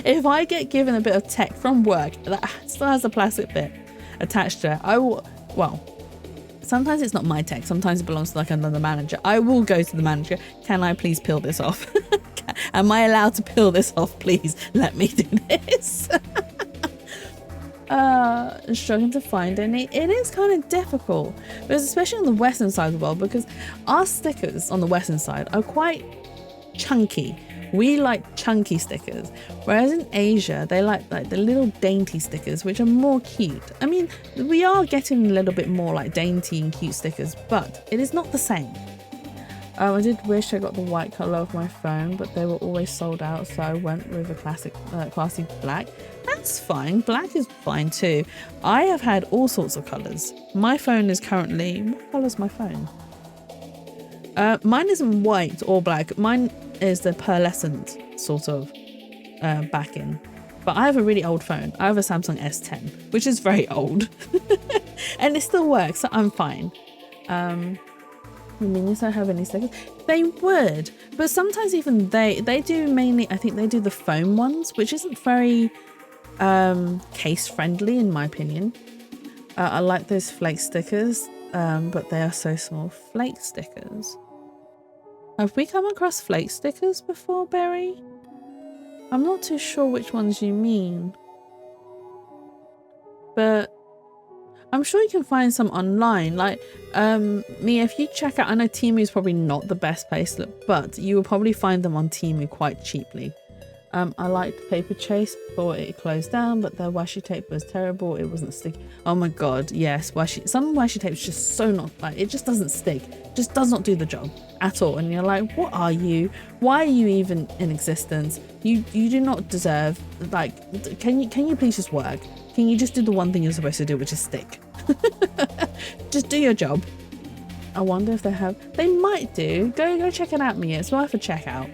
If I get given a bit of tech from work that still has a plastic bit attached to it, I will, well, sometimes it's not my tech. Sometimes it belongs to like another manager. I will go to the manager. Can I please peel this off? Am I allowed to peel this off? Please let me do this. Struggling to find any. It is kind of difficult, but especially on the western side of the world, because our stickers on the western side are quite chunky. We like chunky stickers, whereas in Asia they like the little dainty stickers, which are more cute. I mean, we are getting a little bit more like dainty and cute stickers, but it is not the same. I did wish I got the white colour of my phone, but they were always sold out, so I went with a classy black. That's fine. Black is fine too. I have had all sorts of colours. My phone is currently... What colour is my phone? Mine isn't white or black. Mine is the pearlescent sort of backing. But I have a really old phone. I have a Samsung S10, which is very old. And it still works, so I'm fine. Minions don't have any stickers. They would, but sometimes even they do mainly, I think they do the foam ones, which isn't very case friendly in my opinion. I like those flake stickers, but they are so small. Flake stickers. Have we come across flake stickers before, Barry? I'm not too sure which ones you mean, but I'm sure you can find some online. Like, Mia, if you check out, I know Temu is probably not the best place, but you will probably find them on Temu quite cheaply. I liked Paper Chase before it closed down, but the washi tape was terrible. It wasn't sticky. Oh my god, yes, some washi tape is just so not, like, it just doesn't stick. Just does not do the job at all. And you're like, what are you? Why are you even in existence? You do not deserve, like, can you please just work? Can you just do the one thing you're supposed to do, which is stick? Just do your job. I wonder if they might do. Go check it out, Mia. It's worth a check out.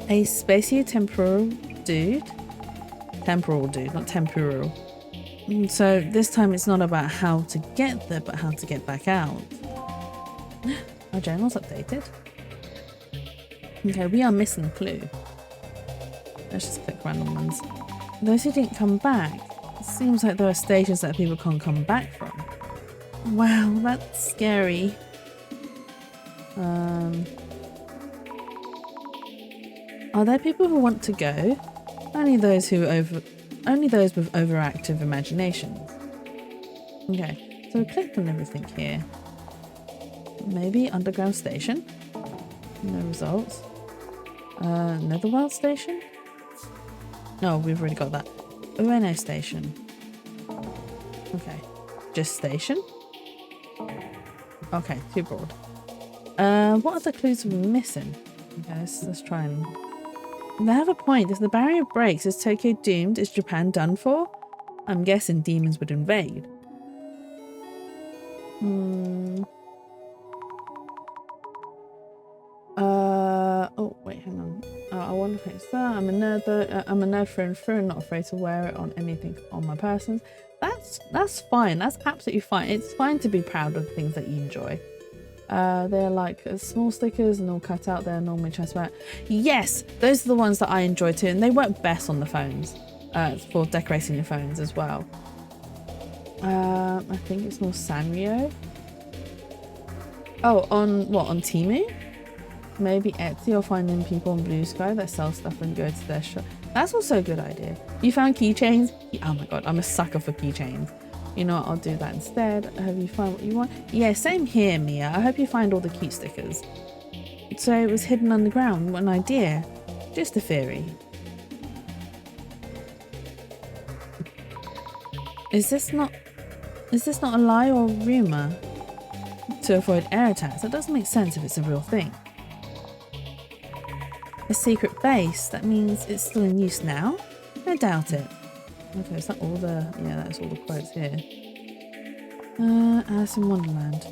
A spatio-temporal dude. Temporal dude, not temporal. So this time it's not about how to get there, but how to get back out. Our journal's updated. Okay, we are missing a clue. Let's just click random ones. Those who didn't come back. It seems like there are stations that people can't come back from. Wow, that's scary. Are there people who want to go? Only those with overactive imaginations. Okay, so we clicked on everything here. Maybe underground station. No results. Netherworld station? No, we've already got that. Ueno station. Okay. Just station? Okay, too broad. What other clues are we missing? Okay, let's try and... They have a point. If the barrier breaks, is Tokyo doomed? Is Japan done for? I'm guessing demons would invade. Oh, wait, hang on. I wonder if it's that. I'm a nerd though. I'm a nerd through and through, not afraid to wear it on anything on my person. That's fine. That's absolutely fine. It's fine to be proud of things that you enjoy. They're like small stickers and all cut out there, normally transparent. Yes, those are the ones that I enjoy too, and they work best on the phones, for decorating your phones as well. I think it's more Sanrio. Oh, on what? On Temu? Maybe Etsy, or finding people on Blue Sky that sell stuff and go to their shop. That's also a good idea. You found keychains? Oh my god, I'm a sucker for keychains. You know what, I'll do that instead. Have you found what you want? Yeah, same here, Mia. I hope you find all the cute stickers. So it was hidden underground. What an idea. Just a theory. Is this not a lie or rumour? To avoid air attacks? That doesn't make sense if it's a real thing. A secret base? That means it's still in use now? I doubt it. Okay, is that all the... Yeah, that's all the quotes here. Alice in Wonderland.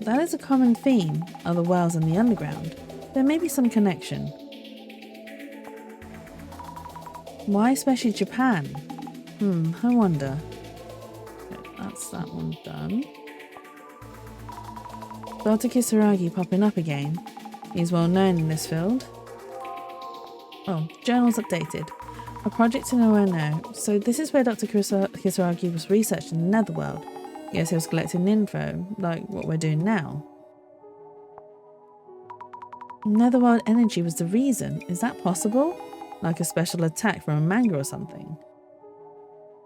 That is a common theme, other worlds and the underground. There may be some connection. Why especially Japan? I wonder. Okay, that's that one done. Dr. Kisaragi popping up again. He's well known in this field. Oh, journal's updated. A project in Ueno. So this is where Dr. Kisaragi was researched in the Netherworld. Yes, he was collecting info, like what we're doing now. Netherworld energy was the reason. Is that possible? Like a special attack from a manga or something?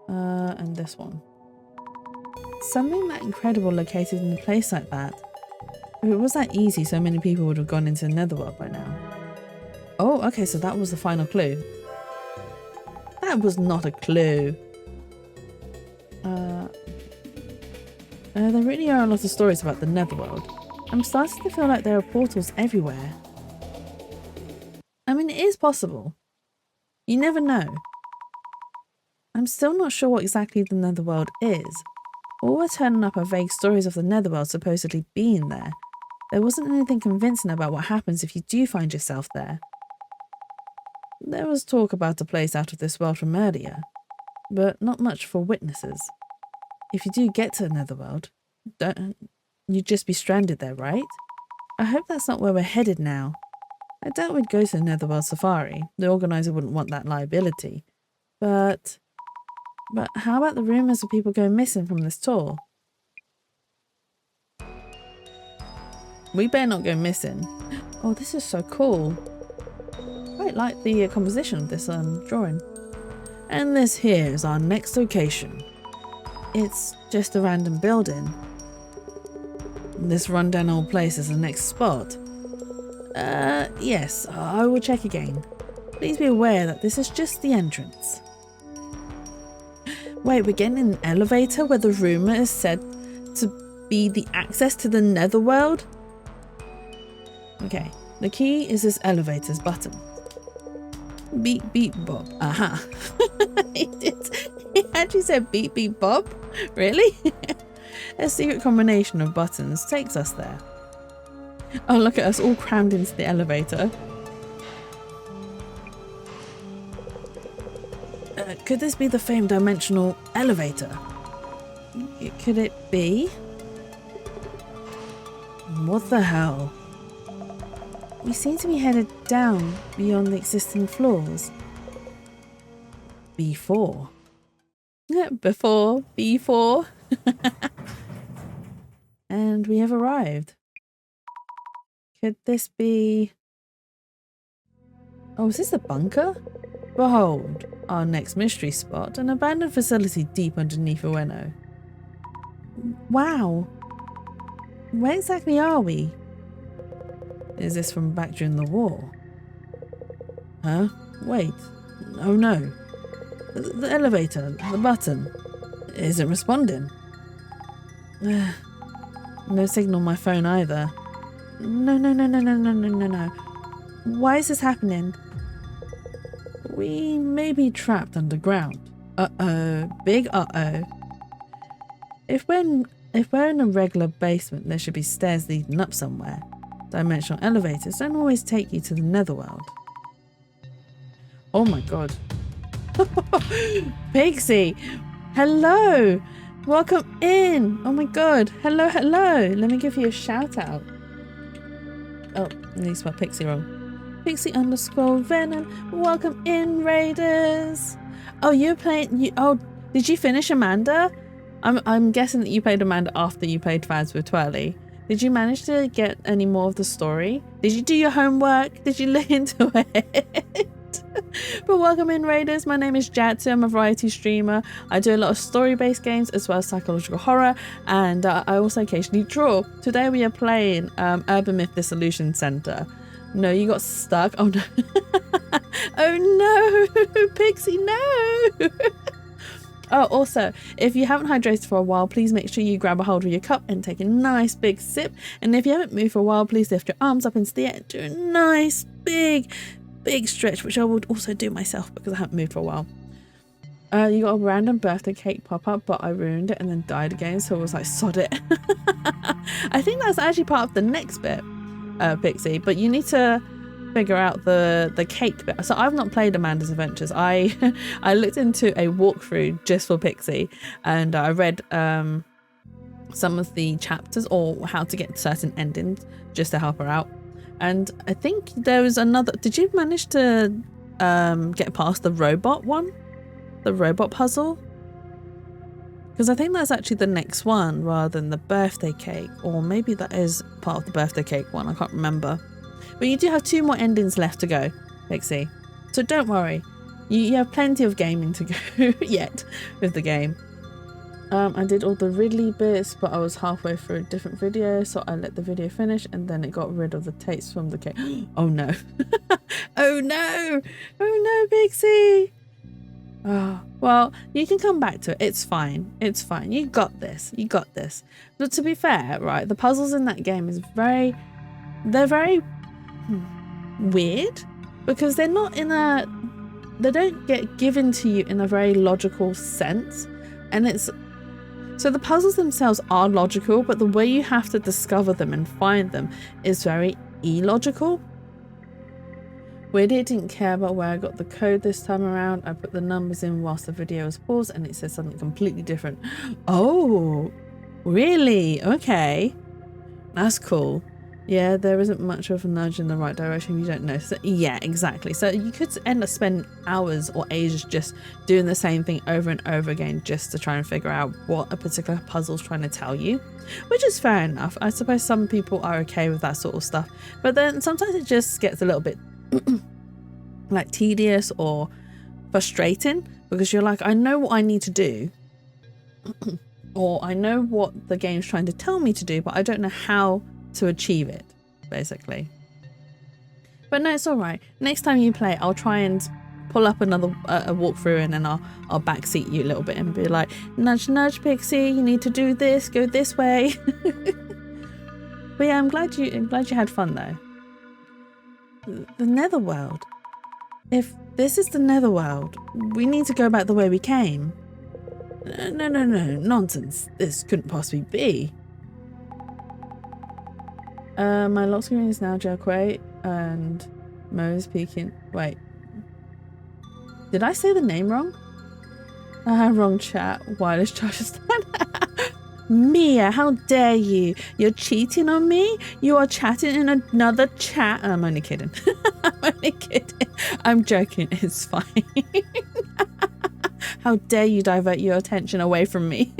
And this one. Something that incredible located in a place like that. If it was that easy, so many people would have gone into the Netherworld by now. Oh, okay, so that was the final clue. That was not a clue. There really are a lot of stories about the Netherworld. I'm starting to feel like there are portals everywhere. I mean, it is possible. You never know. I'm still not sure what exactly the Netherworld is. All we're turning up are vague stories of the Netherworld supposedly being there. There wasn't anything convincing about what happens if you do find yourself there. There was talk about a place out of this world from earlier, but not much for witnesses. If you do get to the Netherworld, you'd just be stranded there, right? I hope that's not where we're headed now. I doubt we'd go to the Netherworld Safari. The organizer wouldn't want that liability. But how about the rumours of people going missing from this tour? We better not go missing. Oh, this is so cool. Quite like the composition of this drawing. And this here is our next location. It's just a random building. This rundown old place is the next spot. Yes, I will check again. Please be aware that this is just the entrance. Wait, we're getting in an elevator where the rumour is said to be the access to the netherworld? Okay, the key is this elevator's button. Beep beep bob. Aha. He actually said beep beep bob? Really? A secret combination of buttons takes us there. Oh, look at us all crammed into the elevator. Could this be the famed dimensional elevator? Could it be? What the hell? We seem to be headed down beyond the existing floors. B4. Yeah, before B4. And we have arrived. Could this be... Oh, is this the bunker? Behold, our next mystery spot, an abandoned facility deep underneath Ueno. Wow. Where exactly are we? Is this from back during the war? Huh? Wait. Oh no. The elevator, the button, isn't responding. No signal on my phone either. No. Why is this happening? We may be trapped underground. Uh-oh. Big uh-oh. If we're in a regular basement, there should be stairs leading up somewhere. Dimensional elevators don't always take you to the netherworld. Oh my god. Pixie! Hello! Welcome in! Oh my god. Hello. Let me give you a shout out. Oh, I need to spell Pixie wrong. Pixie _ Venom. Welcome in, Raiders. Oh, you're playing. Oh, did you finish Amanda? I'm guessing that you played Amanda after you played Fads with Twirly. Did you manage to get any more of the story? Did you do your homework? Did you look into it? But welcome in, Raiders. My name is Jatsu. I'm a variety streamer. I do a lot of story-based games as well as psychological horror, and I also occasionally draw. Today we are playing Urban Myth Dissolution Center. No, you got stuck. Oh no. Oh no, Pixie, no. Oh, also, if you haven't hydrated for a while, please make sure you grab a hold of your cup and take a nice big sip. And if you haven't moved for a while, please lift your arms up into the air and do a nice big stretch, which I would also do myself because I haven't moved for a while. You got a random birthday cake pop up, but I ruined it and then died again, so I was like, sod it. I think that's actually part of the next bit, Pixie, but you need to figure out the cake bit. So I've not played Amanda's Adventures. I looked into a walkthrough just for Pixie, and I read some of the chapters or how to get certain endings just to help her out. And I think there was another. Did you manage to get past the robot one? The robot puzzle? Because I think that's actually the next one rather than the birthday cake. Or maybe that is part of the birthday cake one. I can't remember. But you do have 2 more endings left to go, Pixie. So don't worry. You have plenty of gaming to go yet with the game. I did all the Ridley bits, but I was halfway through a different video, so I let the video finish and then it got rid of the taste from the cake. Oh no. Oh no. Oh no, Pixie. Oh, well, you can come back to it. It's fine. It's fine. You got this. You got this. But to be fair, right, the puzzles in that game they're very weird because they're not they don't get given to you in a very logical sense. And so the puzzles themselves are logical, but the way you have to discover them and find them is very illogical. Weirdly, it didn't care about where I got the code this time around. I put the numbers in whilst the video was paused and it said something completely different. Oh, really? Okay. That's cool. Yeah, there isn't much of a nudge in the right direction. You don't notice it. Yeah, exactly. So you could end up spending hours or ages just doing the same thing over and over again just to try and figure out what a particular puzzle's trying to tell you, which is fair enough. I suppose some people are okay with that sort of stuff, but then sometimes it just gets a little bit like tedious or frustrating because you're like, I know what I need to do or I know what the game's trying to tell me to do, but I don't know how to achieve it, basically. But no, it's all right. Next time you play, I'll try and pull up another a walkthrough, and then I'll backseat you a little bit and be like, nudge, nudge, Pixie, you need to do this, go this way. But yeah, I'm glad you had fun though. The Netherworld. If this is the Netherworld, we need to go back the way we came. No, nonsense. This couldn't possibly be. My lock screen is now jerkway, and Mo's peeking. Wait. Did I say the name wrong? Wrong chat. Wireless charger stand. Mia, how dare you? You're cheating on me? You are chatting in another chat. I'm only kidding. I'm only kidding. I'm joking. It's fine. How dare you divert your attention away from me?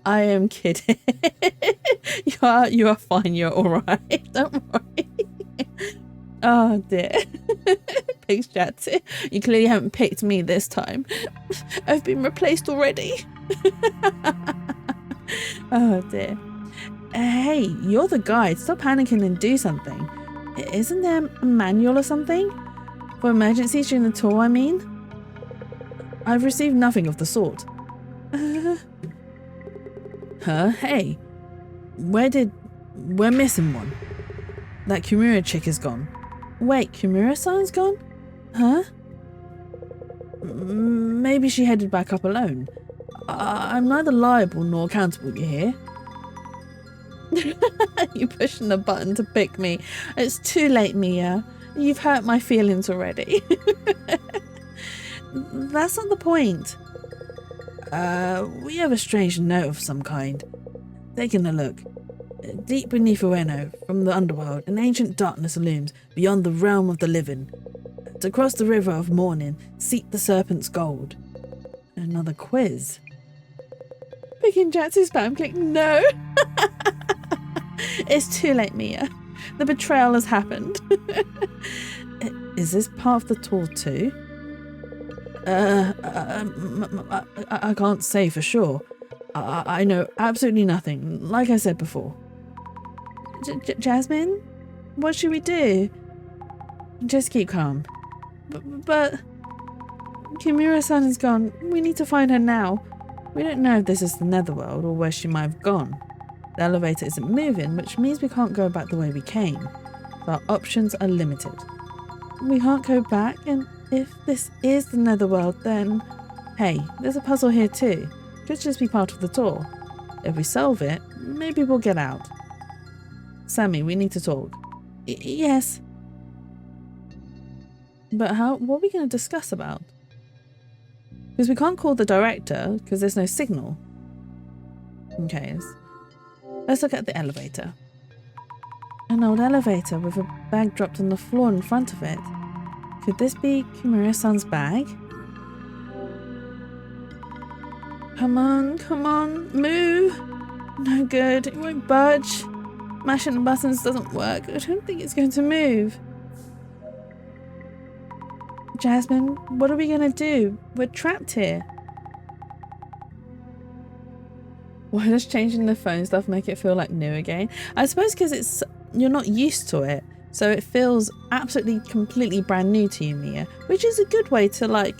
I am kidding. You are fine. You're all right. Don't worry. Oh dear. Pigs chatting. You clearly haven't picked me this time. I've been replaced already. Oh dear. Hey, you're the guide. Stop panicking and do something. Isn't there a manual or something? For emergencies during the tour, I mean? I've received nothing of the sort. Hey. We're missing one. That Kimura chick is gone. Wait, Kimura-san's gone? Huh? Maybe she headed back up alone. I'm neither liable nor accountable, you hear? You're pushing the button to pick me. It's too late, Mia. You've hurt my feelings already. That's not the point. We have a strange note of some kind. Taking a look. Deep beneath Ueno, from the underworld, an ancient darkness looms beyond the realm of the living. To cross the river of morning, seek the serpent's gold. Another quiz. Picking Jatsu's spam click. No! It's too late, Mia. The betrayal has happened. Is this part of the tour too? I can't say for sure. I know absolutely nothing, like I said before. Jasmine? What should we do? Just keep calm. But Kimura-san is gone. We need to find her now. We don't know if this is the Netherworld or where she might have gone. The elevator isn't moving, which means we can't go back the way we came. So our options are limited. We can't go back, and if this is the Netherworld, then... Hey, there's a puzzle here too. Could just be part of the tour. If we solve it, maybe we'll get out. Sammy, we need to talk. Yes. But what are we going to discuss about? Because we can't call the director because there's no signal. Okay, let's look at the elevator. An old elevator with a bag dropped on the floor in front of it. Could this be Kimura-san's bag? Come on, move! No good, it won't budge. Mashing the buttons doesn't work. I don't think it's going to move. Jasmine, what are we going to do? We're trapped here. Why does changing the phone stuff make it feel like new again? I suppose because you're not used to it. So it feels absolutely, completely brand new to you, Mia. Which is a good way to like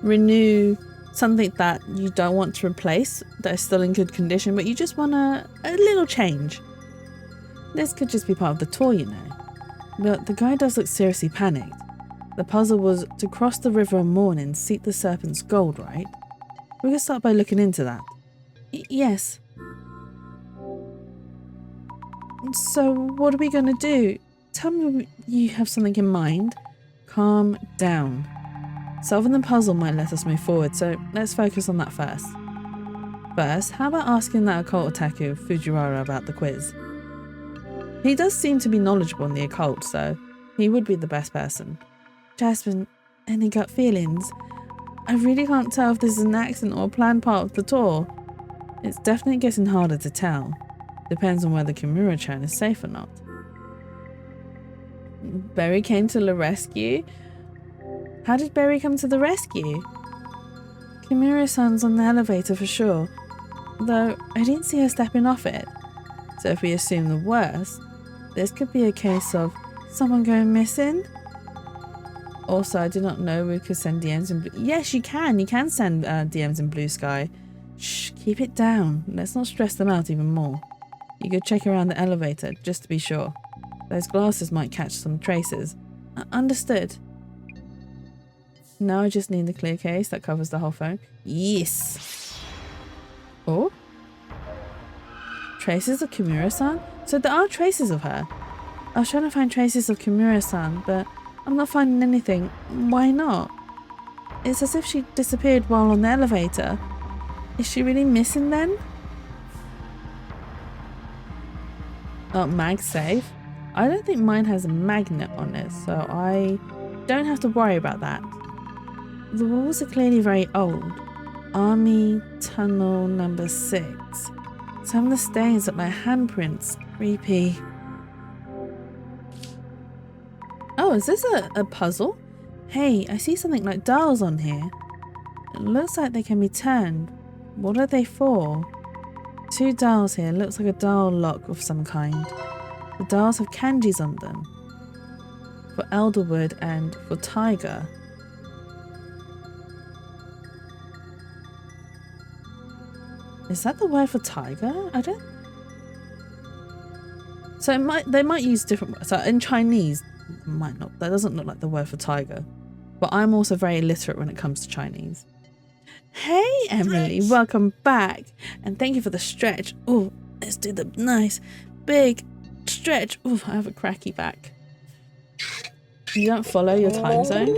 renew something that you don't want to replace, that is still in good condition, but you just want a little change. This could just be part of the tour, you know. But the guy does look seriously panicked. The puzzle was to cross the river of morning, seek the serpent's gold, right? We could start by looking into that. Yes. So what are we going to do? Tell me you have something in mind. Calm down. Solving the puzzle might let us move forward, so let's focus on that first. First, how about asking that occult otaku Fujiwara about the quiz? He does seem to be knowledgeable in the occult, so he would be the best person. Jasmine, any gut feelings? I really can't tell if this is an accident or a planned part of the tour. It's definitely getting harder to tell. Depends on whether Kimura-chan is safe or not. Berry came to the rescue? How did Berry come to the rescue? Kimura-san's on the elevator for sure, though I didn't see her stepping off it. So if we assume the worst, this could be a case of Someone going missing? Also, I did not know we could send DMs in blue. Yes, you can. You can send DMs in Blue Sky. Shh, keep it down. Let's not stress them out even more. You could check around the elevator, just to be sure. Those glasses might catch some traces. Understood. Now I just need the clear case that covers the whole phone. Yes. Oh. Traces of Kimura-san? So there are traces of her. I was trying to find traces of Kimura-san, but I'm not finding anything. Why not? It's as if she disappeared while on the elevator. Is she really missing then? Oh, MagSafe. I don't think mine has a magnet on it, so I don't have to worry about that. The walls are clearly very old. Army Tunnel number 6. Some of the stains look like handprints. Creepy. Oh, is this a puzzle? Hey, I see something like dials on here. It looks like they can be turned. What are they for? 2 dials here. Looks like a dial lock of some kind. The dials have kanjis on them. For Elderwood and for Tiger. Is that the word for tiger? I don't... So they might use different words. So in Chinese, might not. That doesn't look like the word for tiger. But I'm also very illiterate when it comes to Chinese. Hey Emily, welcome back. And thank you for the stretch. Oh, let's do the nice big stretch. Oh, I have a cracky back. You don't follow your time zone?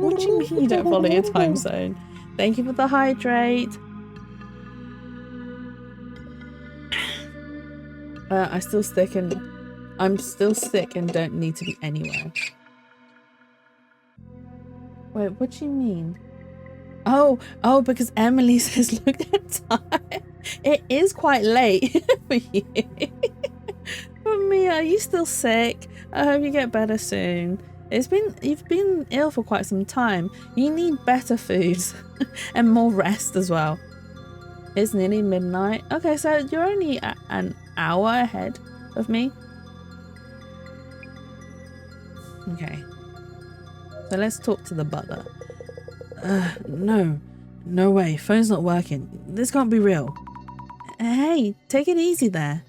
What do you mean you don't follow your time zone? Thank you for the hydrate. I'm still sick and don't need to be anywhere. Wait, what do you mean? Oh, because Emily says look at time. It is quite late for you. But Mia, are you still sick? I hope you get better soon. You've been ill for quite some time. You need better foods and more rest as well. It's nearly midnight. Okay, so you're only an hour ahead of me. Okay. So let's talk to the butler. No way. Phone's not working. This can't be real. Hey, take it easy there.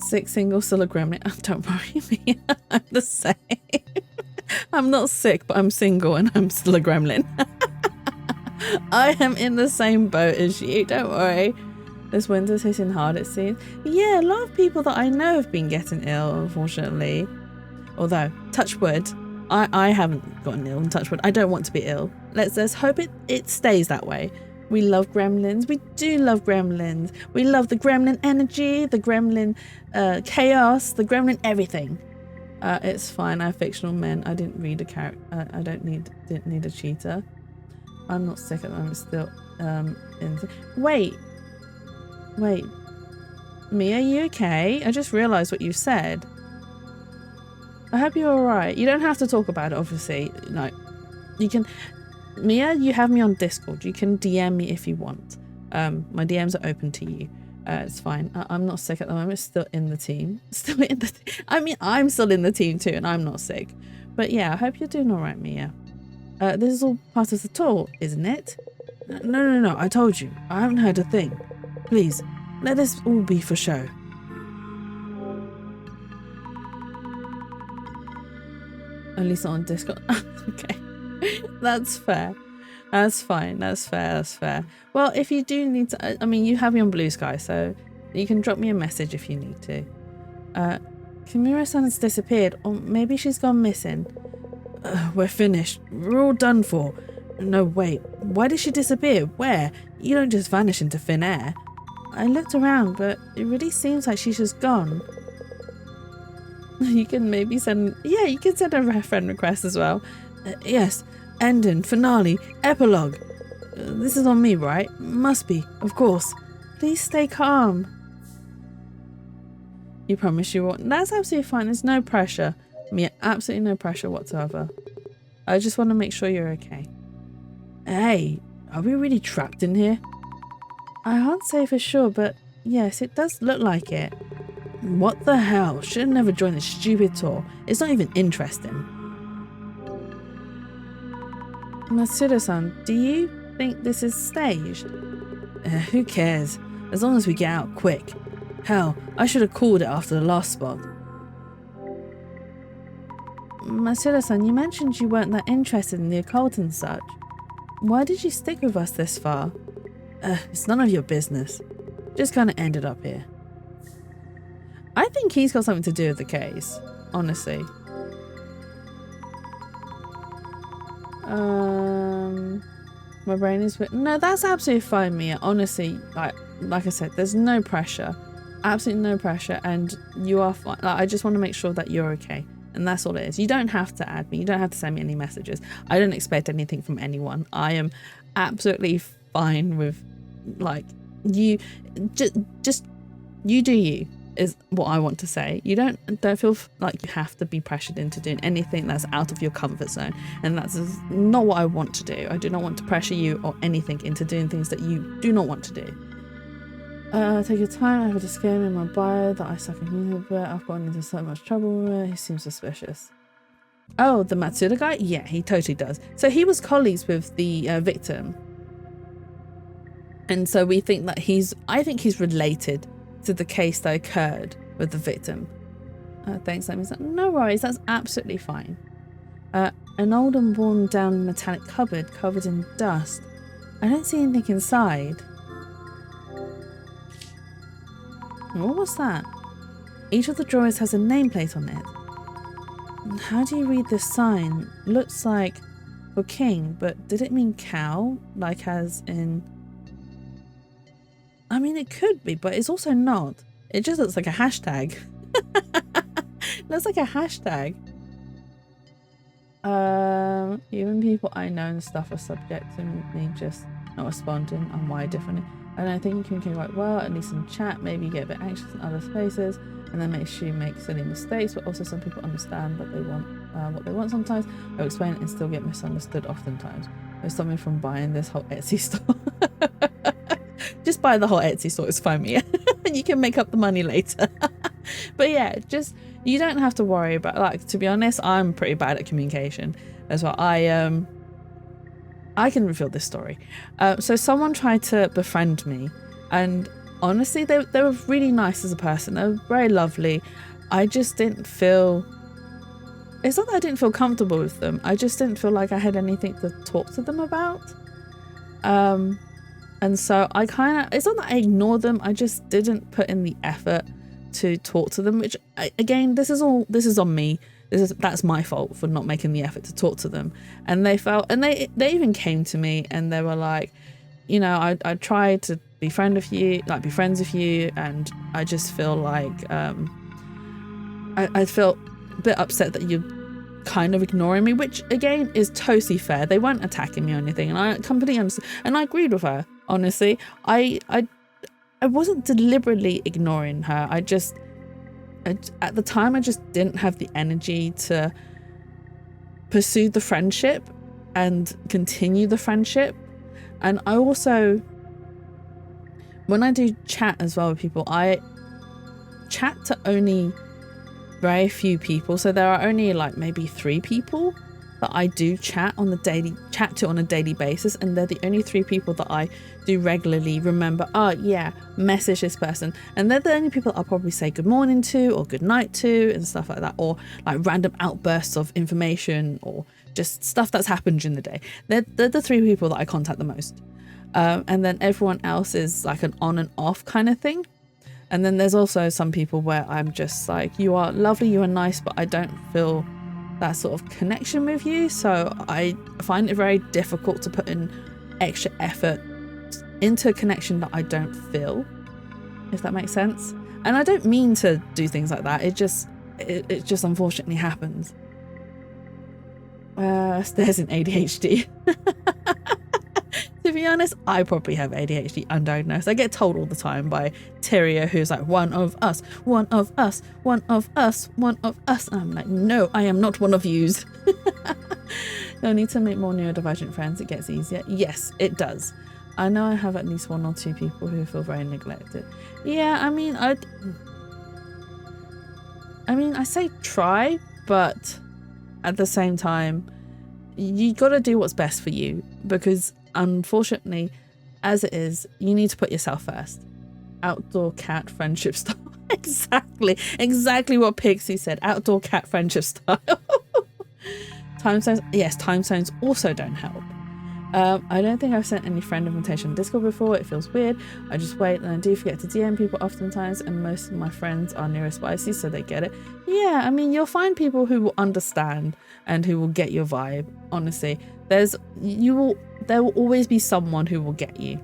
Sick, single, still a gremlin. Oh, don't worry me. I'm the same. I'm not sick, but I'm single and I'm still a gremlin. I am in the same boat as you, don't worry. This winter's hitting hard, it seems. Yeah, a lot of people that I know have been getting ill, unfortunately. Although, touch wood, I haven't gotten ill, and touch wood, I don't want to be ill. Let's hope it stays that way. We love gremlins. We do love gremlins. We love the gremlin energy, the gremlin chaos, the gremlin everything. It's fine. I have fictional men. I didn't read a character. I didn't need a cheater. I'm not sick at the moment. Still Wait. Mia, are you okay? I just realised what you said. I hope you're alright. You don't have to talk about it, obviously. No. You can... Mia, you have me on Discord. You can DM me if you want. My DMs are open to you. It's fine. I'm not sick at the moment. Still in the team. I mean, I'm still in the team too, and I'm not sick. But yeah, I hope you're doing alright, Mia. This is all part of the tour, isn't it? No. I told you. I haven't heard a thing. Please, let this all be for show. At least not on Discord. Okay. That's fair. That's fine. That's fair. Well, if you do need to... I mean, you have me on Blue Sky, so you can drop me a message if you need to. Kimura-san has disappeared, or maybe she's gone missing. We're finished. We're all done for. No, wait. Why did she disappear? Where? You don't just vanish into thin air. I looked around, but it really seems like she's just gone. You can maybe send... Yeah, you can send a friend request as well. Yes. Ending. Finale. Epilogue. This is on me, right? Must be. Of course. Please stay calm. You promise you won't? That's absolutely fine. There's no pressure. Mia, absolutely no pressure whatsoever. I just want to make sure you're okay. Hey, are we really trapped in here? I can't say for sure, but yes, it does look like it. What the hell? Should have never joined this stupid tour. It's not even interesting. Matsuda-san, do you think this is staged? Who cares? As long as we get out quick. Hell, I should have called it after the last spot. Matsuda-san, you mentioned you weren't that interested in the occult and such. Why did you stick with us this far? It's none of your business. Just kind of ended up here. I think he's got something to do with the case, honestly. My brain is... No, that's absolutely fine, Mia. Honestly, like I said, there's no pressure. Absolutely no pressure, and you are fine. Like, I just want to make sure that you're okay. And that's all it is. You don't have to add me. You don't have to send me any messages. I don't expect anything from anyone. I am absolutely fine with, like, you. Just you do you, is what I want to say. You don't feel like you have to be pressured into doing anything that's out of your comfort zone. And that's not what I want to do. I do not want to pressure you or anything into doing things that you do not want to do. Take your time. I have a disclaimer in my bio that I suck at music, but I've gotten into so much trouble with it. He seems suspicious. Oh, the Matsuda guy? Yeah, he totally does. So he was colleagues with the victim. And so we think that I think he's related to the case that occurred with the victim. Thanks, that means that. No worries, that's absolutely fine. An old and worn down metallic cupboard covered in dust. I don't see anything inside. What was that? Each of the drawers has a nameplate on it. How do you read this sign? Looks like for king, but did it mean cow? Like as in... I mean, it could be, but it's also not. It just looks like a hashtag. Looks like a hashtag. Even people I know and stuff are subject to me just not responding and wired differently. And I think you communicate quite well, at least in chat. Maybe you get a bit anxious in other spaces, and that makes you make silly mistakes. But also, some people understand that they want what they want sometimes. Or explain it and still get misunderstood oftentimes. There's something from buying this whole Etsy store. Just buy the whole Etsy store. It's fine, Mia. You can make up the money later. But yeah, just you don't have to worry about. Like, to be honest, I'm pretty bad at communication as well. I can reveal this story. So someone tried to befriend me, and honestly, they were really nice as a person. They were very lovely. I just didn't feel... It's not that I didn't feel comfortable with them. I just didn't feel like I had anything to talk to them about. And so I kind of... It's not that I ignored them. I just didn't put in the effort to talk to them, which, again, this is on me. That's my fault for not making the effort to talk to them. And they felt, and they even came to me and they were like, you know, I tried to be friends with you, and I just feel like I felt a bit upset that you're kind of ignoring me, which again is totally fair. They weren't attacking me or anything, and I completely understand, and I agreed with her. Honestly, I wasn't deliberately ignoring her. At the time, I just didn't have the energy to pursue the friendship and continue the friendship. And I also, when I do chat as well with people, I chat to only very few people. So there are only like maybe 3 people that I do chat to on a daily basis, and they're the only 3 people that I do regularly remember. Oh yeah, message this person, and they're the only people I'll probably say good morning to or good night to and stuff like that, or like random outbursts of information or just stuff that's happened during the day. They're the 3 people that I contact the most, and then everyone else is like an on and off kind of thing. And then there's also some people where I'm just like, you are lovely, you are nice, but I don't feel that sort of connection with you, so I find it very difficult to put in extra effort into a connection that I don't feel, if that makes sense. And I don't mean to do things like that, it just unfortunately happens. Stairs in ADHD. To be honest, I probably have ADHD undiagnosed. I get told all the time by Tyria, who's like, one of us, one of us, one of us, one of us. And I'm like, no, I am not one of yous. No need to make more neurodivergent friends. It gets easier. Yes, it does. I know I have at least 1 or 2 people who feel very neglected. Yeah, I mean, I mean, I say try, but at the same time, you got to do what's best for you, because unfortunately, as it is, you need to put yourself first. Outdoor cat friendship style. Exactly what Pixie said. Outdoor cat friendship style. Time zones. Yes, time zones also don't help. I don't think I've sent any friend invitation on Discord before. It feels weird. I just wait, and I do forget to DM people oftentimes, and most of my friends are neurospicy, so they get it. Yeah, I mean, you'll find people who will understand and who will get your vibe. Honestly, there will always be someone who will get you.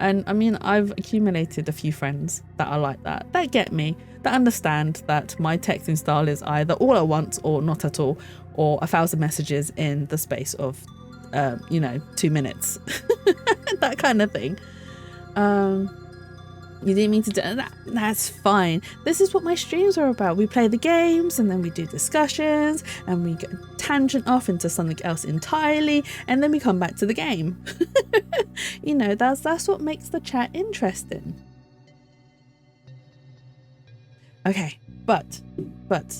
And I mean, I've accumulated a few friends that are like that get me, that understand that my texting style is either all at once or not at all, or 1,000 messages in the space of 2 minutes. That kind of thing. You didn't mean to do that. That's fine. This is what my streams are about. We play the games, and then we do discussions, and we get tangent off into something else entirely, and then we come back to the game. That's what makes the chat interesting. Okay, but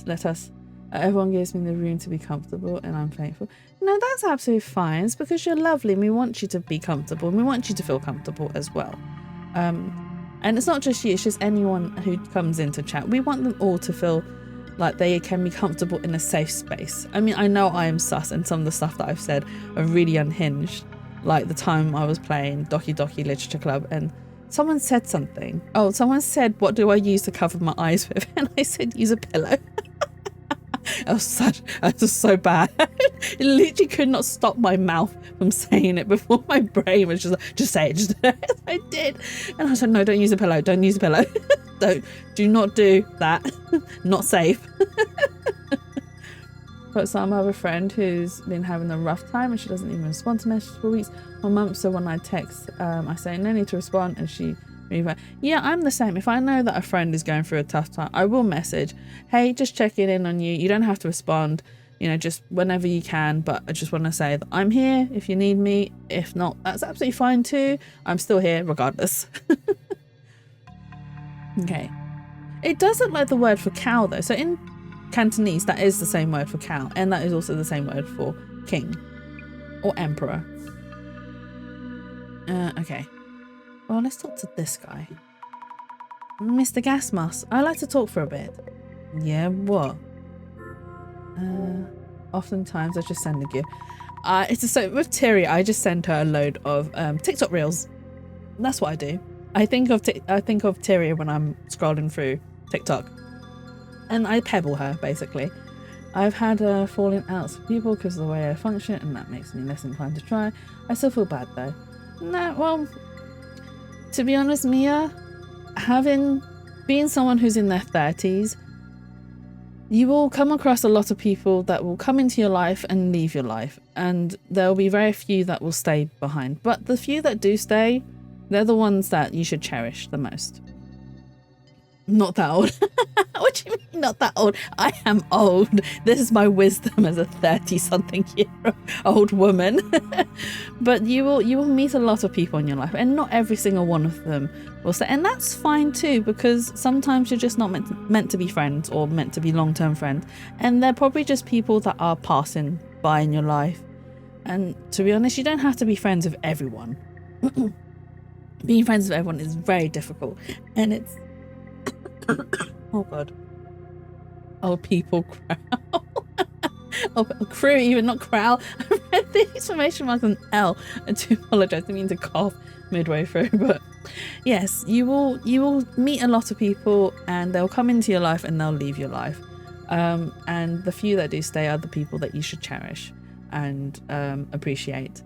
let us. Everyone gives me the room to be comfortable, and I'm thankful. No, that's absolutely fine. It's because you're lovely, and we want you to be comfortable, and we want you to feel comfortable as well. And it's not just you, it's just anyone who comes into chat. We want them all to feel like they can be comfortable in a safe space. I mean, I know I am sus, and some of the stuff that I've said are really unhinged. Like the time I was playing Doki Doki Literature Club, and someone said something. Oh, someone said, "What do I use to cover my eyes with?" And I said, "Use a pillow." That was so bad. It literally could not stop my mouth from saying it before my brain was just like, just say it. I did. And I said, no, don't use a pillow. Don't use a pillow. Do not do that. Not safe. But some other friend who's been having a rough time, and she doesn't even respond to messages for weeks or months. So when I text, I say, no need to respond. And she yeah, I'm the same. If I know that a friend is going through a tough time, I will message, hey, just checking in on you. You don't have to respond, just whenever you can. But I just want to say that I'm here if you need me. If not, that's absolutely fine too. I'm still here regardless. Okay. It does look like the word for cow though. So in Cantonese, that is the same word for cow. And that is also the same word for king or emperor. Okay. Well, let's talk to this guy. Mr. Gas Mask, I like to talk for a bit. Yeah, what? Oftentimes I just send a gift. So with Terry, I just send her a load of TikTok reels. That's what I do. I think of Terry when I'm scrolling through TikTok, and I pebble her basically. I've had falling outs with people because of the way I function, and that makes me less inclined to try. I still feel bad though. Nah, well, to be honest, Mia, being someone who's in their 30s, you will come across a lot of people that will come into your life and leave your life, and there will be very few that will stay behind. But the few that do stay, they're the ones that you should cherish the most. Not that old. What do you mean not that old? I am old. This is my wisdom as a 30-something-year-old woman. But you will meet a lot of people in your life, and not every single one of them will stay. And that's fine too, because sometimes you're just not meant to be friends or meant to be long-term friends. And they're probably just people that are passing by in your life. And to be honest, you don't have to be friends with everyone. Being friends with everyone is very difficult. And it's oh god. Old people growl. Oh, crew, even not growl. I read the exclamation mark on L. I do apologise. I didn't mean to cough midway through, but yes, you will meet a lot of people, and they'll come into your life and they'll leave your life. And the few that do stay are the people that you should cherish and appreciate.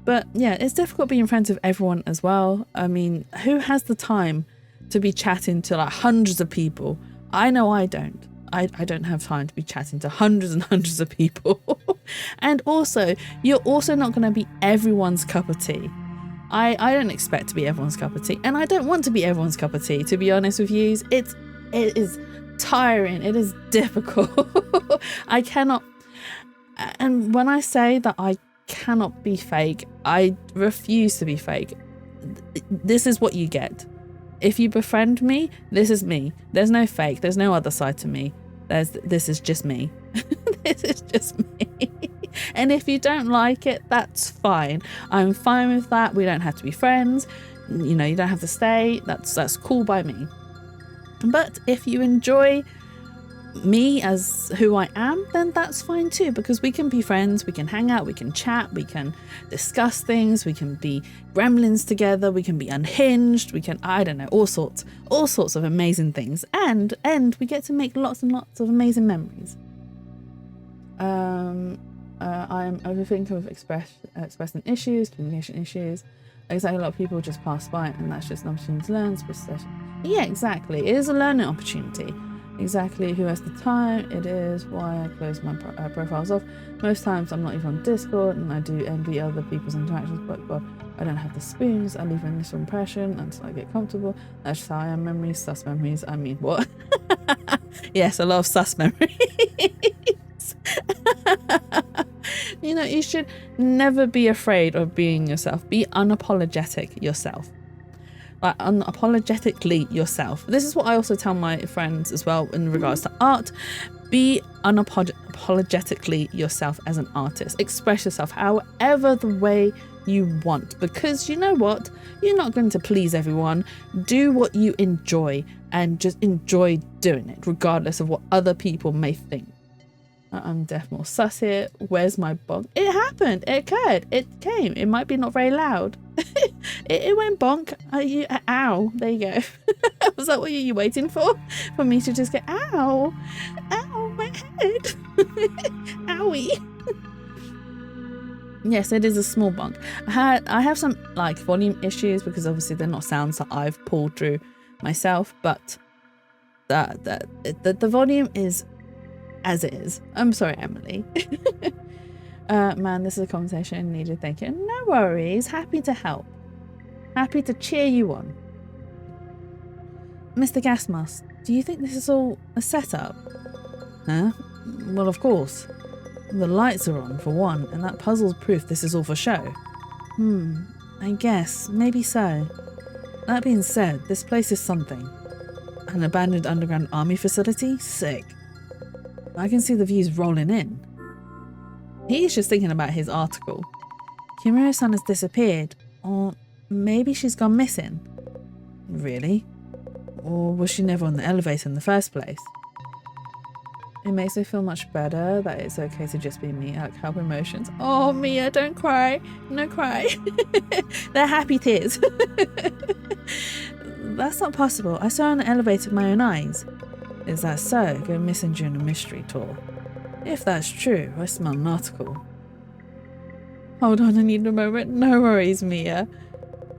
But yeah, it's difficult being friends with everyone as well. I mean, who has the time to be chatting to like hundreds of people? I know I don't. I don't have time to be chatting to hundreds and hundreds of people. And also, you're also not going to be everyone's cup of tea. I don't expect to be everyone's cup of tea, and I don't want to be everyone's cup of tea, to be honest with you. It is tiring. It is difficult. I cannot. And when I say that I cannot be fake, I refuse to be fake. This is what you get. If you befriend me, this is me. There's no fake. There's no other side to me. This is just me. This is just me. And if you don't like it, that's fine. I'm fine with that. We don't have to be friends. You know, you don't have to stay. That's cool by me. But if you enjoy me as who I am, then that's fine too, because we can be friends, we can hang out, we can chat, we can discuss things, we can be gremlins together, we can be unhinged, we can, I don't know, all sorts of amazing things, and we get to make lots and lots of amazing memories. I'm overthinking of expressing issues, communication issues. Exactly, a lot of people just pass by, and that's just an opportunity to learn. Yeah, exactly, it is a learning opportunity. Exactly, who has the time? It is why I close my profiles off. Most times I'm not even on Discord, and I do envy other people's interactions, but God, I don't have the spoons. I leave an initial impression until I get comfortable. That's just how I am. Memories, sus memories. I mean, what? Yes, a lot of sus memories. You know, you should never be afraid of being yourself. Be unapologetic yourself. Like, unapologetically yourself. This is what I also tell my friends as well in regards to art. Be unapologetically yourself as an artist. Express yourself however the way you want, because you know what? You're not going to please everyone. Do what you enjoy and just enjoy doing it, regardless of what other people may think. I'm definitely sus here. Where's my bonk? It happened. It occurred. It came. It might be not very loud. it went bonk. Ow. There you go. Was that what you waiting for? For me to just go, ow. Ow, my head. Owie. Yes, it is a small bonk. I have some like volume issues, because obviously they're not sounds that I've pulled through myself, but the volume is as it is. I'm sorry, Emily. Man, this is a conversation needed. Thank you. No worries. Happy to help. Happy to cheer you on. Mr. Gasmask, do you think this is all a setup? Huh? Well, of course. The lights are on, for one, and that puzzle's proof this is all for show. I guess. Maybe so. That being said, this place is something. An abandoned underground army facility? Sick. I can see the views rolling in. He's just thinking about his article. Kimura-san has disappeared, or maybe she's gone missing. Really? Or was she never on the elevator in the first place? It makes me feel much better that it's okay to just be me, like help emotions. Oh, Mia, don't cry. No cry. They're happy tears. That's not possible. I saw her on the elevator with my own eyes. Is that so? Go missing during a mystery tour. If that's true, I smell an article. Hold on, I need a moment. No worries, Mia.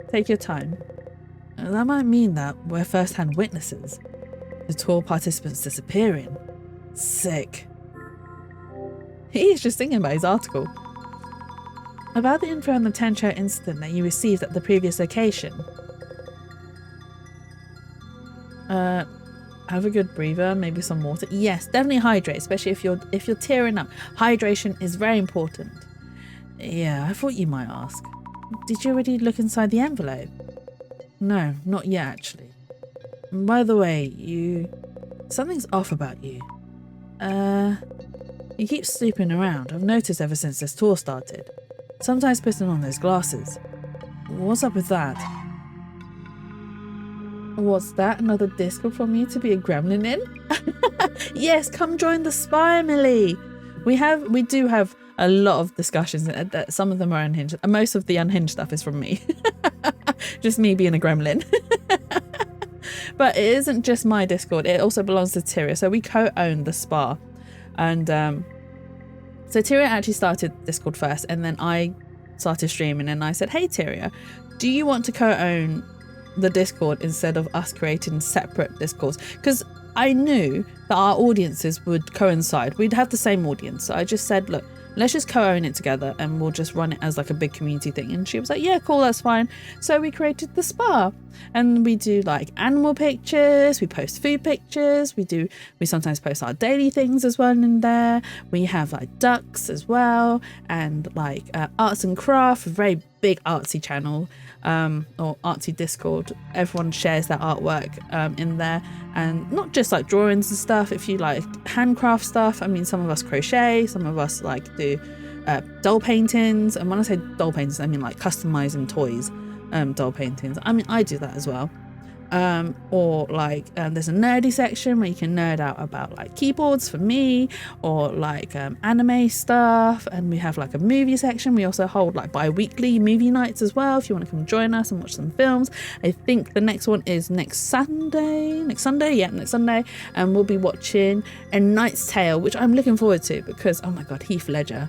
Take your time. That might mean that we're first-hand witnesses. The tour participants disappearing. Sick. He's just thinking about his article. About the info on the Tencho incident that you received at the previous location. Have a good breather, maybe some water. Yes, definitely hydrate, especially if you're tearing up. Hydration is very important. Yeah, I thought you might ask. Did you already look inside the envelope? No, not yet actually. By the way, something's off about you. You keep snooping around. I've noticed ever since this tour started. Sometimes putting on those glasses. What's up with that? What's that? Another Discord for me to be a gremlin in? Yes, come join the spa, Emily. We do have a lot of discussions. Some of them are unhinged. Most of the unhinged stuff is from me. Just me being a gremlin. But it isn't just my Discord. It also belongs to Tyria. So we co-own the spa. And so Tyria actually started Discord first. And then I started streaming. And I said, hey, Tyria, do you want to co-own the Discord instead of us creating separate Discords? Because I knew that our audiences would coincide. We'd have the same audience. So I just said, look, let's just co-own it together and we'll just run it as like a big community thing. And she was like, yeah, cool, that's fine. So we created the spa, and we do like animal pictures, we post food pictures, we sometimes post our daily things as well in there. We have like ducks as well, and like arts and craft, very big artsy channel, or artsy Discord. Everyone shares their artwork in there, and not just like drawings and stuff. If you like handcraft stuff, I mean, some of us crochet, some of us like do doll paintings, and when I say doll paintings, I mean like customizing toys, doll paintings. I mean, I do that as well. Or like there's a nerdy section where you can nerd out about like keyboards for me, or like anime stuff, and we have like a movie section. We also hold like bi-weekly movie nights as well if you want to come join us and watch some films. I think the next one is next Sunday, and we'll be watching A Knight's Tale, which I'm looking forward to because, oh my god, Heath Ledger,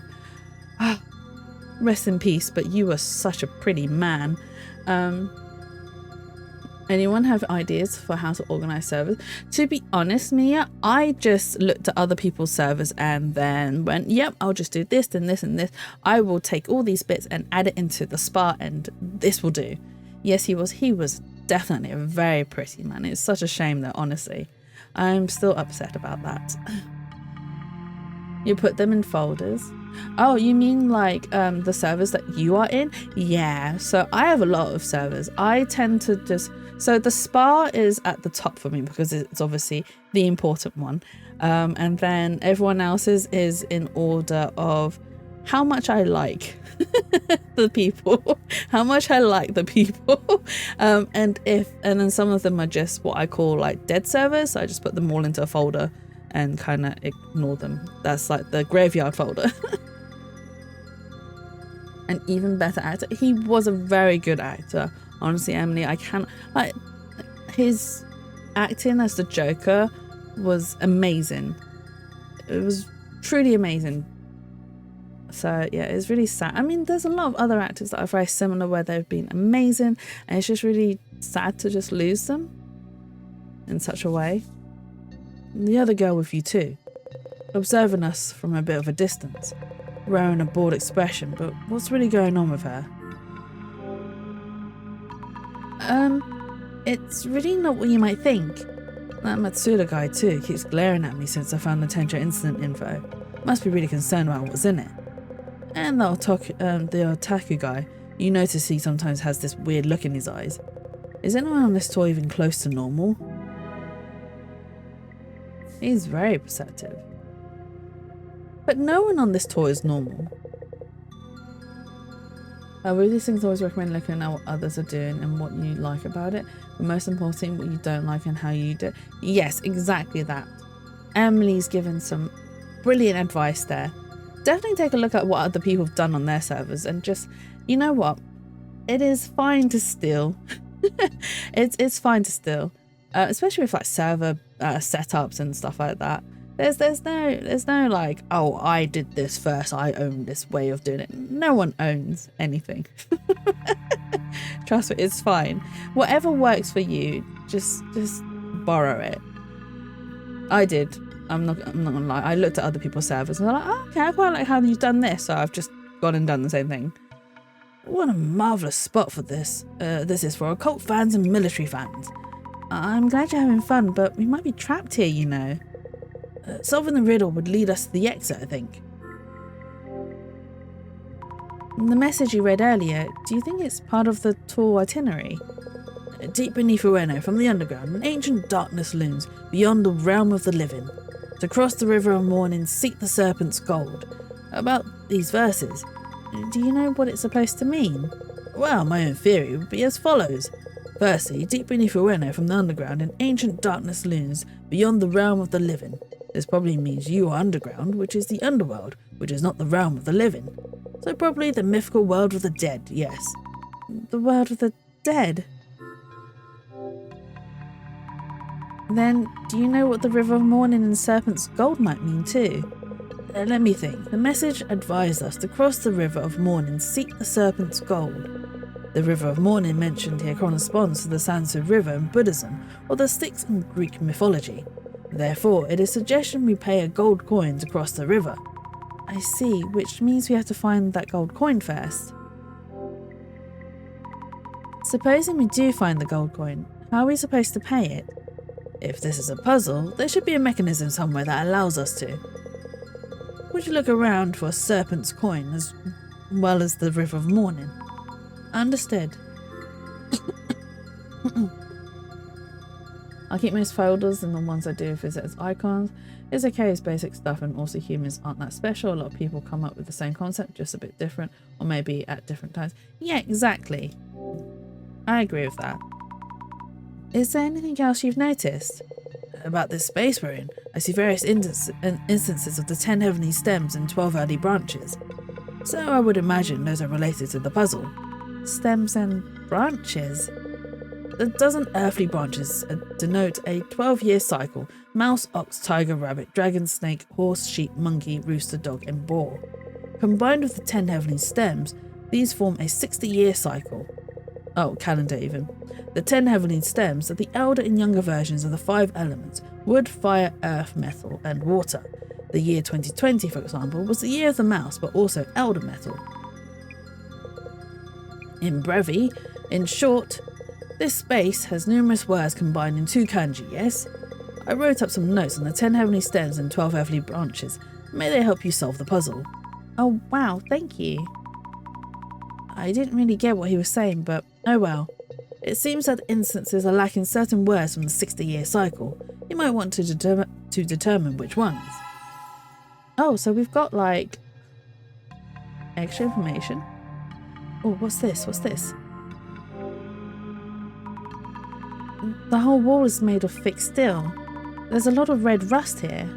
rest in peace, but you were such a pretty man. Anyone have ideas for how to organize servers? To be honest, Mia, I just looked at other people's servers and then went, yep, I'll just do this and this and this. I will take all these bits and add it into the spa, and this will do. Yes, he was definitely a very pretty man. It's such a shame that, honestly, I'm still upset about that. You put them in folders. Oh, you mean like the servers that you are in? Yeah, so I have a lot of servers. I tend to just, so the spa is at the top for me because it's obviously the important one, and then everyone else's is in order of how much I like the people, and then some of them are just what I call like dead servers, so I just put them all into a folder and kind of ignore them. That's like the graveyard folder. An even better actor. He was a very good actor. Honestly, Emily, I can't, like, his acting as the Joker was amazing. It was truly amazing. So yeah, it's really sad. I mean, there's a lot of other actors that are very similar where they've been amazing, and it's just really sad to just lose them in such a way. The other girl with you too, observing us from a bit of a distance, wearing a bored expression, but what's really going on with her? It's really not what you might think. That Matsuda guy too keeps glaring at me since I found the Tencho incident info. Must be really concerned about what's in it. And the otaku guy, you notice he sometimes has this weird look in his eyes. Is anyone on this tour even close to normal? He's very perceptive. But no one on this tour is normal. With these things, I always recommend looking at what others are doing and what you like about it. But most importantly, what you don't like and how you do it. Yes, exactly that. Emily's given some brilliant advice there. Definitely take a look at what other people have done on their servers and just, you know what? It is fine to steal. It's fine to steal. Especially with like server setups and stuff like that. There's no like, oh, I did this first, I own this way of doing it. No one owns anything. Trust me, it's fine. Whatever works for you, just borrow it. I did. I'm not gonna lie. I looked at other people's servers and I'm like, oh, okay, I quite like how you've done this, so I've just gone and done the same thing. What a marvelous spot for this. This is for occult fans and military fans. I'm glad you're having fun, but we might be trapped here, you know. Solving the riddle would lead us to the exit, I think. The message you read earlier, do you think it's part of the tour itinerary? Deep beneath Ueno, from the underground, an ancient darkness looms beyond the realm of the living. To cross the river of morning, seek the serpent's gold. About these verses, do you know what it's supposed to mean? Well, my own theory would be as follows. Firstly, deep beneath Ueno, from the underground, an ancient darkness looms beyond the realm of the living. This probably means you are underground, which is the underworld, which is not the realm of the living. So probably the mythical world of the dead, yes. The world of the dead? Then, do you know what the River of Morning and Serpent's Gold might mean too? Let me think. The message advised us to cross the River of Morning, seek the Serpent's Gold. The River of Morning mentioned here corresponds to the Sansu River in Buddhism, or the Styx in Greek mythology. Therefore, it is suggestion we pay a gold coin to cross the river. I see, which means we have to find that gold coin first. Supposing we do find the gold coin, how are we supposed to pay it? If this is a puzzle, there should be a mechanism somewhere that allows us to. Would you look around for a serpent's coin as well as the River of Morning? Understood. I'll keep most folders and the ones I do visit as icons. It's okay, it's basic stuff, and also humans aren't that special. A lot of people come up with the same concept, just a bit different, or maybe at different times. Yeah, exactly. I agree with that. Is there anything else you've noticed? About this space we're in, I see various instances of the 10 heavenly stems and 12 earthly branches. So I would imagine those are related to the puzzle. Stems and branches? Doesn't earthly branches denote a 12-year cycle? Mouse, ox, tiger, rabbit, dragon, snake, horse, sheep, monkey, rooster, dog, and boar. Combined with the 10 heavenly stems, these form a 60-year cycle. Oh, calendar even. The 10 heavenly stems are the elder and younger versions of the 5 elements: wood, fire, earth, metal, and water. The year 2020, for example, was the year of the mouse, but also elder metal. In brevi, in short, this space has numerous words combined in 2 kanji, yes? I wrote up some notes on the 10 heavenly stems and 12 earthly branches. May they help you solve the puzzle. Oh wow, thank you. I didn't really get what he was saying, but oh well. It seems that instances are lacking certain words from the 60-year cycle. You might want to determine which ones. Oh, so we've got like extra information. Oh, what's this? What's this? The whole wall is made of fixed steel. There's a lot of red rust here.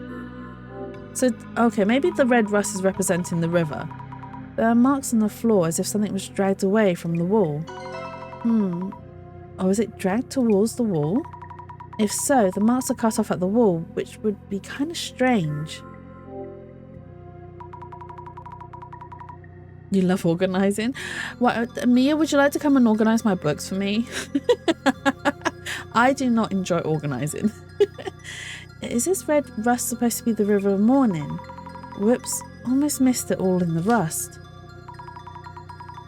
So, okay, maybe the red rust is representing the river. There are marks on the floor as if something was dragged away from the wall. Or is it dragged towards the wall? If so, the marks are cut off at the wall, which would be kind of strange. You love organising? What, Mia, would you like to come and organise my books for me? I do not enjoy organising. Is this red rust supposed to be the river of morning? Whoops, almost missed it all in the rust.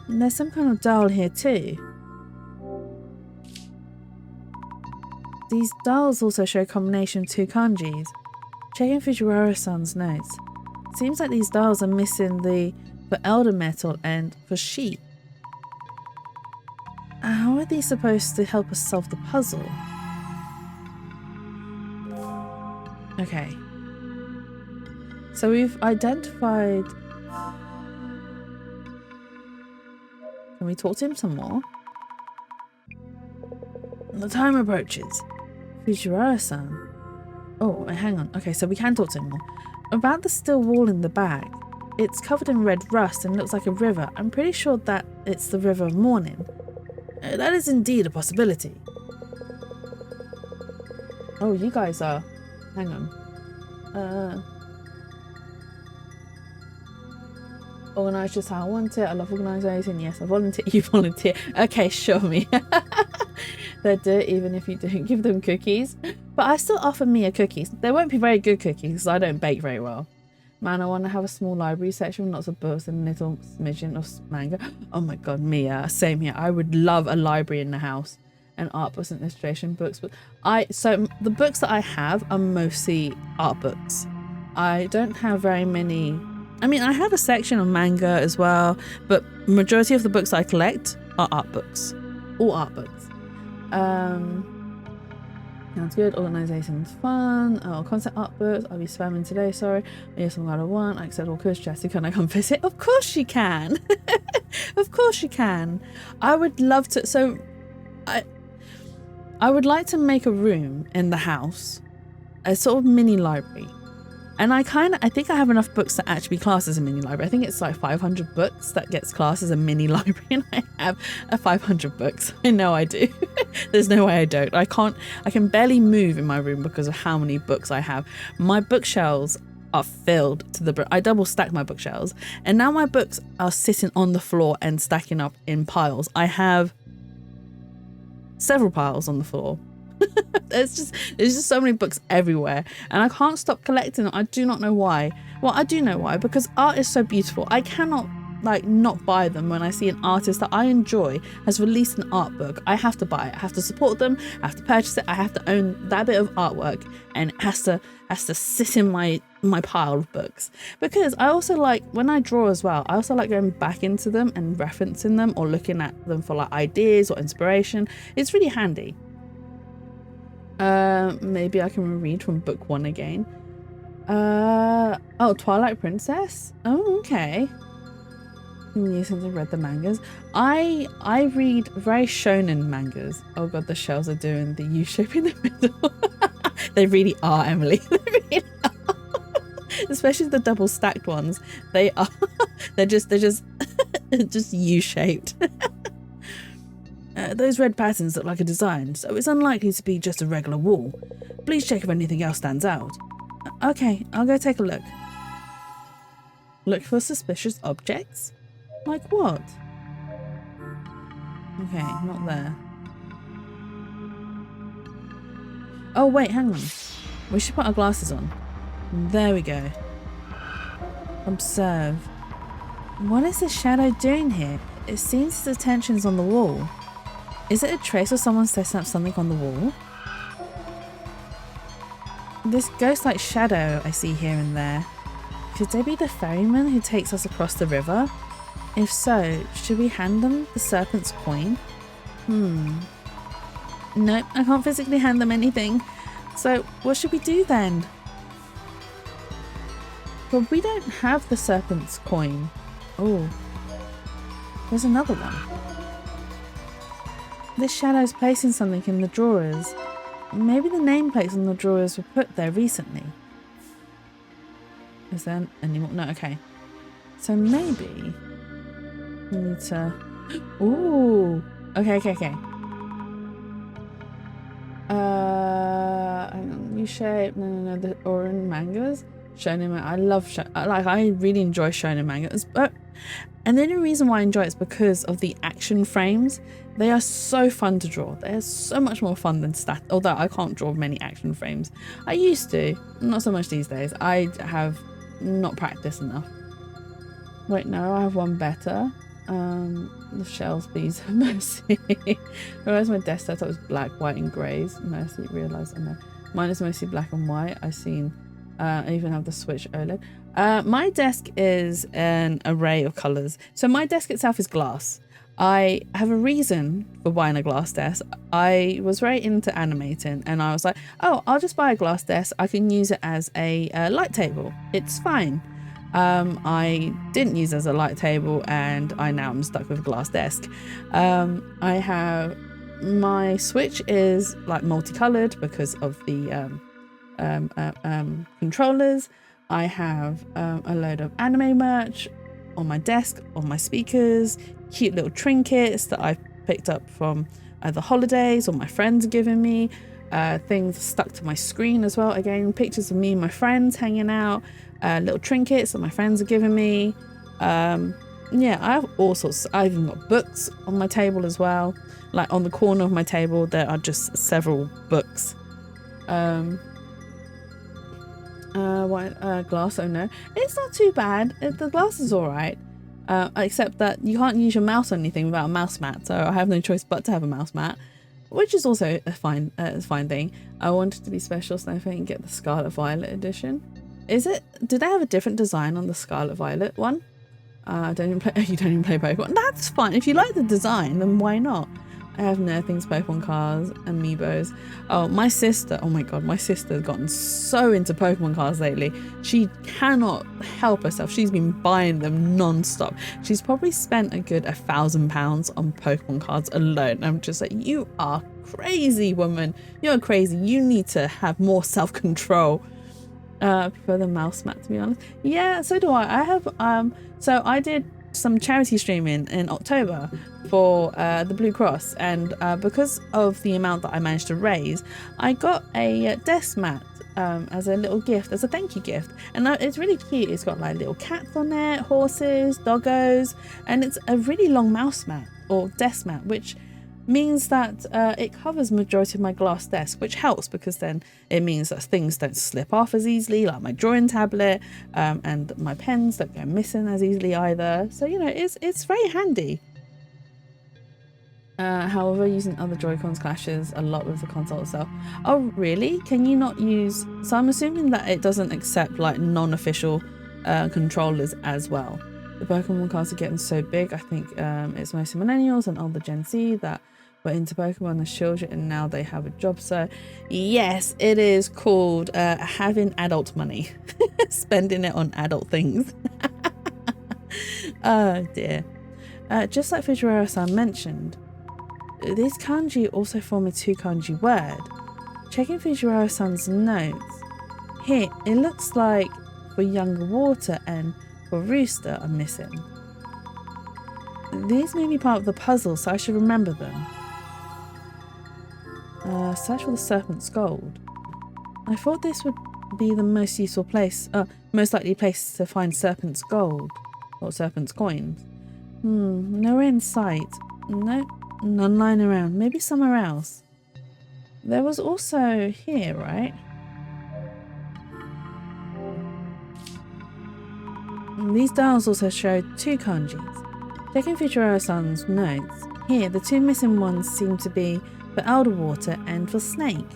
And there's some kind of dial here too. These dials also show a combination of 2 kanjis. Checking Fujiwara-san's notes. Seems like these dials are missing the for elder metal and for sheep. How are these supposed to help us solve the puzzle? Okay. So we've identified... Can we talk to him some more? The time approaches. Fujiwara-san. Oh, hang on. Okay, so we can talk to him more. About the steel wall in the back. It's covered in red rust and looks like a river. I'm pretty sure that it's the River of Morning. That is indeed a possibility. Oh, you guys are... Hang on. Organise just how I want it. I love organising. Yes, I volunteer. You volunteer. Okay, show me. They do it even if you don't give them cookies. But I still offer Mia cookies. They won't be very good cookies because I don't bake very well. Man, I want to have a small library section with lots of books and a little smidgen of manga. Oh my god, Mia, same here. I would love a library in the house and art books and illustration books. But so the books that I have are mostly art books. I don't have very many. I mean, I have a section of manga as well, but majority of the books I collect are art books. All art books. Sounds good. Organisation's fun. Oh, concept art books. I'll be spamming today, sorry. Yes, I'm glad I want. I accept all course. Jessie, can I come visit? Of course she can. Of course she can. I would love to. So I would like to make a room in the house, a sort of mini library. And I think I have enough books to actually be classed as a mini library. I think it's like 500 books that gets classed as a mini library, and I have 500 books. I know I do. There's no way I don't. I can barely move in my room because of how many books I have. My bookshelves are filled to the... I double stack my bookshelves, and now my books are sitting on the floor and stacking up in piles. I have several piles on the floor. There's just so many books everywhere, and I can't stop collecting them. I do not know why. Well, I do know why, because art is so beautiful. I cannot not buy them when I see an artist that I enjoy has released an art book. I have to buy it. I have to support them. I have to purchase it. I have to own that bit of artwork, and it has to sit in my my pile of books, because I also like, when I draw as well, I also like going back into them and referencing them or looking at them for like ideas or inspiration. It's really handy. Maybe I can read from book 1 again. Oh, Twilight Princess. Oh, okay. Since I've read the mangas, I read very shonen mangas. Oh god, the shells are doing the U shape in the middle. They really are, Emily. They really are. Especially the double stacked ones. They are. They're just just U shaped. Those red patterns look like a design, so it's unlikely to be just a regular wall. Please check if anything else stands out. Okay, I'll go take a look. Look for suspicious objects? Like what? Okay, not there. Oh wait, hang on. We should put our glasses on. There we go. Observe. What is the shadow doing here? It seems its attention's on the wall. Is it a trace of someone setting up something on the wall? This ghost-like shadow I see here and there. Could they be the ferryman who takes us across the river? If so, should we hand them the serpent's coin? Nope, I can't physically hand them anything. So what should we do then? But we don't have the serpent's coin. Oh, there's another one. This shadow's placing something in the drawers. Maybe the nameplates on the drawers were put there recently. Is there any more? No, okay. So maybe we need to... Ooh. Okay. New shape. No. The Orin mangas. Shonen manga. I love I really enjoy shonen mangas. And the only reason why I enjoy it is because of the action frames. They are so fun to draw. They are so much more fun than although I can't draw many action frames. I used to, not so much these days. I have not practiced enough. Wait, no, I have one better. The shells, please. Mercy. Realised my desk setup was black, white and greys. Mercy, realised, I know. Mine is mostly black and white. I even have the Switch OLED. My desk is an array of colours. So my desk itself is glass. I have a reason for buying a glass desk. I was very into animating and I was like, oh, I'll just buy a glass desk. I can use it as a light table. It's fine. I didn't use it as a light table and I now am stuck with a glass desk. I have my Switch is like multicolored because of the controllers. I have a load of anime merch on my desk, on my speakers, cute little trinkets that I've picked up from either holidays or my friends are giving me, things stuck to my screen as well. Again, pictures of me and my friends hanging out, little trinkets that my friends are giving me. Yeah, I have all sorts. I've even got books on my table as well. Like on the corner of my table, there are just several books. Glass, oh no, it's not too bad. The glass is alright, except that you can't use your mouse on anything without a mouse mat, so I have no choice but to have a mouse mat, which is also a fine thing. I wanted to be special, so I think get the Scarlet Violet edition. Did they have a different design on the Scarlet Violet one? You don't even play Pokemon. That's fine. If you like the design, then why not? I have Nerthings, Pokemon cards, Amiibos. Oh, my sister. Oh my god, my sister's gotten so into Pokemon cards lately. She cannot help herself. She's been buying them non-stop. She's probably spent a good £1,000 on Pokemon cards alone. I'm just like, you are crazy, woman. You're crazy. You need to have more self-control. I prefer the mouse mat, to be honest. Yeah, so do I. I have so I did some charity streaming in October for the Blue Cross, and because of the amount that I managed to raise, I got a desk mat as a little gift, as a thank you gift, and it's really cute. It's got like little cats on it, horses, doggos, and it's a really long mouse mat or desk mat, which means that it covers majority of my glass desk, which helps because then it means that things don't slip off as easily, like my drawing tablet, and my pens don't go missing as easily either. So, you know, it's very handy. However, using other Joy-Cons clashes a lot with the console itself. Oh, really? Can you not use... So I'm assuming that it doesn't accept like non-official controllers as well. The Pokemon cards are getting so big. I think it's mostly millennials and older Gen Z that were into Pokemon as children and now they have a job. So yes, it is called having adult money. Spending it on adult things. Oh dear. Just like Fujiwara-san mentioned, this kanji also form a 2 kanji word. Checking Fujiwara-san's notes, here it looks like for younger water and for rooster are missing. These may be part of the puzzle, so I should remember them. Search for the serpent's gold. I thought this would be the most useful place, most likely place to find serpent's gold or serpent's coins. Nowhere in sight. Nope. None lying around. Maybe somewhere else. There was also here, right? These dials also show 2 kanjis. Checking Fujiwara-san's notes, here the 2 missing ones seem to be for elder water and for snake.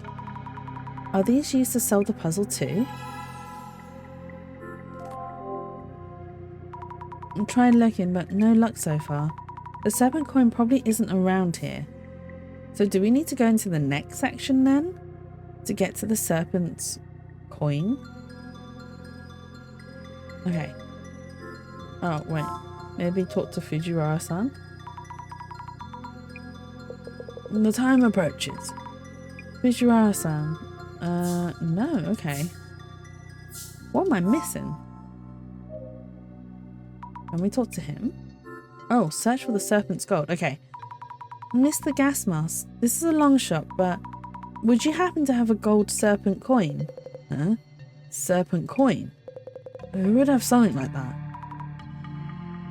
Are these used to solve the puzzle too? I'm trying looking, but no luck so far. The serpent coin probably isn't around here. So do we need to go into the next section then? To get to the serpent's coin? Okay. Oh, wait. Maybe talk to Fujiwara-san? The time approaches. Fujiwara-san. No, okay. What am I missing? Can we talk to him? Oh, search for the serpent's gold. Okay. Mr. Gas Mask, this is a long shot, but would you happen to have a gold serpent coin? Huh? Serpent coin? Who would have something like that?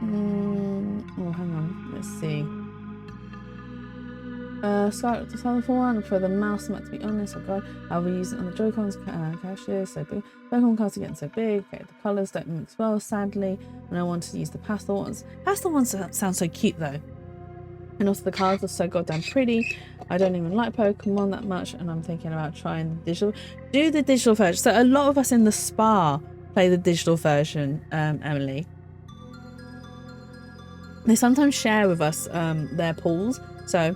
Oh, hang on. Let's see. Start the for one for the mouse mat, to be honest. Oh god, I'll be using it on the Joy-Cons cashier, so big. Pokemon cards are getting so big. Okay, the colours don't mix well, sadly. And I want to use the pastel ones. Pastel ones sound so cute though. And also the cards are so goddamn pretty. I don't even like Pokemon that much, and I'm thinking about trying the digital. Do the digital version. So a lot of us in the spa play the digital version, Emily. They sometimes share with us their pools. So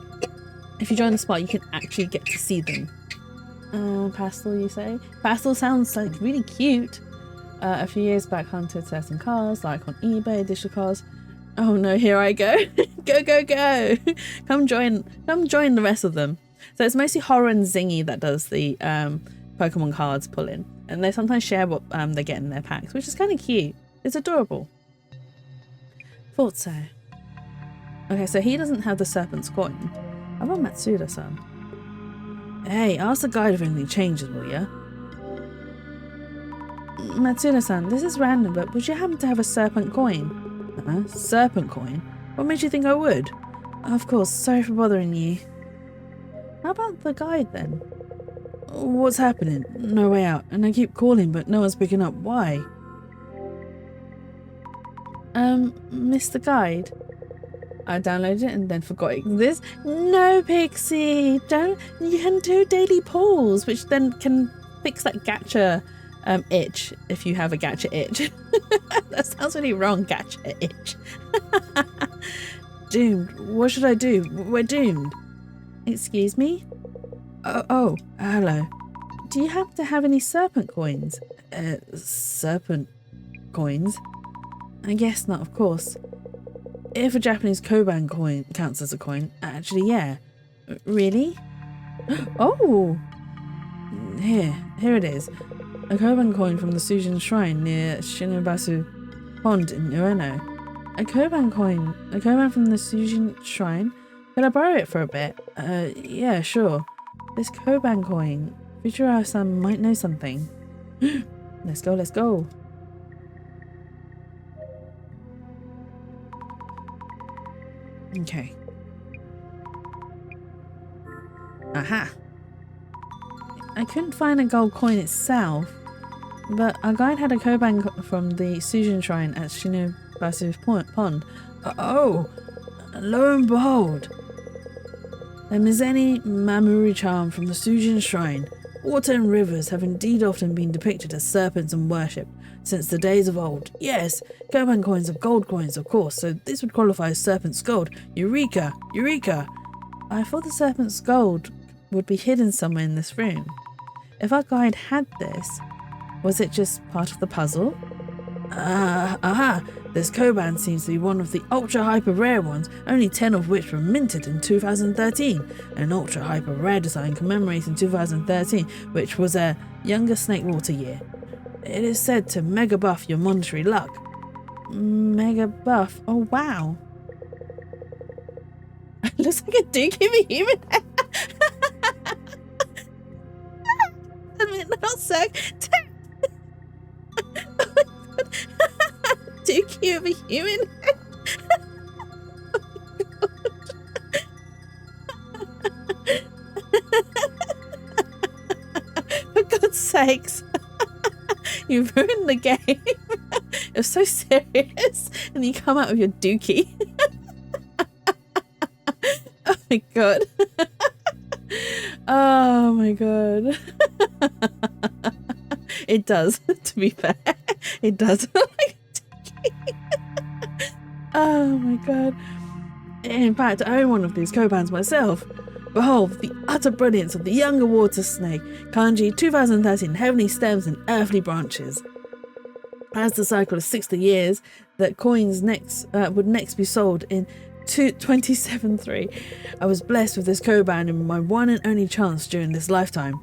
if you join the spa, you can actually get to see them. Pastel, you say? Pastel sounds like really cute. A few years back, hunted certain cars, like on eBay, digital cars. Oh no, here I go. Go, go, go. Come join the rest of them. So it's mostly Horror and Zingy that does the Pokemon cards pull-in. And they sometimes share what they get in their packs, which is kind of cute. It's adorable. Thought so. Okay, so he doesn't have the serpent's coin. How about Matsuda-san? Hey, ask the guide if anything changes, will ya? Matsuda-san, this is random, but would you happen to have a serpent coin? Serpent coin? What made you think I would? Of course, sorry for bothering you. How about the guide then? What's happening? No way out, and I keep calling, but no one's picking up. Why? Mr. Guide? I downloaded it and then forgot it exists. No, Pixie! You can do daily pulls, which then can fix that gacha itch if you have a gacha itch. That sounds really wrong, gacha itch. Doomed. What should I do? We're doomed. Excuse me? Oh, hello. Do you happen to have any serpent coins? Serpent coins? I guess not, of course. If a Japanese Koban coin counts as a coin, actually, yeah. Really? Oh! Here it is. A Koban coin from the Sujin Shrine near Shinobasu Pond in Ueno. A Koban from the Sujin Shrine? Could I borrow it for a bit? Yeah, sure. This Koban coin. Fujiwara-san might know something. Let's go, let's go. Okay. Aha! I couldn't find a gold coin itself, but our guide had a Koban from the Sujin Shrine at Shinobasu Pond. Oh! Lo and behold! The Mizeni Mamuri charm from the Sujin shrine. Water and rivers have indeed often been depicted as serpents and worshipped since the days of old. Yes, Koban coins are gold coins, of course, so this would qualify as serpent's gold. Eureka! Eureka! I thought the serpent's gold would be hidden somewhere in this room. If our guide had this, was it just part of the puzzle? Aha! This Koban seems to be one of the ultra hyper rare ones, only 10 of which were minted in 2013. An ultra hyper rare design commemorating 2013, which was a younger snake water year. It is said to mega buff your monetary luck. Mega buff? Oh wow. Looks like a dookie of a human. I mean, not so. Dookie of a human. For God's sakes. You've ruined the game. You're so serious. And you come out with your dookie. Oh my god. Oh my god. It does, to be fair. It does. Oh my god. In fact, I own one of these Kobans myself. Behold, the utter brilliance of the younger water snake, Kanji 2013, heavenly stems and earthly branches. As the cycle of 60 years, that coins would next be sold in 27.3. I was blessed with this Koban in my one and only chance during this lifetime.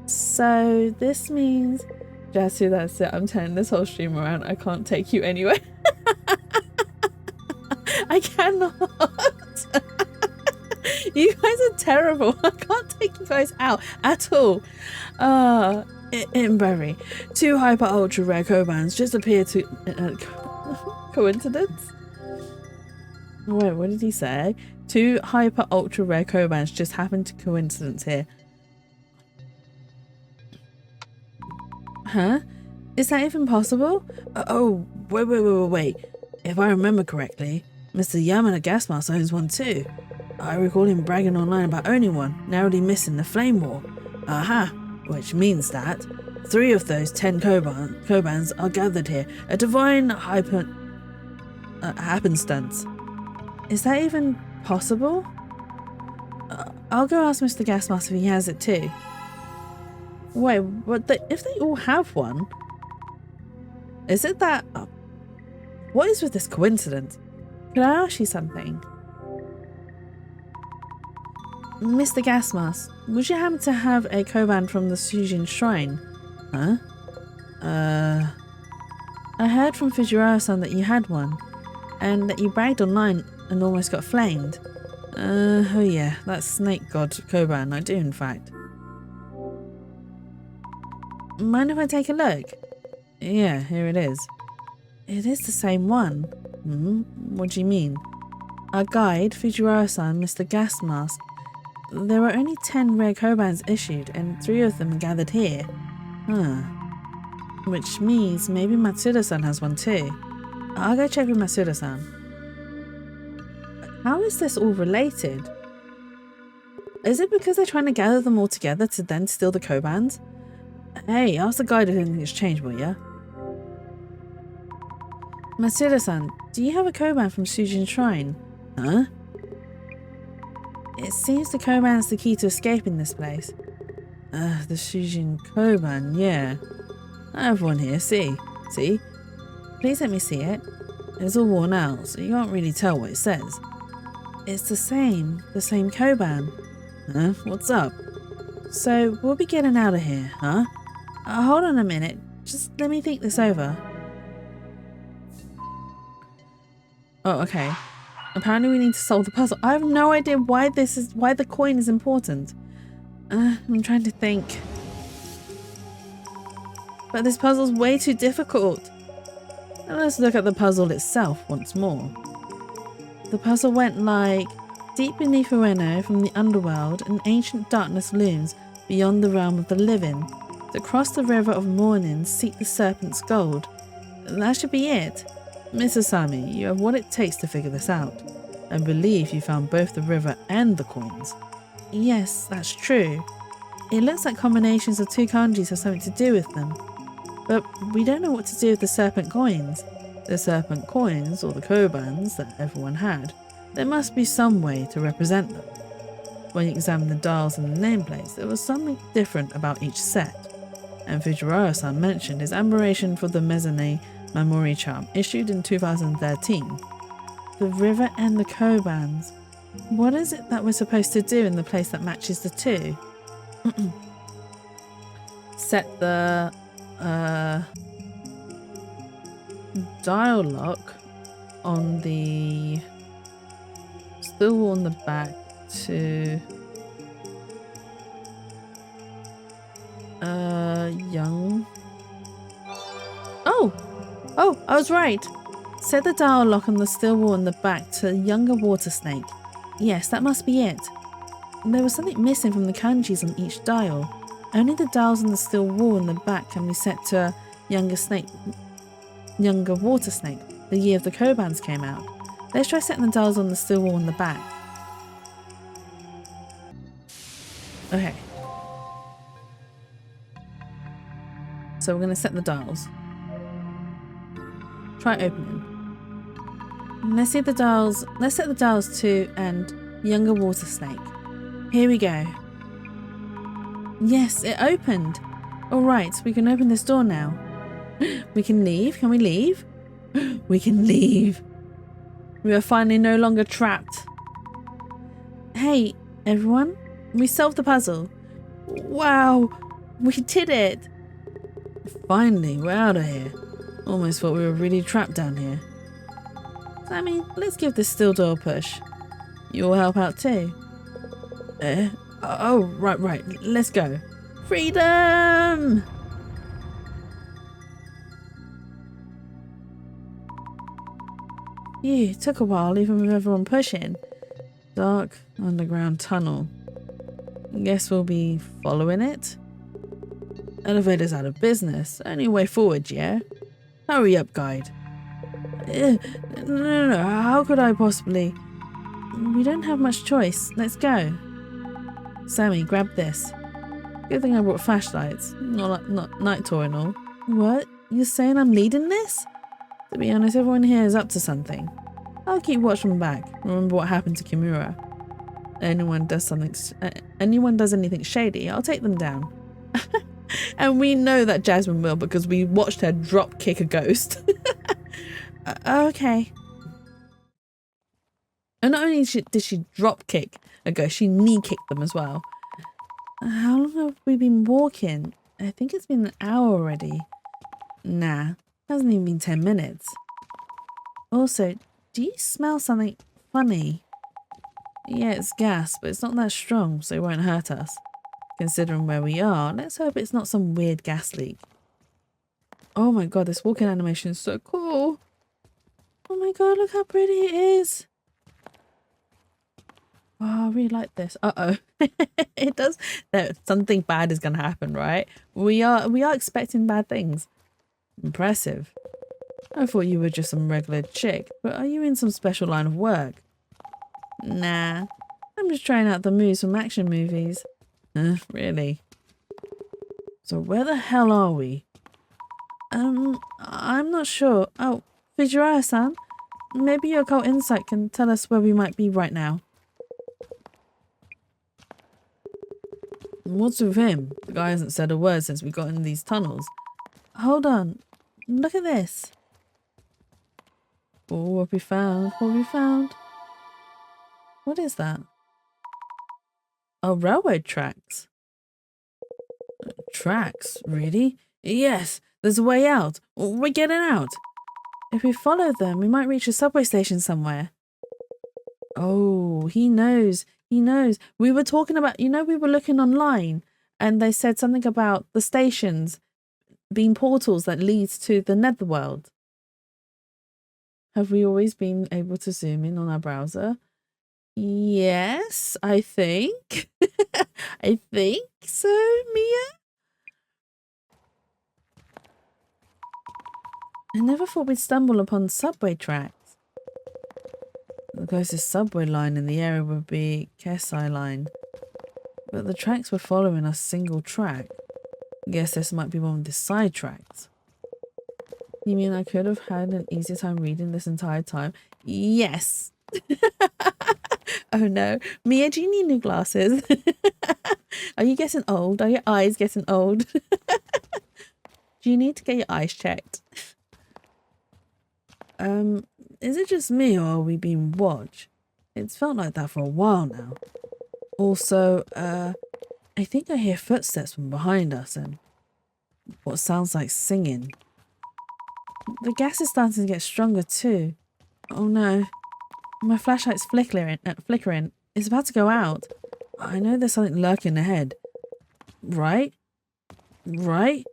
So this means, Jatsu, that's it. I'm turning this whole stream around. I can't take you anywhere. I cannot. You guys are terrible. I can't take you guys out at all. Imberry. 2 hyper ultra rare Kobans just appear to coincidence? Wait, what did he say? 2 hyper ultra rare Kobans just happened to coincidence here. Huh? Is that even possible? Oh, wait. If I remember correctly, Mr. Yamada Gasmas owns one too. I recall him bragging online about owning one, narrowly missing the Flame War. Aha! Which means that 3 of those 10 Kobans are gathered here. A divine happenstance. Is that even possible? I'll go ask Mr. Gasmas if he has it too. Wait, if they all have one? Is it that... what is with this coincidence? Can I ask you something? Mr. Gasmas, would you happen to have a Koban from the Sujin Shrine? Huh? I heard from Fujiwara-san that you had one, and that you bragged online and almost got flamed. Oh yeah, that snake god Koban, I do in fact. Mind if I take a look? Yeah, here it is. It is the same one. What do you mean? Our guide, Fujiwara-san, Mr. Gasmas. There were only 10 rare Kobans issued, and 3 of them gathered here. Which means maybe Matsuda-san has one too. I'll go check with Matsuda-san. How is this all related? Is it because they're trying to gather them all together to then steal the Kobans? Hey, ask the guide if anything's changed, will ya? Matsuda-san, do you have a Koban from Sujin Shrine? Huh? It seems the Koban is the key to escaping this place. The Sujin Koban, yeah. I have one here, see? Please let me see it. It's all worn out, so you can't really tell what it says. It's the same Koban. Huh? What's up? So, we'll be getting out of here, huh? Hold on a minute, just let me think this over. Oh, okay. Apparently we need to solve the puzzle. I have no idea why the coin is important. I'm trying to think. But this puzzle's way too difficult. Now let's look at the puzzle itself once more. The puzzle went like, deep beneath Ueno from the underworld, an ancient darkness looms beyond the realm of the living. To cross the river of mourning, seek the serpent's gold. That should be it. Mrs. Sami, you have what it takes to figure this out. I believe you found both the river and the coins. Yes, that's true. It looks like combinations of two kanjis have something to do with them. But we don't know what to do with the serpent coins. The serpent coins, or the kobans that everyone had, there must be some way to represent them. When you examine the dials and the nameplates, there was something different about each set. And Fujiwara-san mentioned his admiration for the Mezzane Memory Charm issued in 2013. The river and the kobans. What is it that we're supposed to do in the place that matches the two? Set the dial lock on the still wall on the back to young. Oh, I was right. Set the dial lock on the still wall on the back to younger water snake. Yes, that must be it. There was something missing from the kanjis on each dial. Only the dials on the still wall in the back can be set to a younger water snake, the year of the kobans came out. Let's try setting the dials on the still wall in the back. Okay. So we're going to set the dials. Try opening. Let's set the dials to and younger water snake. Here we go. Yes, it opened. Alright, we can open this door now. We can leave. Can we leave? We can leave. We are finally no longer trapped. Hey, everyone. We solved the puzzle. Wow, we did it. Finally, we're out of here. Almost thought we were really trapped down here. Sammy, let's give this steel door a push. You'll help out too. Oh, right. Let's go. Freedom! It took a while, even with everyone pushing. Dark underground tunnel. Guess we'll be following it? Elevator's out of business. Only way forward, yeah? Hurry up, guide. No. How could I possibly? We don't have much choice. Let's go. Sammy, grab this. Good thing I brought flashlights. Not night tour and all. What? You're saying I'm leading this? To be honest, everyone here is up to something. I'll keep watch from back. Remember what happened to Kimura. Anyone does anything shady, I'll take them down. And we know that Jasmine will because we watched her drop kick a ghost. Okay. And not only did she drop kick a ghost, she knee kicked them as well. How long have we been walking? I think it's been an hour already. Nah, hasn't even been 10 minutes. Also, do you smell something funny? Yeah, it's gas, but it's not that strong, so it won't hurt us. Considering where we are, let's hope it's not some weird gas leak. Oh my god, this walking animation is so cool. Oh my god, look how pretty it is. Oh, I really like this. Uh-oh. It does. Something bad is going to happen, right? We are expecting bad things. Impressive. I thought you were just some regular chick, but are you in some special line of work? Nah, I'm just trying out the moves from action movies. Really? So where the hell are we? I'm not sure. Oh, Fujiwara-san, maybe your occult insight can tell us where we might be right now. What's with him? The guy hasn't said a word since we got in these tunnels. Hold on. Look at this. Oh, what we found? What we found? What is that? Oh, railroad tracks. Tracks? Really? Yes, there's a way out. We're getting out. If we follow them, we might reach a subway station somewhere. Oh, he knows. He knows. We were talking about, we were looking online and they said something about the stations being portals that leads to the netherworld. Have we always been able to zoom in on our browser? Yes, I think. I think so, Mia. I never thought we'd stumble upon subway tracks. The closest subway line in the area would be Kesai Line. But the tracks we're following are single track. Guess this might be one of the side tracks. You mean I could have had an easier time reading this entire time? Yes. Oh no. Mia, do you need new glasses? Are you getting old? Are your eyes getting old? Do you need to get your eyes checked? Is it just me or are we being watched? It's felt like that for a while now. Also, I think I hear footsteps from behind us and what sounds like singing. The gas is starting to get stronger too. Oh no. My flashlight's flickering. It's about to go out. I know there's something lurking ahead. Right? Right?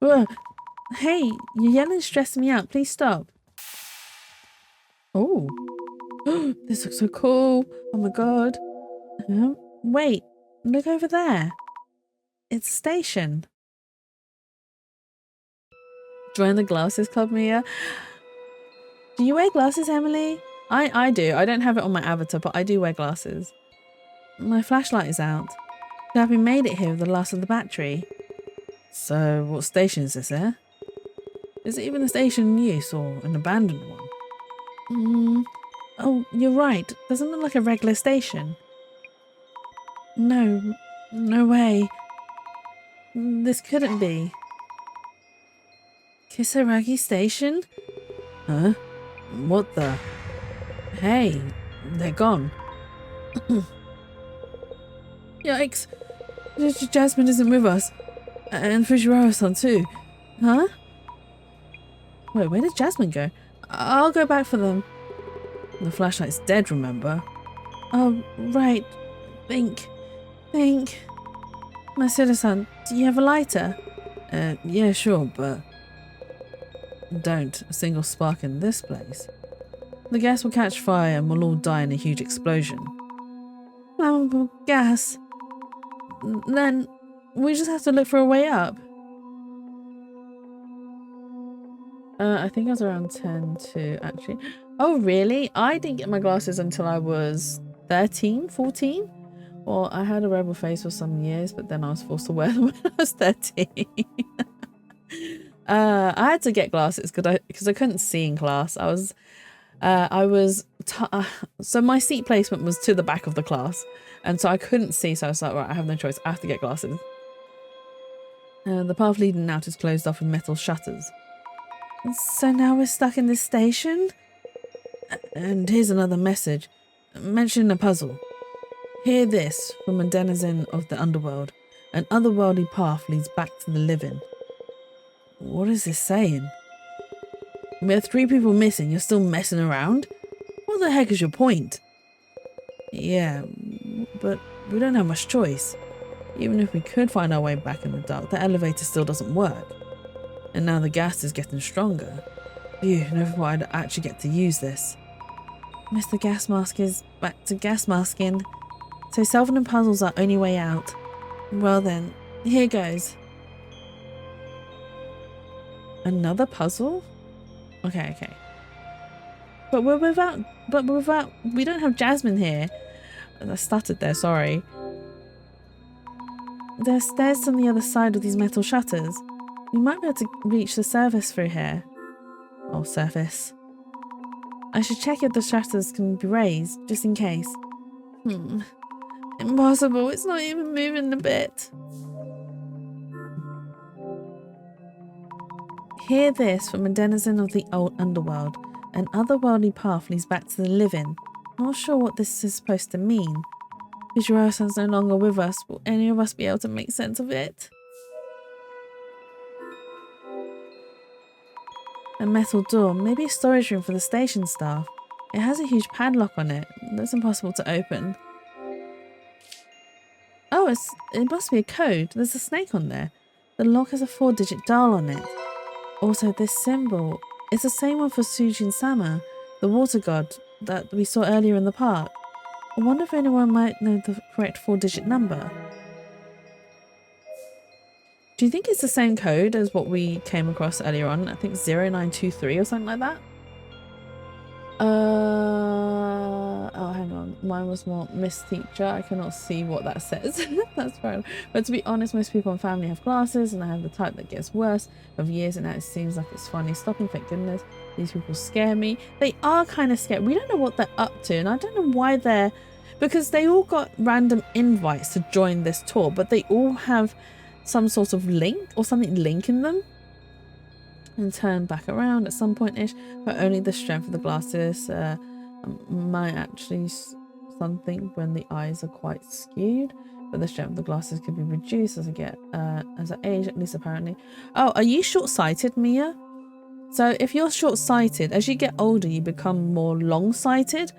Ugh. Hey, you're yelling and stressing me out. Please stop. Oh. This looks so cool. Oh my god. Wait. Look over there. It's a station. Join the glasses club, Mia. Do you wear glasses, Emily? I do. I don't have it on my avatar, but I do wear glasses. My flashlight is out. Have we made it here with the last of the battery? So, what station is this, eh? Is it even a station in use or an abandoned one? Oh, you're right. Doesn't look like a regular station. No way. This couldn't be. Kisaragi Station? Huh? What the? Hey, they're gone. Yikes. Jasmine isn't with us. And Fujiwara-san too. Huh? Wait, where did Jasmine go? I'll go back for them. The flashlight's dead, remember? Oh, right. Think. Masuda-san, do you have a lighter? Yeah, sure, but... Don't. A single spark in this place. The gas will catch fire and we'll all die in a huge explosion. Flammable gas. Then we just have to look for a way up. I think I was around 10 to actually. Oh, really? I didn't get my glasses until I was 13, 14. Well, I had a rebel face for some years, but then I was forced to wear them when I was 13. I had to get glasses because I couldn't see in class. So my seat placement was to the back of the class, and so I couldn't see. So I was like, right, I have no choice. I have to get glasses. The path leading out is closed off with metal shutters. So now we're stuck in this station? And here's another message. Mention a puzzle. Hear this from a denizen of the underworld. An otherworldly path leads back to the living. What is this saying? We have 3 people missing, you're still messing around? What the heck is your point? Yeah, but we don't have much choice. Even if we could find our way back in the dark, the elevator still doesn't work. And now the gas is getting stronger. Phew, never thought I'd actually get to use this. Mr. Gas Mask is back to gas masking. So solving the puzzles are only way out. Well then, here goes. Another puzzle? Okay. But we don't have Jasmine here. I stuttered there, sorry. There's stairs on the other side of these metal shutters. We might be able to reach the surface through here. Oh, surface. I should check if the shutters can be raised, just in case. Impossible, it's not even moving a bit. Hear this from a denizen of the old underworld. An otherworldly path leads back to the living. Not sure what this is supposed to mean. Fujiwara-san's no longer with us. Will any of us be able to make sense of it? A metal door, maybe a storage room for the station staff. It has a huge padlock on it. That's impossible to open. Oh, it must be a code. There's a snake on there. The lock has a 4-digit dial on it. Also, this symbol, it's the same one for Sujin-sama, the water god that we saw earlier in the park. I wonder if anyone might know the correct 4-digit number. Do you think it's the same code as what we came across earlier on? I think 0923 or something like that? Oh, hang on. mine was more Miss Teacher. I cannot see what that says. That's fine. But to be honest, most people in family have glasses, and I have the type that gets worse with years, and now it seems like it's finally stopping. Thank goodness. These people scare me. They are kind of scary. We don't know what they're up to, and I don't know why they're... Because they all got random invites to join this tour, but they all have some sort of link or something linking them. And turn back around at some point-ish, but only the strength of the glasses might actually something when the eyes are quite skewed, but the strength of the glasses could be reduced as I age, at least apparently. Oh, are you short-sighted, Mia? So if you're short-sighted, as you get older, you become more long-sighted,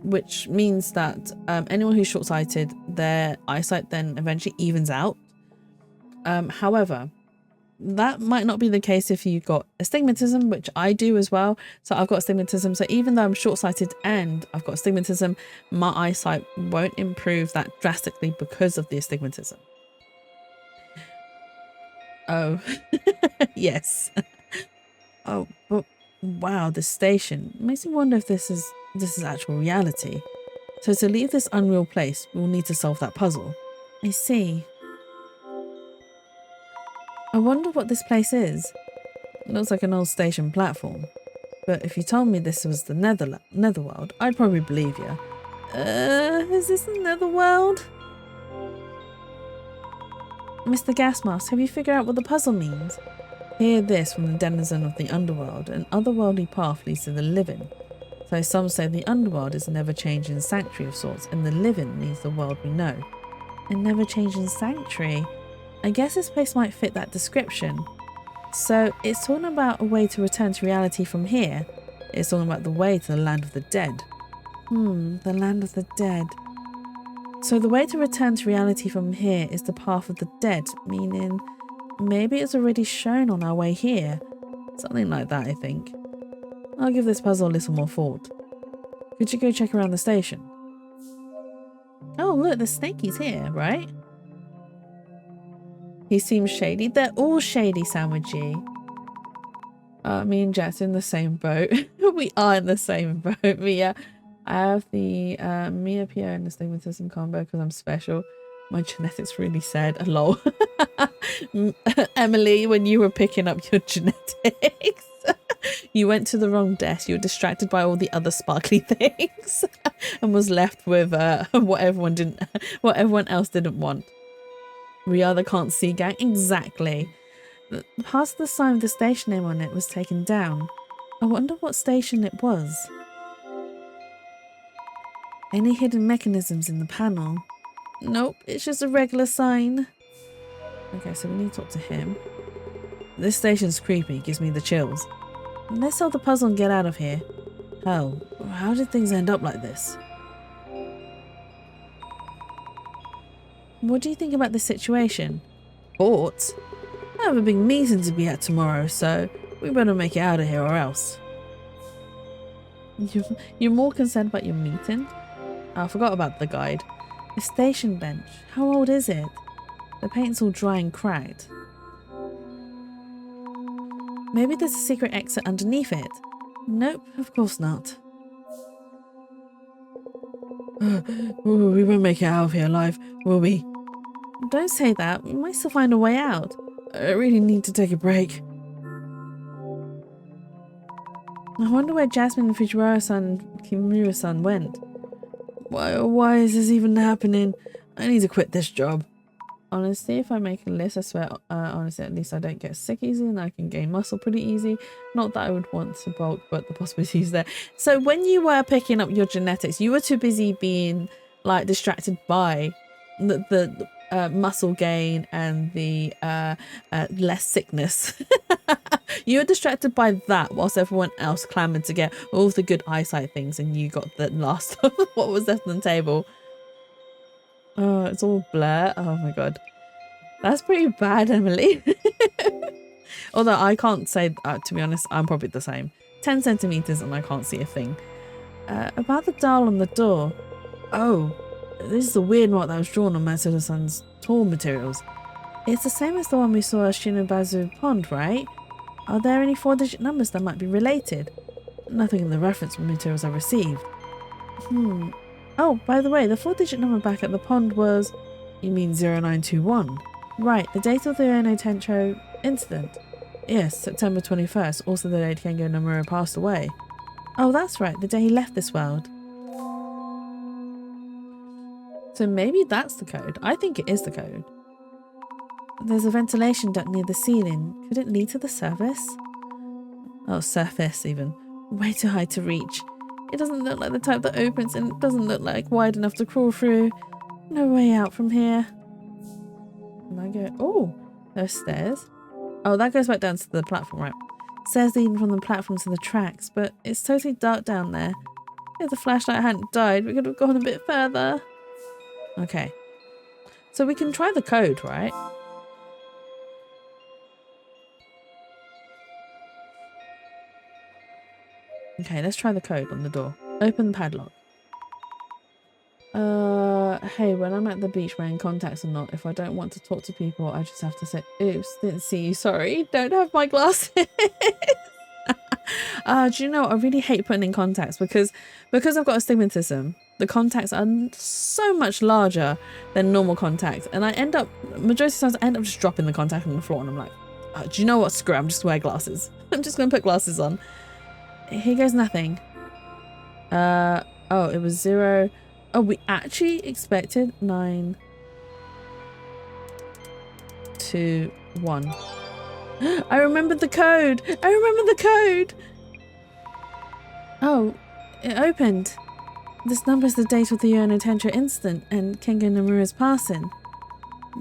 which means that anyone who's short-sighted, their eyesight then eventually evens out. However, that might not be the case if you've got astigmatism, which I do as well. So I've got astigmatism. So even though I'm short-sighted and I've got astigmatism, my eyesight won't improve that drastically because of the astigmatism. Oh, yes. Oh, but wow, this station makes me wonder if this is actual reality. So to leave this unreal place, we'll need to solve that puzzle. I see. I wonder what this place is. It looks like an old station platform. But if you told me this was the Netherworld, I'd probably believe you. Is this the Netherworld? Mr. Gasmask, have you figured out what the puzzle means? Hear this from the denizen of the underworld. An otherworldly path leads to the living. So some say the underworld is a never-changing sanctuary of sorts, and the living leads the world we know. A never-changing sanctuary? I guess this place might fit that description. So it's talking about a way to return to reality from here. It's talking about the way to the land of the dead. The land of the dead. So the way to return to reality from here is the path of the dead, meaning maybe it's already shown on our way here. Something like that, I think. I'll give this puzzle a little more thought. Could you go check around the station? Oh look, the Snakey's here, right? He seems shady. They're all shady, Sandwichy. Me and Jet's in the same boat. We are in the same boat, Mia. I have the Mia, Pierre, and astigmatism combo because I'm special. My genetics really said, lol. Emily, when you were picking up your genetics, you went to the wrong desk. You were distracted by all the other sparkly things and was left with what everyone else didn't want. We are the can't see gang. Exactly. Past the sign with the station name on it was taken down. I wonder what station it was. Any hidden mechanisms in the panel? Nope, it's just a regular sign. Okay, so we need to talk to him. This station's creepy, gives me the chills. Let's solve the puzzle and get out of here. Hell, how did things end up like this? What do you think about this situation? Thoughts? I have a big meeting to be at tomorrow, so we better make it out of here or else. You're more concerned about your meeting? I forgot about the guide. A station bench. How old is it? The paint's all dry and cracked. Maybe there's a secret exit underneath it. Nope, of course not. We won't make it out of here alive, will we? Don't say that. We might still find a way out. I really need to take a break. I wonder where Jasmine and Fujiwara-san and Kimura-san went. Why is this even happening? I need to quit this job. Honestly, if I make a list, I swear, honestly, at least I don't get sick easy and I can gain muscle pretty easy. Not that I would want to bulk, but the possibility is there. So when you were picking up your genetics, you were too busy being like distracted by the muscle gain and the less sickness. You were distracted by that whilst everyone else clamoured to get all of the good eyesight things, and you got the last of what was left on the table. Oh, it's all blur. Oh my god. That's pretty bad, Emily. Although I can't say, to be honest, I'm probably the same. 10 centimeters and I can't see a thing. About the dial on the door. Oh, this is a weird mark that was drawn on Matsuda-san's tool materials. It's the same as the one we saw at Shinobazu Pond, right? Are there any 4-digit numbers that might be related? Nothing in the reference materials I received. Oh, by the way, the 4-digit number back at the pond was... You mean 0921? Right, the date of the EnVTuber incident. Yes, September 21st, also the day Kengo Nomura passed away. Oh, that's right, the day he left this world. So maybe that's the code. I think it is the code. There's a ventilation duct near the ceiling. Could it lead to the surface? Oh, surface even. Way too high to reach. It doesn't look like the type that opens, and it doesn't look like wide enough to crawl through. No way out from here. And I go, oh, there's stairs. Oh, that goes back down to the platform, right? Stairs leading from the platform to the tracks, but it's totally dark down there. If the flashlight hadn't died, we could have gone a bit further. Okay. So we can try the code, right? Okay, let's try the code on the door. Open the padlock. Hey, when I'm at the beach wearing contacts or not, if I don't want to talk to people, I just have to say, oops, didn't see you, sorry, don't have my glasses. Do you know what? I really hate putting in contacts because I've got astigmatism. The contacts are so much larger than normal contacts, and I end up, majority of the times, I end up just dropping the contact on the floor, and I'm like, oh, do you know what? Screw it, I'm just gonna wear glasses. I'm just gonna put glasses on. Here goes nothing. Oh, it was 0. Oh, we actually expected 9, 2, 1. I remembered the code. I remember the code. Oh, it opened. This number is the date of the EnVTuber incident and Kengo Nomura's passing.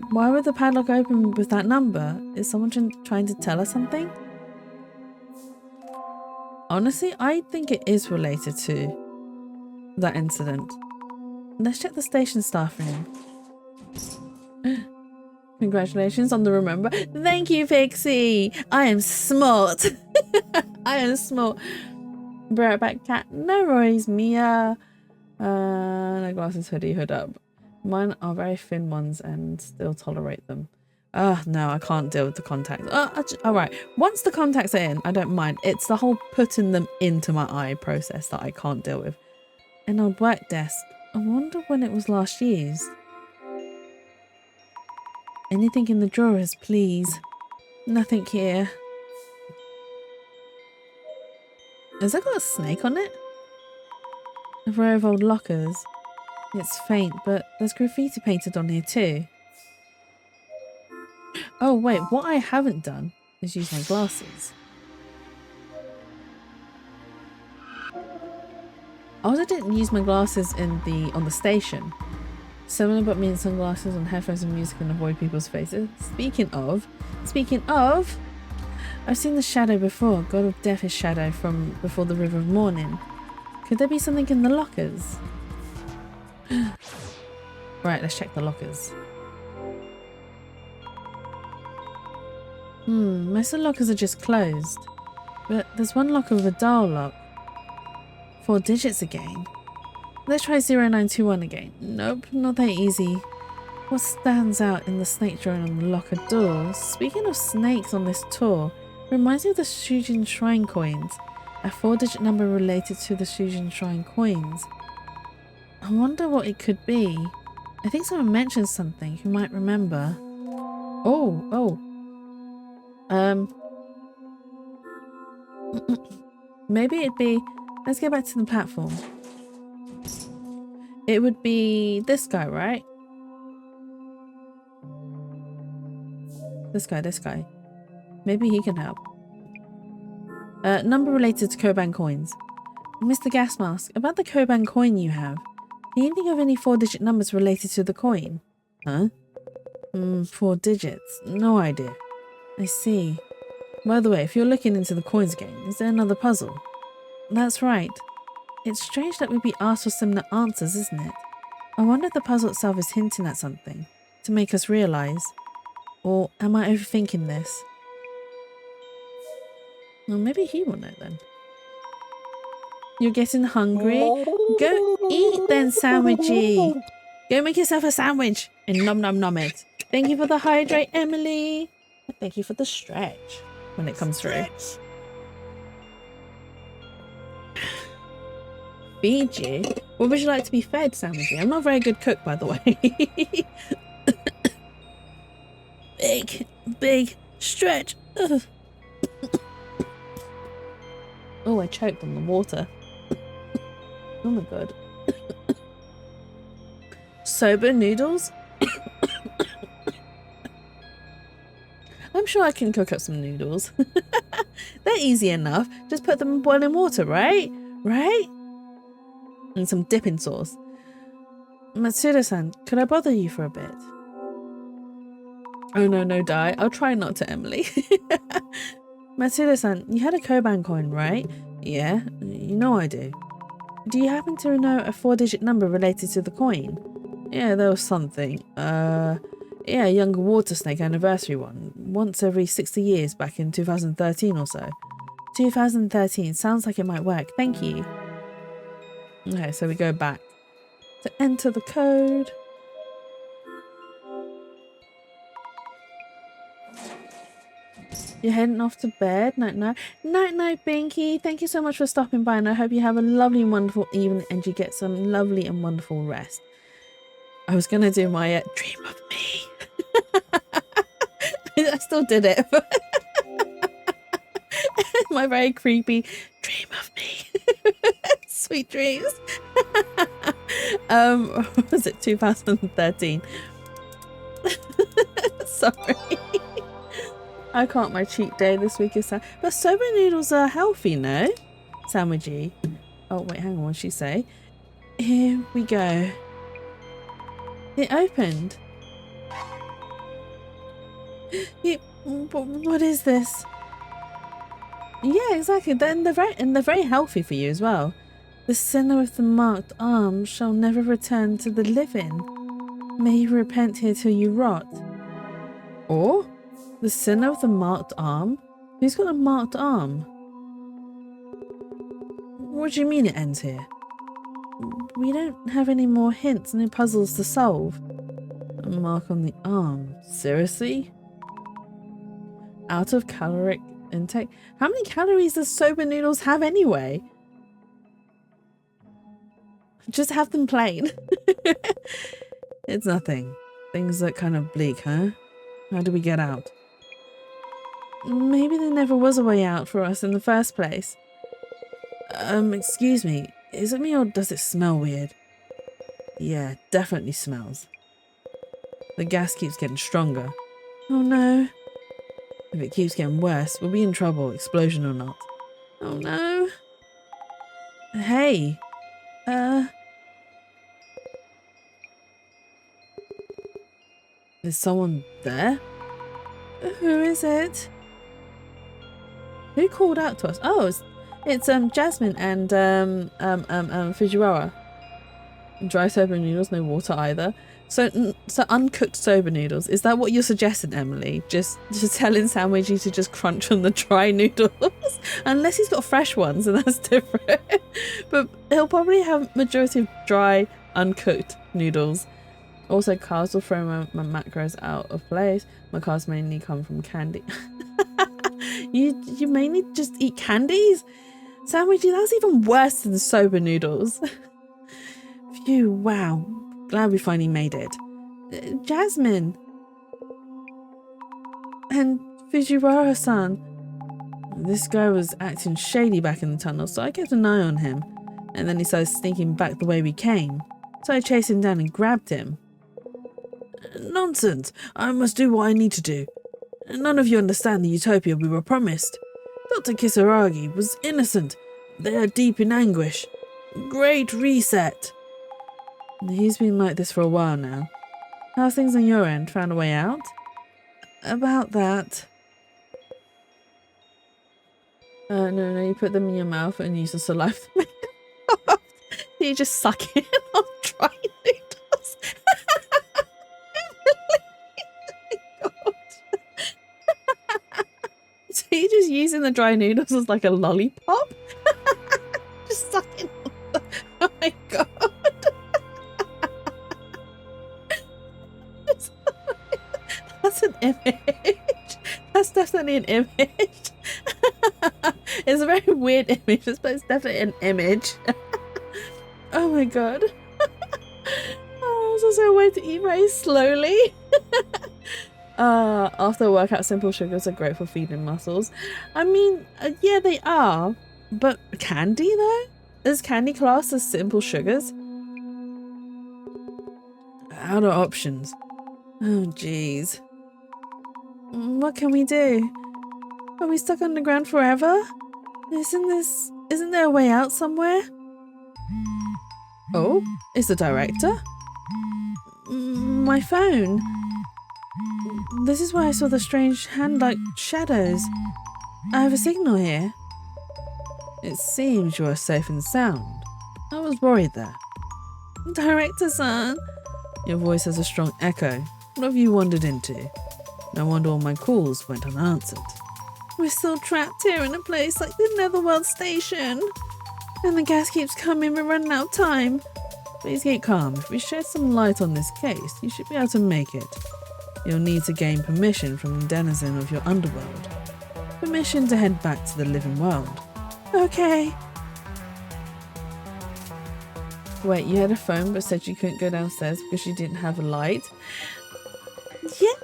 Why would the padlock open with that number? Is someone trying to tell us something? Honestly, I think it is related to that incident. Let's check the station staff room. Congratulations on the remember. Thank you, Pixie. I am smart. I am smart. Bring it back, cat. No worries, Mia. No glasses, hoodie, hood up. Mine are very thin ones and still tolerate them. No, I can't deal with the contacts. All right. Once the contacts are in, I don't mind. It's the whole putting them into my eye process that I can't deal with. An old work desk. I wonder when it was last used. Anything in the drawers, please. Nothing here. Has that got a snake on it? A row of old lockers. It's faint, but there's graffiti painted on here too. Oh wait, what I haven't done is use my glasses. I also didn't use my glasses on the station. Someone bought me in sunglasses and headphones and music and avoid people's faces. Speaking of, I've seen the shadow before. God of Death is shadow from before the River of Morning. Could there be something in the lockers? Right, let's check the lockers. Most of the lockers are just closed. But there's one locker with a dial lock. 4 digits again. Let's try 0921 again. Nope, not that easy. What stands out in the snake drawing on the locker door? Speaking of snakes on this tour, reminds me of the Shujin Shrine coins. A 4-digit number related to the Shujin Shrine coins. I wonder what it could be. I think someone mentioned something. Who might remember? Maybe it'd be... Let's go back to the platform. It would be this guy, right? This guy. Maybe he can help. Number related to Koban coins. Mr. Gas Mask, about the Koban coin you have. Can you think of any 4-digit numbers related to the coin? Huh? 4 digits. No idea. I see. By the way, if you're looking into the coins again, is there another puzzle? That's right. It's strange that we'd be asked for similar answers, isn't it? I wonder if the puzzle itself is hinting at something to make us realise. Or am I overthinking this? Well, maybe he will know then. You're getting hungry? Go eat then, sandwichy. Go make yourself a sandwich and nom nom nom it. Thank you for the hydrate, Emily. Thank you for the stretch when it comes through. Feed you? What would you like to be fed, Sandwichy? I'm not a very good cook, by the way. Big stretch. Ugh. Oh, I choked on the water. Oh my god. Soba noodles? I'm sure I can cook up some noodles. They're easy enough. Just put them in boiling water, right? Right? And some dipping sauce. Matsuda-san, could I bother you for a bit? Oh no, no die. I'll try not to, Emily. Matsuda-san, you had a Koban coin, right? Yeah, you know I do. Do you happen to know a 4-digit number related to the coin? Yeah, there was something. Yeah, a younger water snake anniversary one. Once every 60 years back in 2013 or so. 2013, sounds like it might work. Thank you. Okay, so we go back to enter the code. You're heading off to bed? Night, Binky. Thank you so much for stopping by, and I hope you have a lovely and wonderful evening and you get some lovely and wonderful rest. I was going to do my dream of me. I still did it. My very creepy dream of me. Sweet dreams. Was it 2013? Sorry. I can't. My cheat day this week is sad. But soba noodles are healthy, no? Sandwichy. Oh, wait, hang on. What did she say? Here we go. It opened. What is this? Yeah, exactly. They're very healthy for you as well. The sinner with the marked arm shall never return to the living. May you repent here till you rot. Or the sinner with the marked arm? Who's got a marked arm? What do you mean it ends here? We don't have any more hints, no puzzles to solve. A mark on the arm. Seriously? Out of caloric intake? How many calories does soba noodles have anyway? Just have them plain. It's nothing. Things look kind of bleak, huh? How do we get out? Maybe there never was a way out for us in the first place. Excuse me. Is it me or does it smell weird? Yeah, definitely smells. The gas keeps getting stronger. Oh no. If it keeps getting worse, we'll be in trouble, explosion or not. Oh no. Hey. Is someone there? Who is it? Who called out to us? Oh, it's Jasmine and Fujiwara. Dry soba noodles, no water either. So uncooked soba noodles. Is that what you're suggesting, Emily? Just telling Sandwichy to just crunch on the dry noodles? Unless he's got fresh ones, and that's different. But he'll probably have majority of dry, uncooked noodles. Also, carbs will throw my macros out of place. My carbs mainly come from candy. You mainly just eat candies? Sandwichy, that's even worse than soba noodles. Phew, wow. Glad we finally made it. Jasmine. And Fujiwara-san. This guy was acting shady back in the tunnel, so I kept an eye on him. And then he started sneaking back the way we came. So I chased him down and grabbed him. Nonsense. I must do what I need to do. None of you understand the utopia we were promised. Dr. Kisaragi was innocent. They are deep in anguish. Great reset. He's been like this for a while now. How's things on your end? Found a way out? About that. No, you put them in your mouth and use the saliva. You just suck it on dry noodles. So you're just using the dry noodles as like a lollipop? Just sucking on them. Oh my god. That's an image. That's definitely an image. It's a very weird image, but it's definitely an image. Oh my god. Oh, it's also a way to eat very slowly. After a workout, simple sugars are great for feeding muscles. I mean, yeah, they are. But candy, though? Is candy classed as simple sugars? Out of options. Oh, jeez. What can we do? Are we stuck underground forever? Isn't there a way out somewhere? Oh, is the director? My phone. This is where I saw the strange hand-like shadows. I have a signal here. It seems you are safe and sound. I was worried there. Director-san. Your voice has a strong echo. What have you wandered into? No wonder all my calls went unanswered. We're still trapped here in a place like the Netherworld station. And the gas keeps coming, we're running out of time. Please keep calm. If we shed some light on this case, you should be able to make it. You'll need to gain permission from the denizen of your underworld. Permission to head back to the living world. Okay. Wait, you had a phone but said you couldn't go downstairs because you didn't have a light?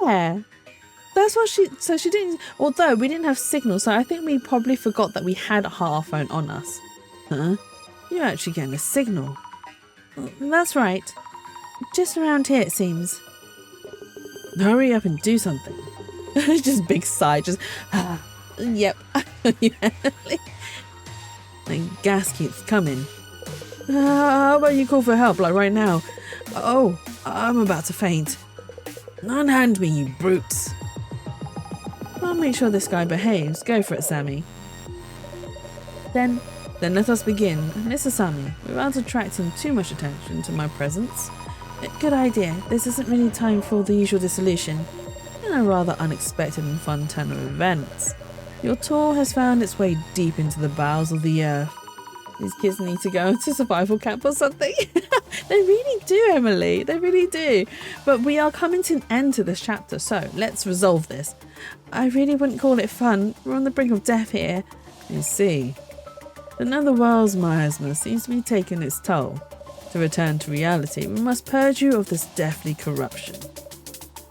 Yeah. That's what so she didn't, although we didn't have signal, so I think we probably forgot that we had our phone on us. Huh? You're actually getting a signal. That's right. Just around here, it seems. Hurry up and do something. Just big sigh, just, yep. The gas keeps coming. How about you call for help, like right now? Oh, I'm about to faint. Unhand me, you brutes. I'll make sure this guy behaves. Go for it, Sammy. Then let us begin. Mr. Sammy, without attracting too much attention to my presence. Good idea. This isn't really time for the usual dissolution. And a rather unexpected and fun turn of events. Your tour has found its way deep into the bowels of the earth. These kids need to go into survival camp or something. They really do, Emily. They really do. But we are coming to an end to this chapter, so let's resolve this. I really wouldn't call it fun. We're on the brink of death here. You see, the Netherworld's miasma seems to be taking its toll. To return to reality, we must purge you of this deathly corruption.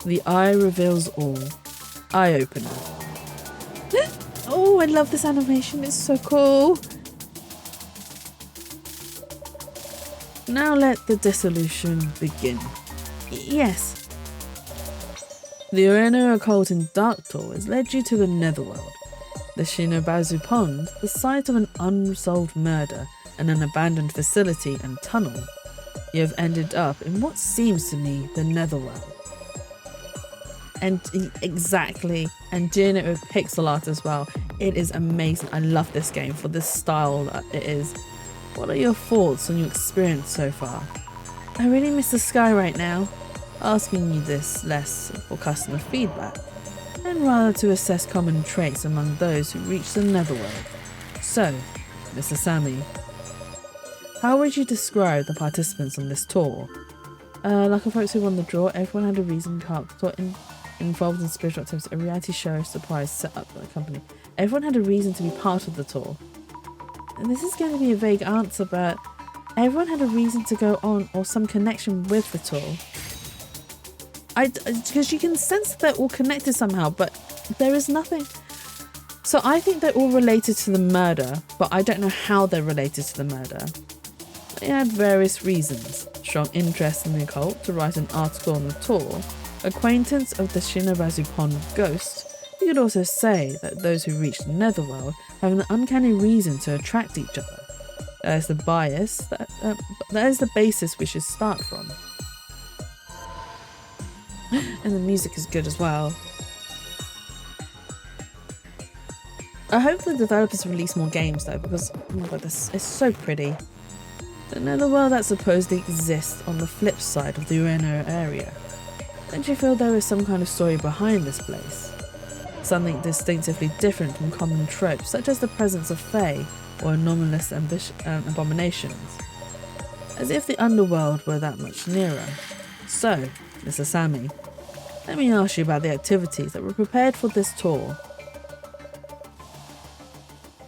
The eye reveals all. Eye opener. Oh, I love this animation. It's so cool. Now let the dissolution begin. Yes. The Ueno occult and dark tour has led you to the Netherworld. The Shinobazu Pond, the site of an unresolved murder and an abandoned facility and tunnel. You have ended up in what seems to me the Netherworld. And exactly, and doing it with pixel art as well. It is amazing. I love this game for the style that it is. What are your thoughts on your experience so far? I really miss the sky right now. Asking you this less for customer feedback, and rather to assess common traits among those who reach the Netherworld. So, Mr. Sammy, how would you describe the participants on this tour? Like the folks who won the draw, everyone had a reason to help the tour involved in spiritual activities, a reality show surprise set up by the company. Everyone had a reason to be part of the tour. And this is going to be a vague answer, but everyone had a reason to go on or some connection with the tour. Because you can sense that they're all connected somehow, but there is nothing. So I think they're all related to the murder, but I don't know how they're related to the murder. They had various reasons. Strong interest in the occult to write an article on the tour, acquaintance of the Shinobazu Pond ghost. You could also say that those who reach the Netherworld have an uncanny reason to attract each other. That is the bias, that is the basis we should start from. And the music is good as well. I hope the developers release more games though, because oh my god, this is so pretty. The Netherworld that supposedly exists on the flip side of the Ueno area. Don't you feel there is some kind of story behind this place? Something distinctively different from common tropes, such as the presence of fae or anomalous abominations. As if the underworld were that much nearer. So, Mr. Sammy, let me ask you about the activities that were prepared for this tour.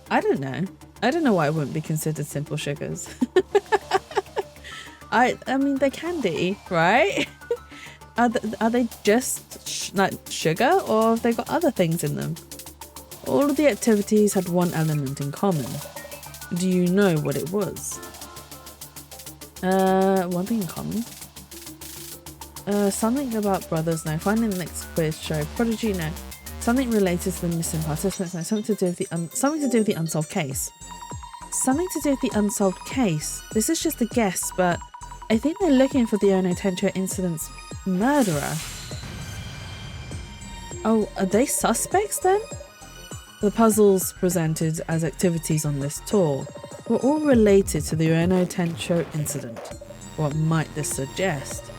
I don't know. I don't know why it wouldn't be considered simple sugars. I mean, they're candy, right? Are they just like sugar, or have they got other things in them? All of the activities had one element in common. Do you know what it was? One thing in common. Something about brothers, no. Finding the next quiz show. Prodigy, no. Something related to the missing participants, no. Something to do with the unsolved case. Something to do with the unsolved case. This is just a guess, but I think they're looking for the Ono Tencho incident's murderer. Oh, are they suspects then? The puzzles presented as activities on this tour were all related to the Ono Tencho incident. What might this suggest?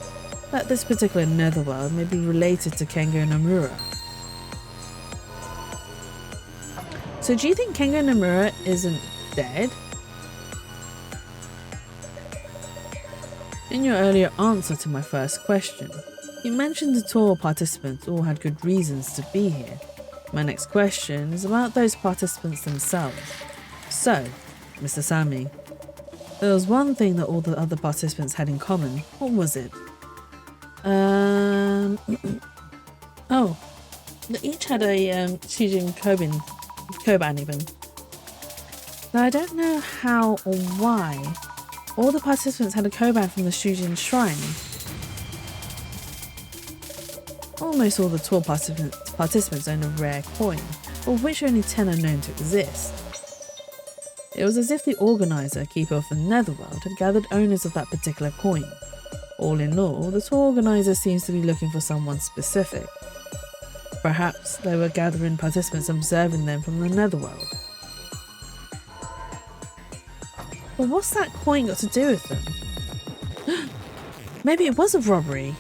That this particular netherworld may be related to Kengo Nomura. So do you think Kengo Nomura isn't dead? In your earlier answer to my first question, you mentioned the tour participants all had good reasons to be here. My next question is about those participants themselves. So, Mr. Sammy, there was one thing that all the other participants had in common. What was it? Oh, they each had a Shujin Koban even. Now I don't know how or why all the participants had a Koban from the Shujin shrine. Almost all the tour participants owned a rare coin, of which only 10 are known to exist. It was as if the organiser, keeper of the netherworld, had gathered owners of that particular coin. All in all, the tour organiser seems to be looking for someone specific. Perhaps they were gathering participants observing them from the netherworld. But what's that coin got to do with them? Maybe it was a robbery.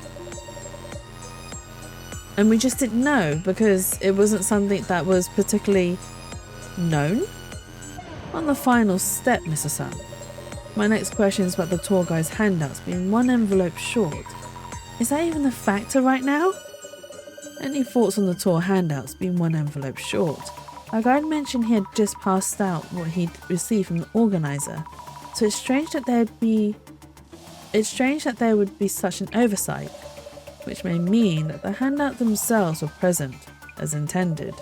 And we just didn't know because it wasn't something that was particularly known? On the final step, Mr. Sam. My next question is about the tour guide's handouts being one envelope short. Is that even a factor right now? Any thoughts on the tour handouts being one envelope short? Our guide mentioned he had just passed out what he'd received from the organiser, so it's strange that there would be such an oversight, which may mean that the handout themselves were present as intended,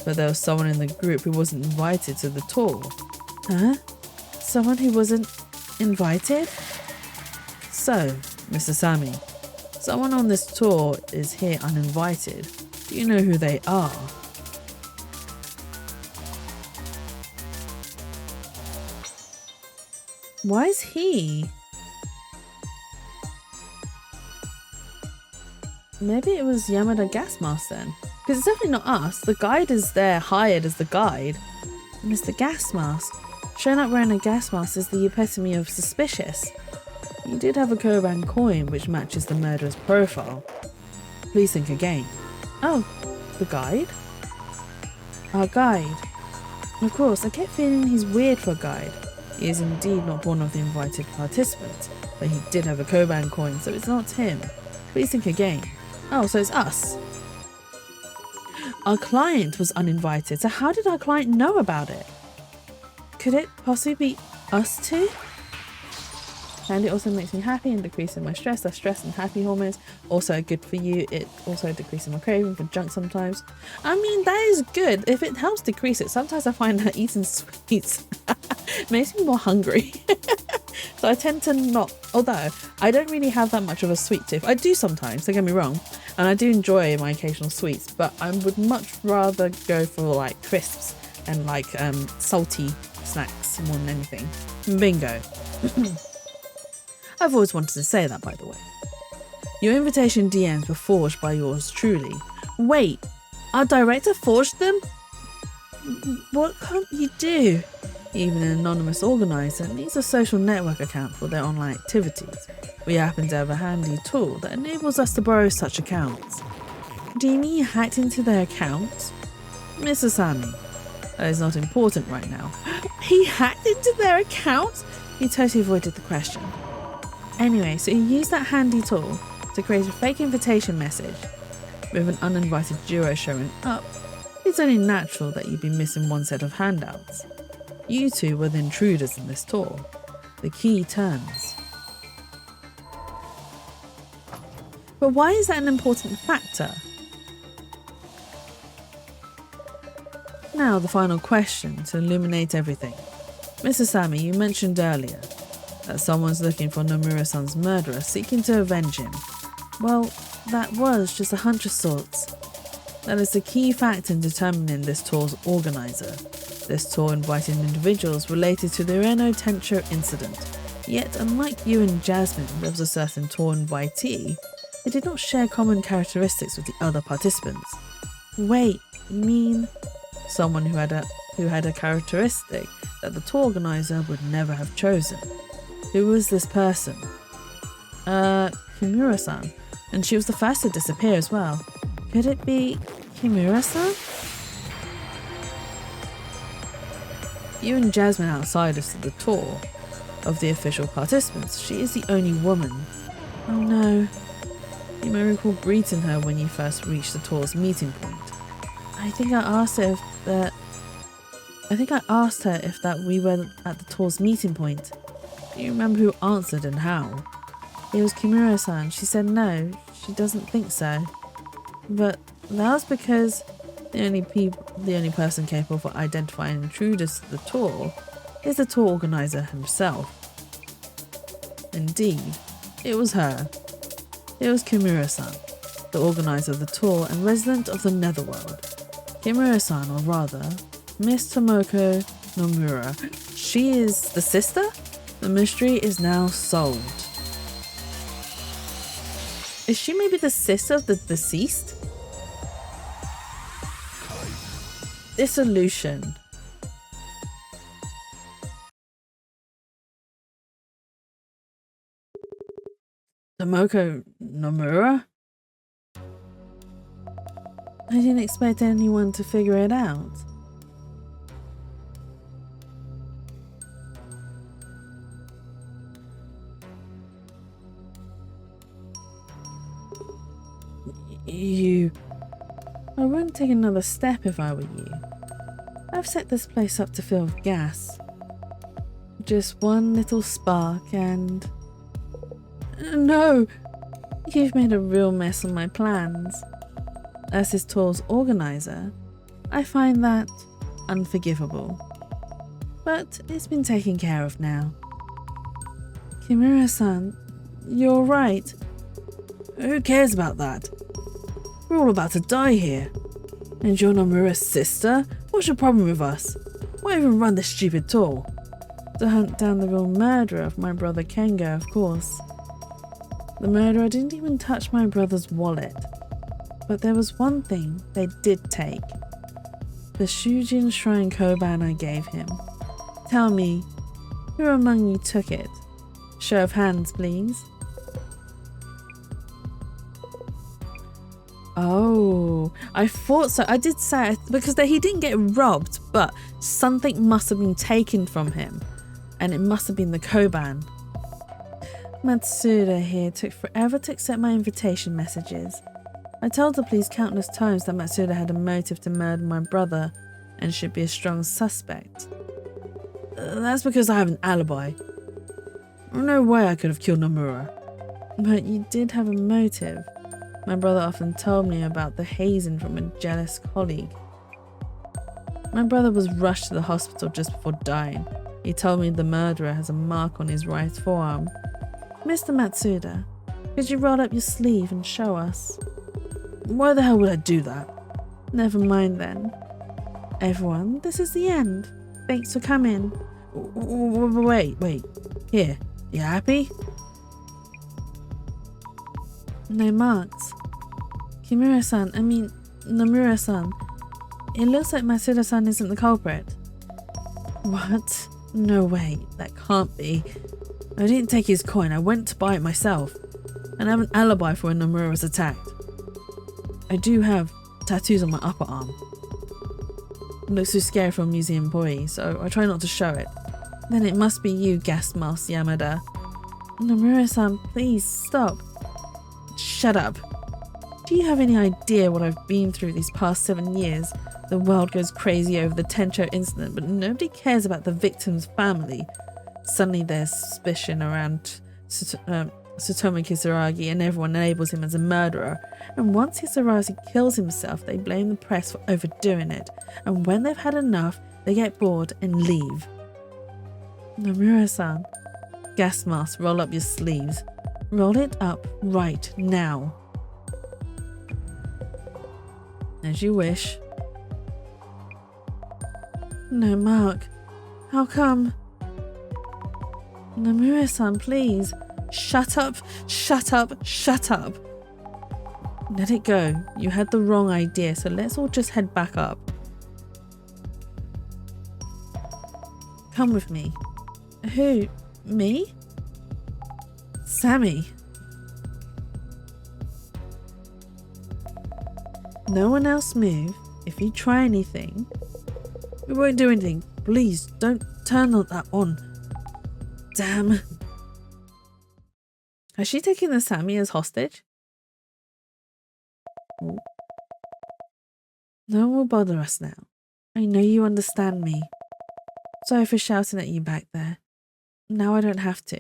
but there was someone in the group who wasn't invited to the tour. Huh? Someone who wasn't invited? So, Mr. Sammy, someone on this tour is here uninvited. Do you know who they are? Why is he? Maybe it was Yamada Gas Mask then. Because it's definitely not us. The guide is there hired as the guide. And it's the gas mask. Showing up wearing a gas mask is the epitome of suspicious. You did have a Koban coin which matches the murderer's profile. Please think again. Oh, the guide? Our guide. Of course, I kept feeling he's weird for a guide. He is indeed not one of the invited participants, but he did have a Koban coin, so it's not him. Please think again. Oh, so it's us. Our client was uninvited, so how did our client know about it? Could it possibly be us two? And it also makes me happy and decreasing my stress. Our stress and happy hormones also good for you. It also decreases my craving for junk sometimes. I mean, that is good if it helps decrease it. Sometimes I find that eating sweets makes me more hungry. So I tend to not, although I don't really have that much of a sweet tooth. I do sometimes, don't get me wrong. And I do enjoy my occasional sweets, but I would much rather go for like crisps and like salty snacks more than anything. Bingo. I've always wanted to say that, by the way. Your invitation DMs were forged by yours truly. Wait, our director forged them? What can't you do? Even an anonymous organiser needs a social network account for their online activities. We happen to have a handy tool that enables us to borrow such accounts. Do you mean you hacked into their accounts? Mr. Sammy, that is not important right now. He hacked into their accounts? He totally avoided the question. Anyway, so you used that handy tool to create a fake invitation message with an uninvited duo showing up. It's only natural that you'd be missing one set of handouts. You two were the intruders in this tour. The key turns. But why is that an important factor? Now the final question to illuminate everything. Mr. Sammy, you mentioned earlier that someone's looking for Nomura-san's murderer, seeking to avenge him. Well, that was just a hunch of sorts. That is the key factor in determining this tour's organizer. This tour invited individuals related to the Reno Tencho incident. Yet, unlike you and Jasmine, there was a certain tour invitee. They did not share common characteristics with the other participants. Wait, you mean someone who had a characteristic that the tour organizer would never have chosen? Who was this person? Kimura-san. And she was the first to disappear as well. Could it be Kimura-san? You and Jasmine outsiders to the tour. Of the official participants, she is the only woman. Oh no. You may recall greeting her when you first reached the tour's meeting point. I think I asked her if that we were at the tour's meeting point. Do you remember who answered and how? It was Kimura-san. She said no, she doesn't think so. But that was because the only person capable of identifying intruders to the tour is the tour organizer himself. Indeed, it was her. It was Kimura-san, the organizer of the tour and resident of the Netherworld. Kimura-san, or rather, Miss Tomoko Nomura. She is the sister? The mystery is now solved. Is she maybe the sister of the deceased? Dissolution. Tomoko Nomura? I didn't expect anyone to figure it out. I wouldn't take another step if I were you. I've set this place up to fill with gas. Just one little spark and... No! You've made a real mess of my plans. As this tour's organizer, I find that unforgivable. But it's been taken care of now. Kimura-san, you're right. Who cares about that? We're all about to die here. And you're Nomura's sister? What's your problem with us? Why even run this stupid tour? To hunt down the real murderer of my brother Kenga, of course. The murderer didn't even touch my brother's wallet. But there was one thing they did take. The Shujin Shrine Koban I gave him. Tell me, who among you took it? Show of hands, please. Oh, I thought so. I did say it because he didn't get robbed, but something must have been taken from him. And it must have been the Koban. Matsuda here took forever to accept my invitation messages. I told the police countless times that Matsuda had a motive to murder my brother and should be a strong suspect. That's because I have an alibi. No way I could have killed Nomura. But you did have a motive. My brother often told me about the hazing from a jealous colleague. My brother was rushed to the hospital just before dying. He told me the murderer has a mark on his right forearm. Mr. Matsuda, could you roll up your sleeve and show us? Why the hell would I do that? Never mind then. Everyone, this is the end. Thanks for coming. Wait. Here, you happy? No marks. Kimura-san, Nomura-san. It looks like Matsuda-san isn't the culprit. What? No way, that can't be. I didn't take his coin, I went to buy it myself. And I have an alibi for when Nomura was attacked. I do have tattoos on my upper arm. It looks too scary for a museum employee, so I try not to show it. Then it must be you, Gas Mask Yamada. Nomura-san, please stop. Shut up. Do you have any idea what I've been through these past 7 years? The world goes crazy over the Tencho incident, but nobody cares about the victim's family. Suddenly there's suspicion around Satomu Kisaragi and everyone labels him as a murderer, and once Kisaragi kills himself, they blame the press for overdoing it, and when they've had enough, they get bored and leave. Nomura-san, gas mask, roll up your sleeves. Roll it up right now. As you wish. No, Mark. How come? Nomura-san, please. Shut up, shut up, shut up. Let it go. You had the wrong idea, so let's all just head back up. Come with me. Who? Me? Sammy. No one else move. If you try anything, we won't do anything. Please don't turn that on. Damn. Has she taken the Sammy as hostage? Ooh. No one will bother us now. I know you understand me. Sorry for shouting at you back there. Now I don't have to.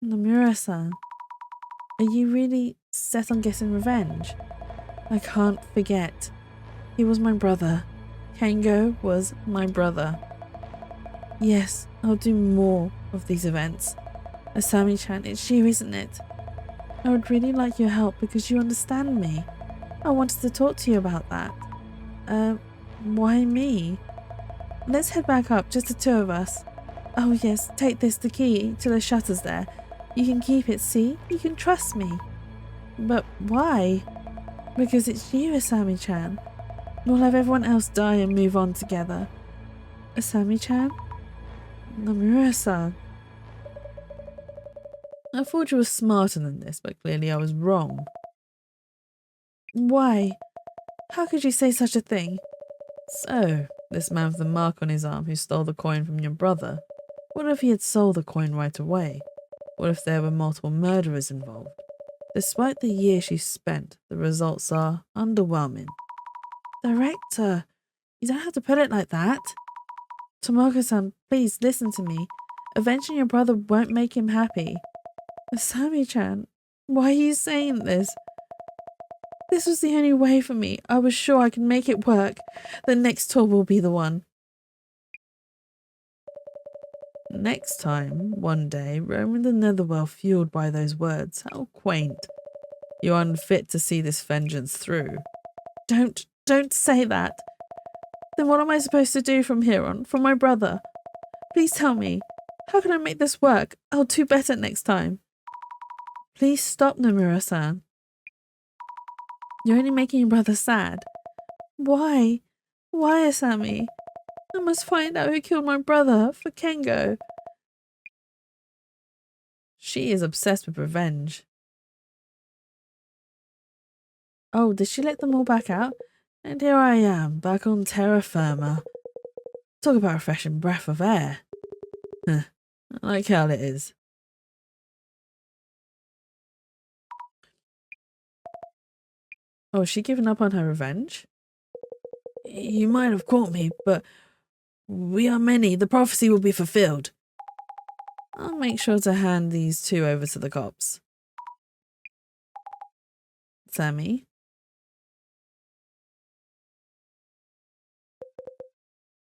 Nomura-san, are you really set on getting revenge? I can't forget. He was my brother. Kengo was my brother. Yes, I'll do more of these events. Asami-chan, it's you, isn't it? I would really like your help because you understand me. I wanted to talk to you about that. Why me? Let's head back up, just the two of us. Oh yes, take this, the key to the shutters there. You can keep it, see? You can trust me. But why? Because it's you, Asami-chan. We'll have everyone else die and move on together. Asami-chan? Nomura-san. I thought you were smarter than this, but clearly I was wrong. Why? How could you say such a thing? So, this man with the mark on his arm who stole the coin from your brother, what if he had sold the coin right away? What if there were multiple murderers involved? Despite the years she spent, the results are underwhelming. Director, you don't have to put it like that. Tomoko-san, please listen to me. Avenging your brother won't make him happy. Asami-chan, why are you saying this? This was the only way for me. I was sure I could make it work. The next tour will be the one. Next time, one day, roaming the netherworld fueled by those words. How quaint. You're unfit to see this vengeance through. Don't say that. Then what am I supposed to do from here on? For my brother? Please tell me. How can I make this work? I'll do better next time. Please stop, Nomura-san. You're only making your brother sad. Why? Why, Asami? I must find out who killed my brother for Kengo. She is obsessed with revenge. Oh, did she let them all back out? And here I am, back on terra firma. Talk about a refreshing breath of air. I like how it is. Oh, is she giving up on her revenge? You might have caught me, but we are many. The prophecy will be fulfilled. I'll make sure to hand these two over to the cops. Sammy?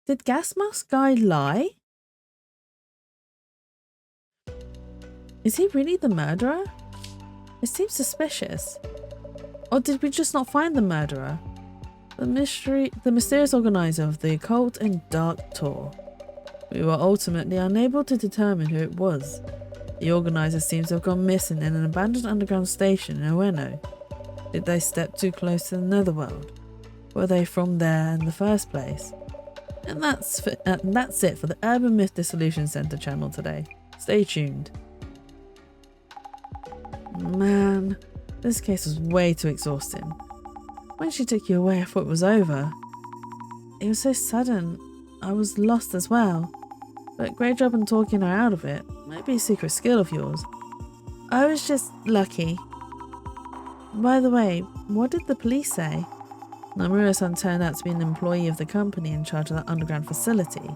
Did Gas Mask Guy lie? Is he really the murderer? It seems suspicious. Or did we just not find the murderer? The mysterious organizer of the occult and dark tour. We were ultimately unable to determine who it was. The organizer seems to have gone missing in an abandoned underground station in Ueno. Did they step too close to the netherworld? Were they from there in the first place? And that's it for the Urban Myth Dissolution Center channel today. Stay tuned. Man, this case was way too exhausting. When she took you away, I thought it was over. It was so sudden. I was lost as well. But great job on talking her out of it. Might be a secret skill of yours. I was just lucky. By the way, what did the police say? Nomura-san turned out to be an employee of the company in charge of that underground facility.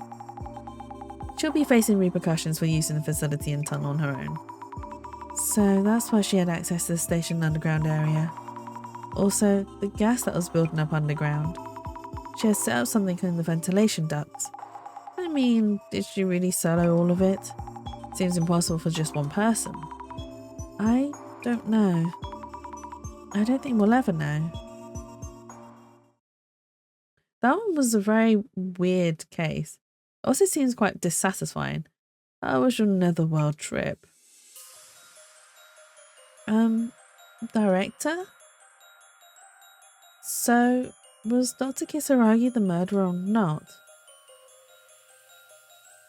She'll be facing repercussions for using the facility and tunnel on her own. So that's why she had access to the station underground area. Also, the gas that was building up underground. She had set up something in the ventilation ducts. I mean, did she really solo all of it? Seems impossible for just one person. I don't know. I don't think we'll ever know. That one was a very weird case. Also seems quite dissatisfying. How was your netherworld trip? Director? So, was Dr. Kisaragi the murderer or not?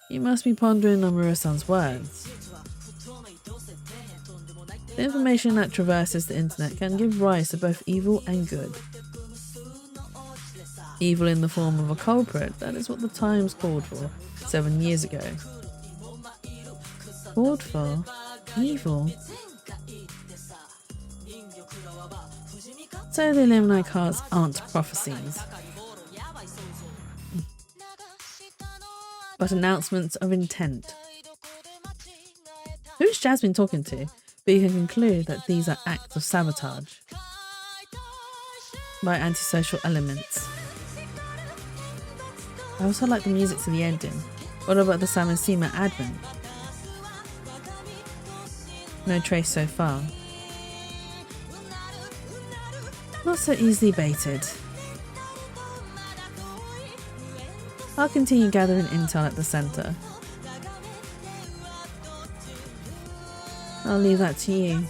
You must be pondering Amuro-san's words. The information that traverses the internet can give rise to both evil and good. Evil in the form of a culprit, that is what the Times called for 7 years ago. Called for? Evil? So the Illuminati cards aren't prophecies, but announcements of intent. Who is Jasmine talking to? But you can conclude that these are acts of sabotage by antisocial elements. I also like the music to the ending. What about the Samasima advent? No trace so far. Not so easily baited. I'll continue gathering intel at the centre. I'll leave that to you.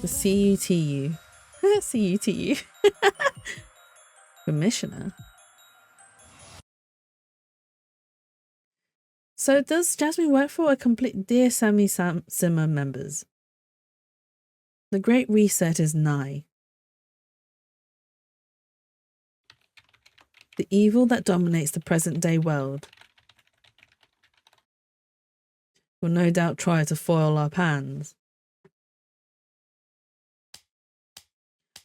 The CUTU. CUTU. Commissioner. So does Jasmine work for a complete Dear Sammy Simmer members? The Great Reset is nigh. The evil that dominates the present-day world will no doubt try to foil our plans.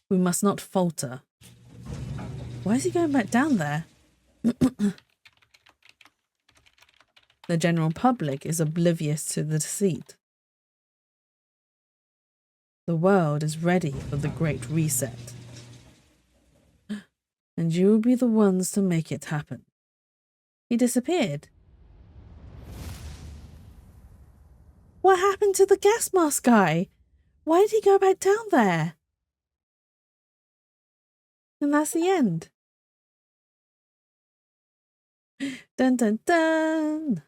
We must not falter. Why is he going back down there? The general public is oblivious to the deceit. The world is ready for the Great Reset. And you will be the ones to make it happen. He disappeared. What happened to the gas mask guy? Why did he go back down there? And that's the end. Dun dun dun.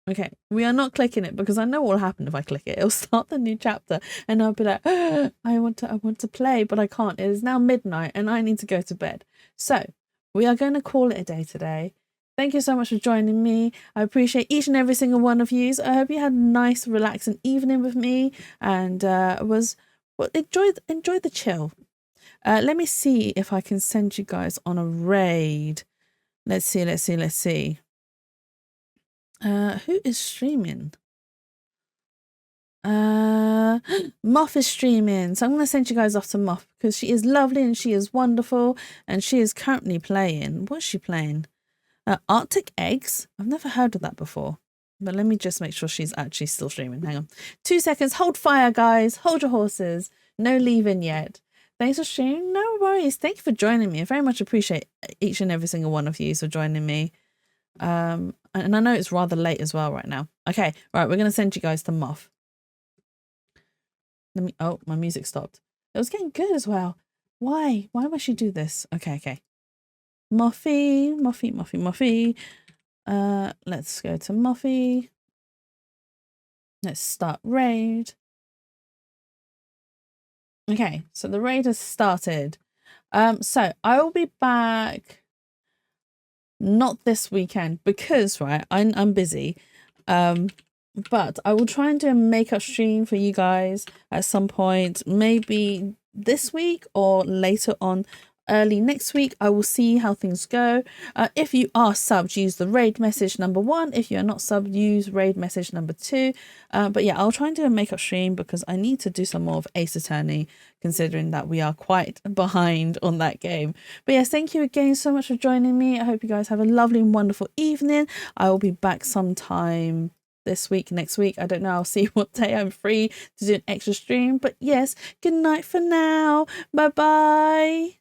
Okay, we are not clicking it because I know what will happen if I click it. It'll start the new chapter and I'll be like, oh, I want to play, but I can't. It is now midnight and I need to go to bed. So we are going to call it a day today. Thank you so much for joining me. I appreciate each and every single one of you. I hope you had a nice, relaxing evening with me and enjoy the chill. Let me see if I can send you guys on a raid. Let's see. Who is streaming? Moth is streaming, so I'm going to send you guys off to Moth because she is lovely and she is wonderful and she is currently playing. What's she playing? Arctic Eggs? I've never heard of that before, but let me just make sure she's actually still streaming. Hang on. 2 seconds. Hold fire, guys. Hold your horses. No leaving yet. Thanks for streaming. No worries. Thank you for joining me. I very much appreciate each and every single one of you for joining me. And I know it's rather late as well right now. Okay, right, we're going to send you guys to Moth. Oh, my music stopped. It was getting good as well. Why must she do this? Okay. Muffy. Let's go to Muffy. Let's start raid. Okay, so the raid has started. So I will be back not this weekend because I'm busy. But I will try and do a makeup stream for you guys at some point, maybe this week or later on early next week. I will see how things go. If you are subbed, use the raid message number 1. If you are not subbed, use raid message number 2. But yeah, I'll try and do a makeup stream because I need to do some more of Ace Attorney, considering that we are quite behind on that game. But yes, thank you again so much for joining me. I hope you guys have a lovely and wonderful evening. I will be back sometime this week, next week. I don't know. I'll see what day I'm free to do an extra stream. But yes, good night for now. Bye bye.